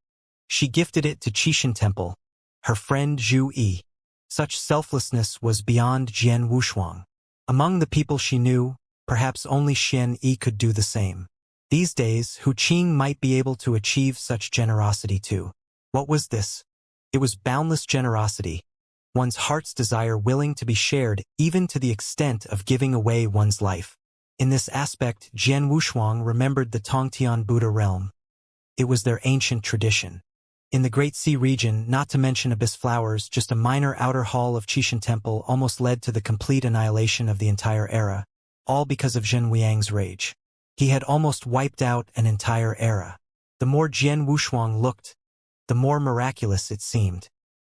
she gifted it to Qishan Temple, her friend Zhu Yi. Such selflessness was beyond Jian Wushuang. Among the people she knew, perhaps only Xian Yi could do the same. These days, Hu Qing might be able to achieve such generosity too. What was this? It was boundless generosity, one's heart's desire willing to be shared even to the extent of giving away one's life. In this aspect, Jian Wushuang remembered the Tongtian Buddha realm. It was their ancient tradition. In the Great Sea region, not to mention abyss flowers, just a minor outer hall of Qishan Temple almost led to the complete annihilation of the entire era, all because of Zhen Wuyan's rage. He had almost wiped out an entire era. The more Jian Wushuang looked, the more miraculous it seemed.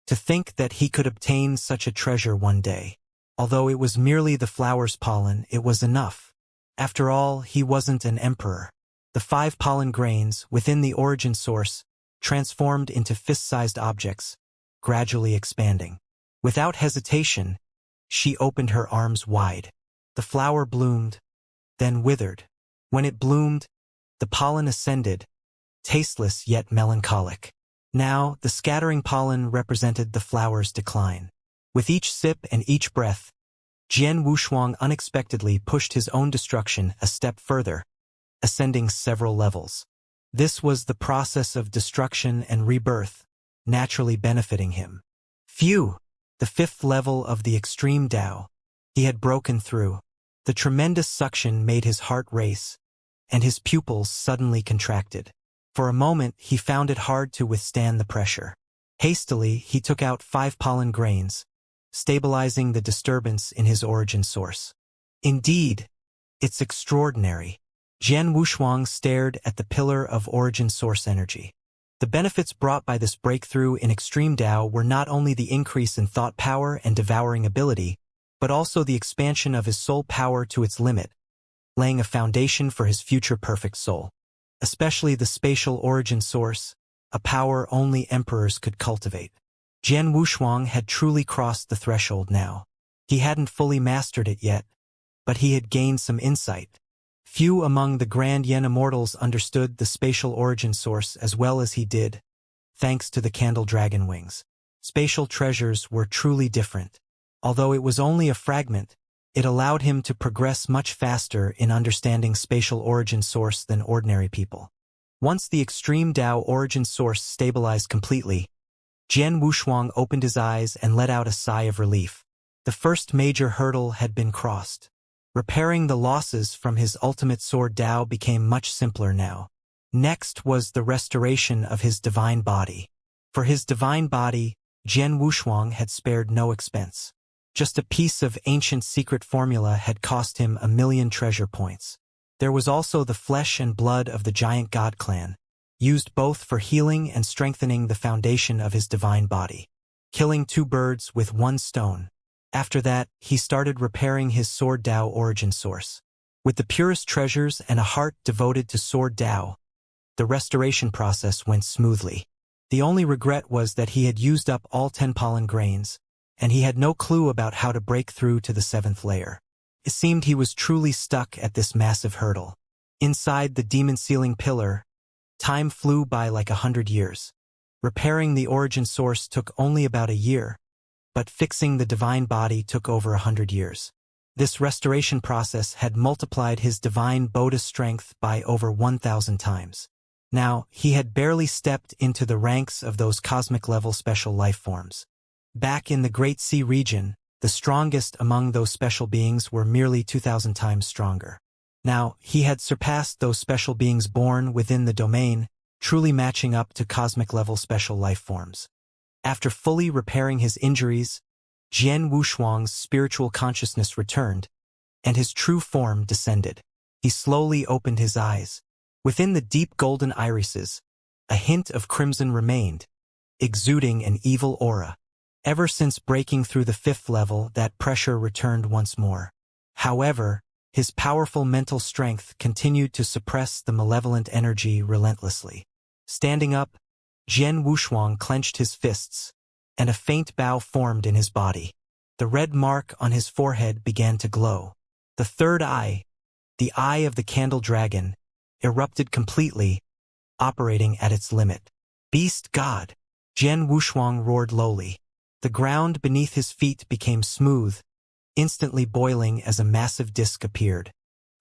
To think that he could obtain such a treasure one day. Although it was merely the flower's pollen, it was enough. After all, he wasn't an emperor. The 5 pollen grains, within the origin source, transformed into fist-sized objects, gradually expanding. Without hesitation, she opened her arms wide. The flower bloomed, then withered. When it bloomed, the pollen ascended, tasteless yet melancholic. Now, the scattering pollen represented the flower's decline. With each sip and each breath, Jian Wushuang unexpectedly pushed his own destruction a step further, ascending several levels. This was the process of destruction and rebirth, naturally benefiting him. Phew! The 5th level of the extreme Tao. He had broken through. The tremendous suction made his heart race, and his pupils suddenly contracted. For a moment, he found it hard to withstand the pressure. Hastily, he took out 5 pollen grains, stabilizing the disturbance in his origin source. Indeed, it's extraordinary. Jian Wushuang stared at the pillar of origin source energy. The benefits brought by this breakthrough in extreme Tao were not only the increase in thought power and devouring ability, but also the expansion of his soul power to its limit, laying a foundation for his future perfect soul. Especially the spatial origin source, a power only emperors could cultivate. Jian Wushuang had truly crossed the threshold now. He hadn't fully mastered it yet, but he had gained some insight. Few among the Grand Yen Immortals understood the spatial origin source as well as he did, thanks to the candle dragon wings. Spatial treasures were truly different. Although it was only a fragment, it allowed him to progress much faster in understanding spatial origin source than ordinary people. Once the extreme Tao origin source stabilized completely, Jian Wushuang opened his eyes and let out a sigh of relief. The first major hurdle had been crossed. Repairing the losses from his ultimate sword Tao became much simpler now. Next was the restoration of his divine body. For his divine body, Jian Wushuang had spared no expense. Just a piece of ancient secret formula had cost him 1,000,000 treasure points. There was also the flesh and blood of the giant god clan, used both for healing and strengthening the foundation of his divine body. Killing 2 birds with 1 stone. After that, he started repairing his Sword Tao origin source. With the purest treasures and a heart devoted to Sword Tao, the restoration process went smoothly. The only regret was that he had used up all 10 pollen grains, and he had no clue about how to break through to the 7th layer. It seemed he was truly stuck at this massive hurdle. Inside the demon-sealing pillar, time flew by like 100 years. Repairing the origin source took only about a year, but fixing the divine body took over 100 years. This restoration process had multiplied his divine Bodhi strength by over 1,000 times. Now, he had barely stepped into the ranks of those cosmic-level special life forms. Back in the Great Sea region, the strongest among those special beings were merely 2,000 times stronger. Now, he had surpassed those special beings born within the domain, truly matching up to cosmic-level special life forms. After fully repairing his injuries, Jian Wushuang's spiritual consciousness returned, and his true form descended. He slowly opened his eyes. Within the deep golden irises, a hint of crimson remained, exuding an evil aura. Ever since breaking through the 5th level, that pressure returned once more. However, his powerful mental strength continued to suppress the malevolent energy relentlessly. Standing up, Jian Wushuang clenched his fists, and a faint bow formed in his body. The red mark on his forehead began to glow. The 3rd eye, the eye of the candle dragon, erupted completely, operating at its limit. Beast God! Jian Wushuang roared lowly. The ground beneath his feet became smooth, instantly boiling as a massive disk appeared.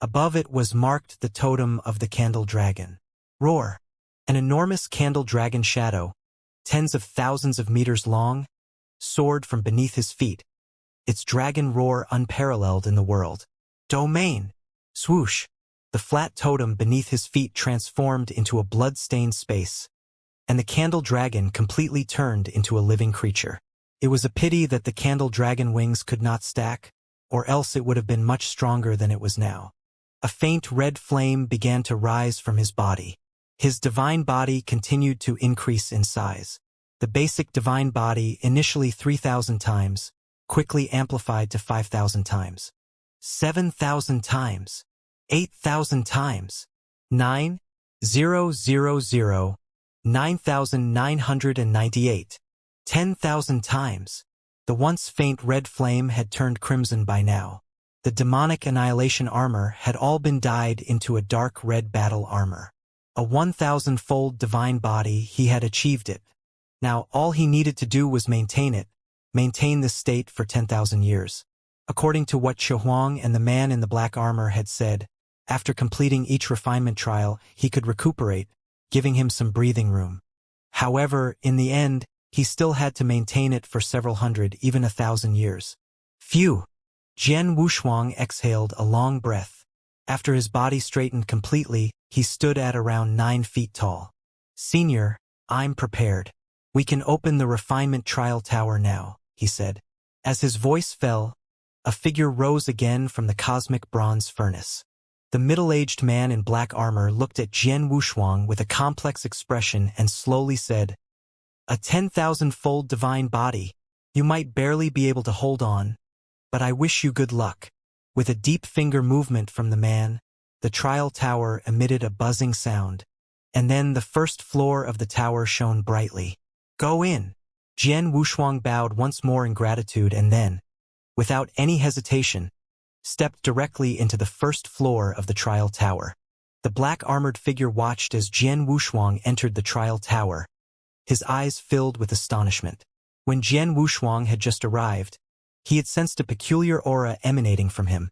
Above it was marked the totem of the candle dragon. Roar! An enormous candle dragon shadow, tens of thousands of meters long, soared from beneath his feet, its dragon roar unparalleled in the world. Domain! Swoosh! The flat totem beneath his feet transformed into a blood-stained space, and the candle dragon completely turned into a living creature. It was a pity that the candle dragon wings could not stack, or else it would have been much stronger than it was now. A faint red flame began to rise from his body. His divine body continued to increase in size. The basic divine body, initially 3,000 times, quickly amplified to 5,000 times, 7,000 times, 8,000 times, 9,000, 9,998, 10,000 times. The once faint red flame had turned crimson by now. The demonic annihilation armor had all been dyed into a dark red battle armor. A 1,000-fold divine body, he had achieved it. Now all he needed to do was maintain this state for 10,000 years. According to what Xiaohuang and the man in the black armor had said, after completing each refinement trial, he could recuperate, giving him some breathing room. However, in the end, he still had to maintain it for several hundred, even 1,000 years. Phew! Jian Wushuang exhaled a long breath. After his body straightened completely, he stood at around 9 feet tall. "Senior, I'm prepared. We can open the refinement trial tower now," he said. As his voice fell, a figure rose again from the cosmic bronze furnace. The middle-aged man in black armor looked at Jian Wushuang with a complex expression and slowly said, "A 10,000-fold divine body. You might barely be able to hold on, but I wish you good luck." With a deep finger movement from the man, the trial tower emitted a buzzing sound, and then the first floor of the tower shone brightly. "Go in." Jian Wushuang bowed once more in gratitude and then, without any hesitation, stepped directly into the first floor of the trial tower. The black-armored figure watched as Jian Wushuang entered the trial tower, his eyes filled with astonishment. When Jian Wushuang had just arrived, he had sensed a peculiar aura emanating from him,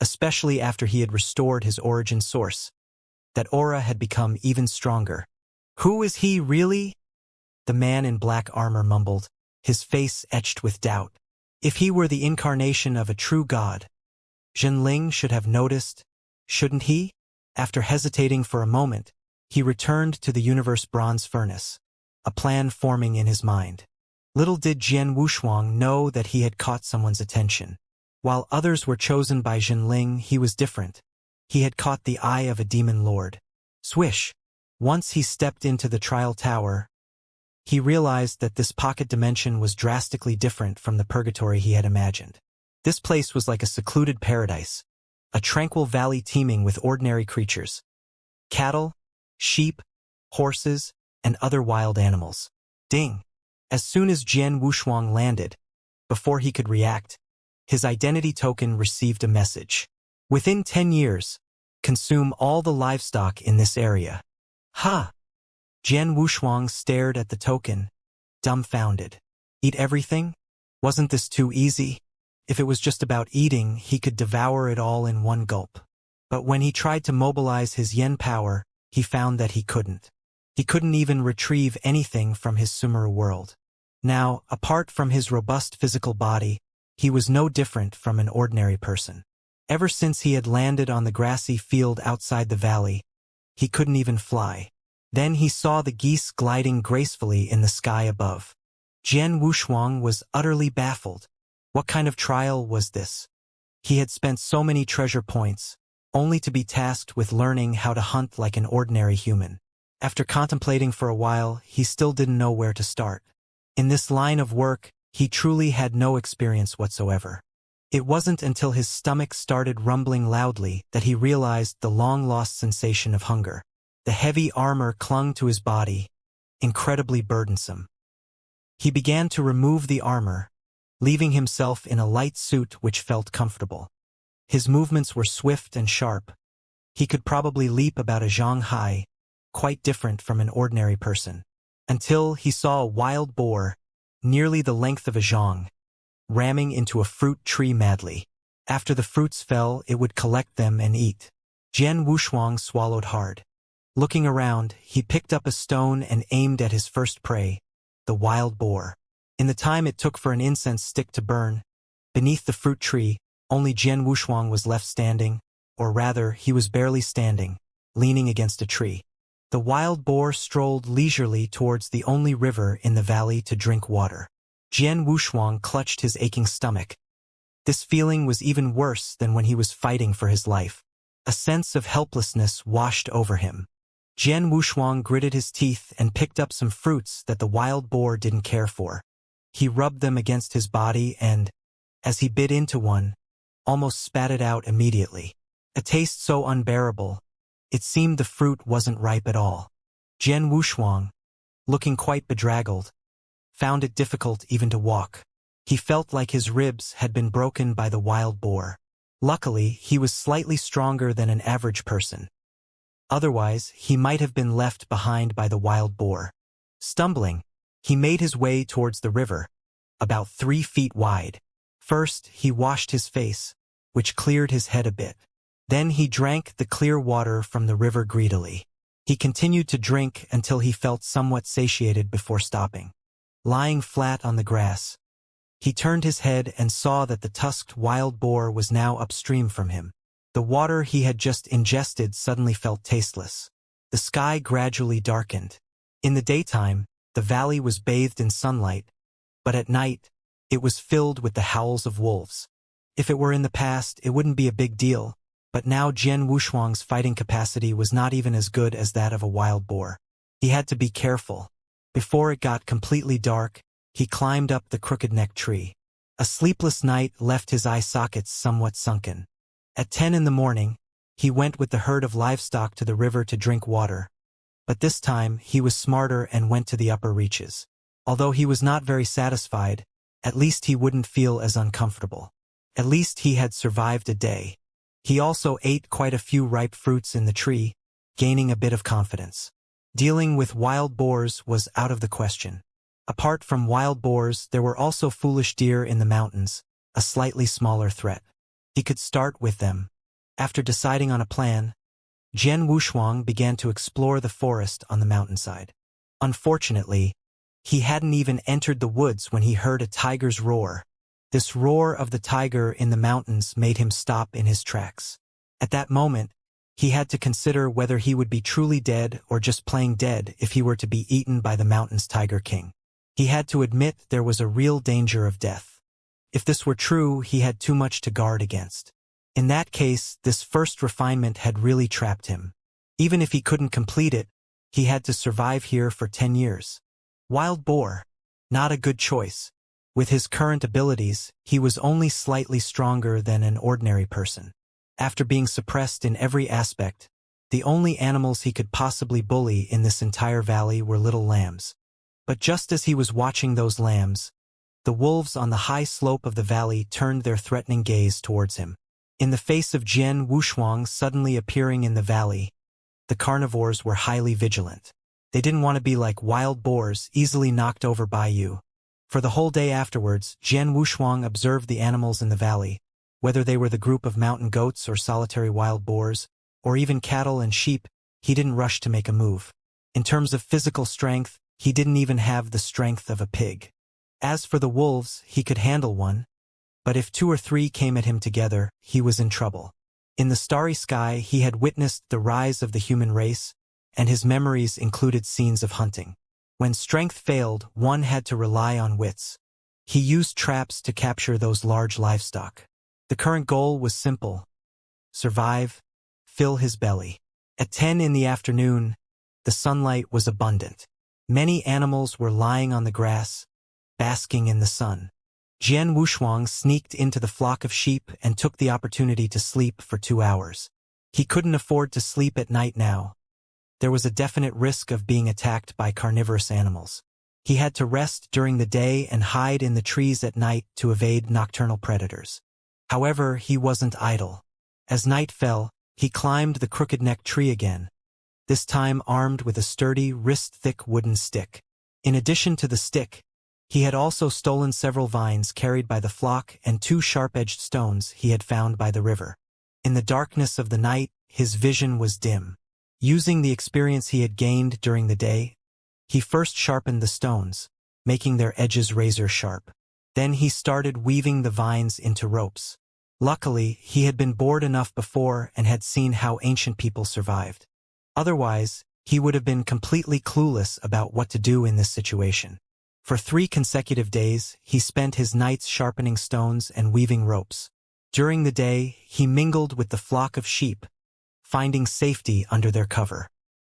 especially after he had restored his origin source. That aura had become even stronger. "Who is he really?" the man in black armor mumbled, his face etched with doubt. If he were the incarnation of a true god, Zhenling should have noticed, shouldn't he? After hesitating for a moment, he returned to the universe bronze furnace, a plan forming in his mind. Little did Jian Wushuang know that he had caught someone's attention. While others were chosen by Zhenling, he was different. He had caught the eye of a demon lord. Swish! Once he stepped into the trial tower, he realized that this pocket dimension was drastically different from the purgatory he had imagined. This place was like a secluded paradise, a tranquil valley teeming with ordinary creatures. Cattle, sheep, horses, and other wild animals. Ding! As soon as Jian Wushuang landed, before he could react, his identity token received a message. Within 10 years, consume all the livestock in this area. Ha! Jian Wushuang stared at the token, dumbfounded. Eat everything? Wasn't this too easy? If it was just about eating, he could devour it all in one gulp. But when he tried to mobilize his yen power, he found that he couldn't. He couldn't even retrieve anything from his Sumeru world. Now, apart from his robust physical body, he was no different from an ordinary person. Ever since he had landed on the grassy field outside the valley, he couldn't even fly. Then he saw the geese gliding gracefully in the sky above. Jian Wushuang was utterly baffled. What kind of trial was this? He had spent so many treasure points, only to be tasked with learning how to hunt like an ordinary human. After contemplating for a while, he still didn't know where to start. In this line of work, he truly had no experience whatsoever. It wasn't until his stomach started rumbling loudly that he realized the long-lost sensation of hunger. The heavy armor clung to his body, incredibly burdensome. He began to remove the armor, leaving himself in a light suit which felt comfortable. His movements were swift and sharp. He could probably leap about a zhang high, quite different from an ordinary person. Until he saw a wild boar, nearly the length of a zhang, ramming into a fruit tree madly. After the fruits fell, it would collect them and eat. Jian Wushuang swallowed hard. Looking around, he picked up a stone and aimed at his first prey, the wild boar. In the time it took for an incense stick to burn, beneath the fruit tree, only Jian Wushuang was left standing, or rather, he was barely standing, leaning against a tree. The wild boar strolled leisurely towards the only river in the valley to drink water. Jian Wushuang clutched his aching stomach. This feeling was even worse than when he was fighting for his life. A sense of helplessness washed over him. Jian Wushuang gritted his teeth and picked up some fruits that the wild boar didn't care for. He rubbed them against his body and, as he bit into one, almost spat it out immediately. A taste so unbearable, it seemed the fruit wasn't ripe at all. Jian Wushuang, looking quite bedraggled, found it difficult even to walk. He felt like his ribs had been broken by the wild boar. Luckily, he was slightly stronger than an average person. Otherwise, he might have been left behind by the wild boar. Stumbling, he made his way towards the river, about 3 feet wide. First, he washed his face, which cleared his head a bit. Then he drank the clear water from the river greedily. He continued to drink until he felt somewhat satiated before stopping. Lying flat on the grass, he turned his head and saw that the tusked wild boar was now upstream from him. The water he had just ingested suddenly felt tasteless. The sky gradually darkened. In the daytime, the valley was bathed in sunlight, but at night, it was filled with the howls of wolves. If it were in the past, it wouldn't be a big deal, but now Jian Wushuang's fighting capacity was not even as good as that of a wild boar. He had to be careful. Before it got completely dark, he climbed up the crooked-neck tree. A sleepless night left his eye sockets somewhat sunken. At 10 in the morning, he went with the herd of livestock to the river to drink water. But this time, he was smarter and went to the upper reaches. Although he was not very satisfied, at least he wouldn't feel as uncomfortable. At least he had survived a day. He also ate quite a few ripe fruits in the tree, gaining a bit of confidence. Dealing with wild boars was out of the question. Apart from wild boars, there were also foolish deer in the mountains, a slightly smaller threat. He could start with them. After deciding on a plan, Jian Wushuang began to explore the forest on the mountainside. Unfortunately, he hadn't even entered the woods when he heard a tiger's roar. This roar of the tiger in the mountains made him stop in his tracks. At that moment, he had to consider whether he would be truly dead or just playing dead if he were to be eaten by the mountain's tiger king. He had to admit there was a real danger of death. If this were true, he had too much to guard against. In that case, this first refinement had really trapped him. Even if he couldn't complete it, he had to survive here for 10 years. Wild boar. Not a good choice. With his current abilities, he was only slightly stronger than an ordinary person. After being suppressed in every aspect, the only animals he could possibly bully in this entire valley were little lambs. But just as he was watching those lambs, the wolves on the high slope of the valley turned their threatening gaze towards him. In the face of Jian Wushuang suddenly appearing in the valley, the carnivores were highly vigilant. They didn't want to be like wild boars easily knocked over by you. For the whole day afterwards, Jian Wushuang observed the animals in the valley, whether they were the group of mountain goats or solitary wild boars, or even cattle and sheep. He didn't rush to make a move. In terms of physical strength, he didn't even have the strength of a pig. As for the wolves, he could handle one, but if 2 or 3 came at him together, he was in trouble. In the starry sky, he had witnessed the rise of the human race, and his memories included scenes of hunting. When strength failed, one had to rely on wits. He used traps to capture those large livestock. The current goal was simple: survive, fill his belly. At 10 in the afternoon, the sunlight was abundant. Many animals were lying on the grass, basking in the sun. Jian Wushuang sneaked into the flock of sheep and took the opportunity to sleep for 2 hours. He couldn't afford to sleep at night now. There was a definite risk of being attacked by carnivorous animals. He had to rest during the day and hide in the trees at night to evade nocturnal predators. However, he wasn't idle. As night fell, he climbed the crooked-neck tree again, this time armed with a sturdy, wrist-thick wooden stick. In addition to the stick, he had also stolen several vines carried by the flock and 2 sharp-edged stones he had found by the river. In the darkness of the night, his vision was dim. Using the experience he had gained during the day, he first sharpened the stones, making their edges razor-sharp. Then he started weaving the vines into ropes. Luckily, he had been bored enough before and had seen how ancient people survived. Otherwise, He would have been completely clueless about what to do in this situation. For 3 consecutive days, he spent his nights sharpening stones and weaving ropes. During the day, he mingled with the flock of sheep, finding safety under their cover.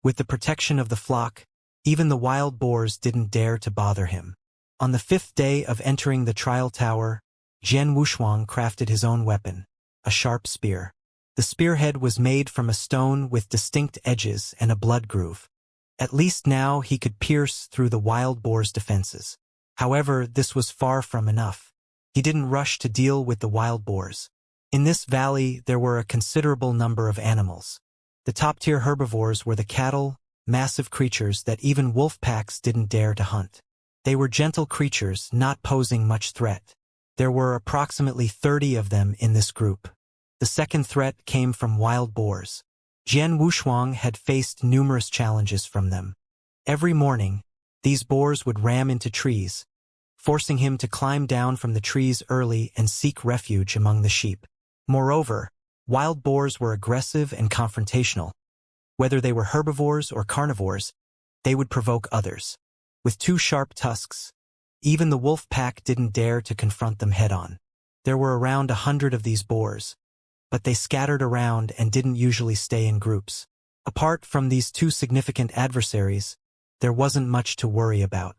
With the protection of the flock, even the wild boars didn't dare to bother him. On the 5th day of entering the trial tower, Jian Wushuang crafted his own weapon, a sharp spear. The spearhead was made from a stone with distinct edges and a blood groove. At least now he could pierce through the wild boar's defenses. However, this was far from enough. He didn't rush to deal with the wild boars. In this valley, there were a considerable number of animals. The top-tier herbivores were the cattle, massive creatures that even wolf packs didn't dare to hunt. They were gentle creatures, not posing much threat. There were approximately 30 of them in this group. The second threat came from wild boars. Jian Wushuang had faced numerous challenges from them. Every morning, these boars would ram into trees, forcing him to climb down from the trees early and seek refuge among the sheep. Moreover, wild boars were aggressive and confrontational. Whether they were herbivores or carnivores, they would provoke others. With 2 sharp tusks, even the wolf pack didn't dare to confront them head-on. There were around 100 of these boars, but they scattered around and didn't usually stay in groups. Apart from these 2 significant adversaries, there wasn't much to worry about.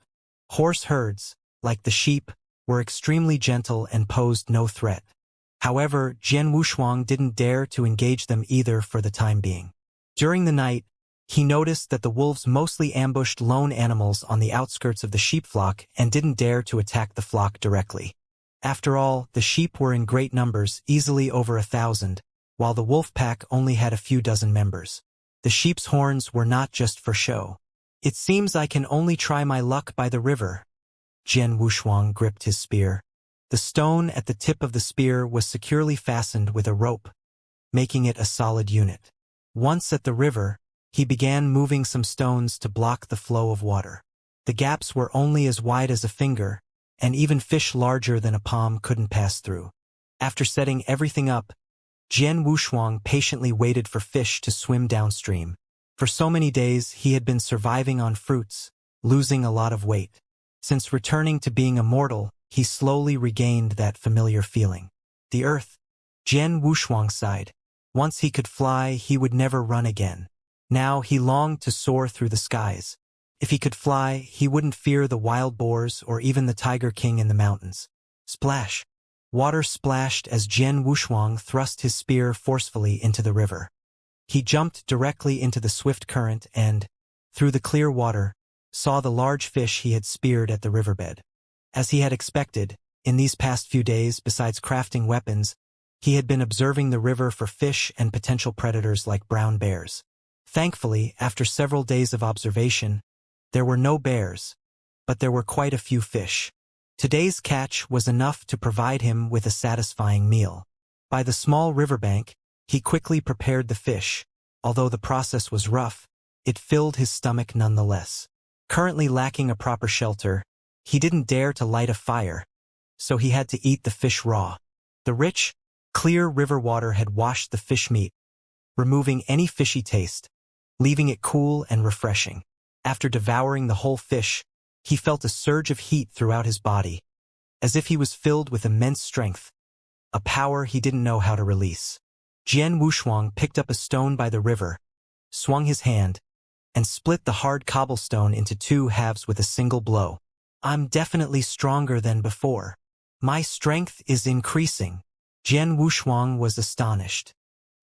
Horse herds, like the sheep, were extremely gentle and posed no threat. However, Jian Wushuang didn't dare to engage them either for the time being. During the night, he noticed that the wolves mostly ambushed lone animals on the outskirts of the sheep flock and didn't dare to attack the flock directly. After all, the sheep were in great numbers, easily over 1,000, while the wolf pack only had a few dozen members. The sheep's horns were not just for show. "It seems I can only try my luck by the river." Jian Wushuang gripped his spear. The stone at the tip of the spear was securely fastened with a rope, making it a solid unit. Once at the river, he began moving some stones to block the flow of water. The gaps were only as wide as a finger, and even fish larger than a palm couldn't pass through. After setting everything up, Jian Wushuang patiently waited for fish to swim downstream. For so many days, he had been surviving on fruits, losing a lot of weight. Since returning to being immortal, he slowly regained that familiar feeling. The earth. Jian Wushuang sighed. Once he could fly, he would never run again. Now he longed to soar through the skies. If he could fly, he wouldn't fear the wild boars or even the Tiger King in the mountains. Splash! Water splashed as Jian Wushuang thrust his spear forcefully into the river. He jumped directly into the swift current and, through the clear water, saw the large fish he had speared at the riverbed. As he had expected, in these past few days, besides crafting weapons, he had been observing the river for fish and potential predators like brown bears. Thankfully, after several days of observation, there were no bears, but there were quite a few fish. Today's catch was enough to provide him with a satisfying meal. By the small riverbank, he quickly prepared the fish. Although the process was rough, it filled his stomach nonetheless. Currently lacking a proper shelter, he didn't dare to light a fire, so he had to eat the fish raw. The rich, clear river water had washed the fish meat, removing any fishy taste, leaving it cool and refreshing. After devouring the whole fish, he felt a surge of heat throughout his body, as if he was filled with immense strength, a power he didn't know how to release. Jian Wushuang picked up a stone by the river, swung his hand, and split the hard cobblestone into 2 halves with a single blow. "I'm definitely stronger than before. My strength is increasing." Jian Wushuang was astonished.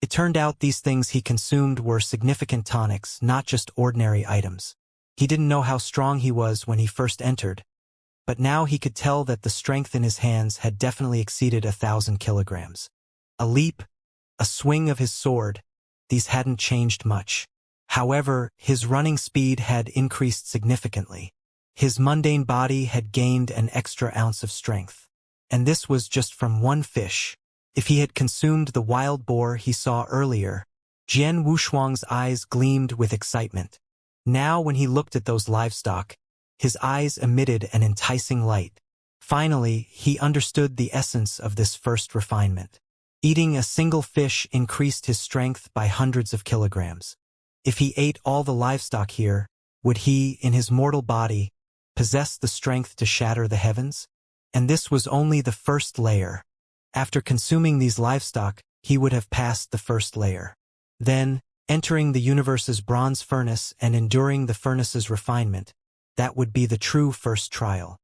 It turned out these things he consumed were significant tonics, not just ordinary items. He didn't know how strong he was when he first entered, but now he could tell that the strength in his hands had definitely exceeded 1,000 kilograms. A leap, a swing of his sword, these hadn't changed much. However, his running speed had increased significantly. His mundane body had gained an extra ounce of strength. And this was just from one fish. If he had consumed the wild boar he saw earlier, Jian Wushuang's eyes gleamed with excitement. Now when he looked at those livestock, his eyes emitted an enticing light. Finally, he understood the essence of this first refinement. Eating a single fish increased his strength by hundreds of kilograms. If he ate all the livestock here, would he, in his mortal body, possess the strength to shatter the heavens? And this was only the first layer. After consuming these livestock, he would have passed the first layer. Then, entering the universe's bronze furnace and enduring the furnace's refinement, that would be the true first trial.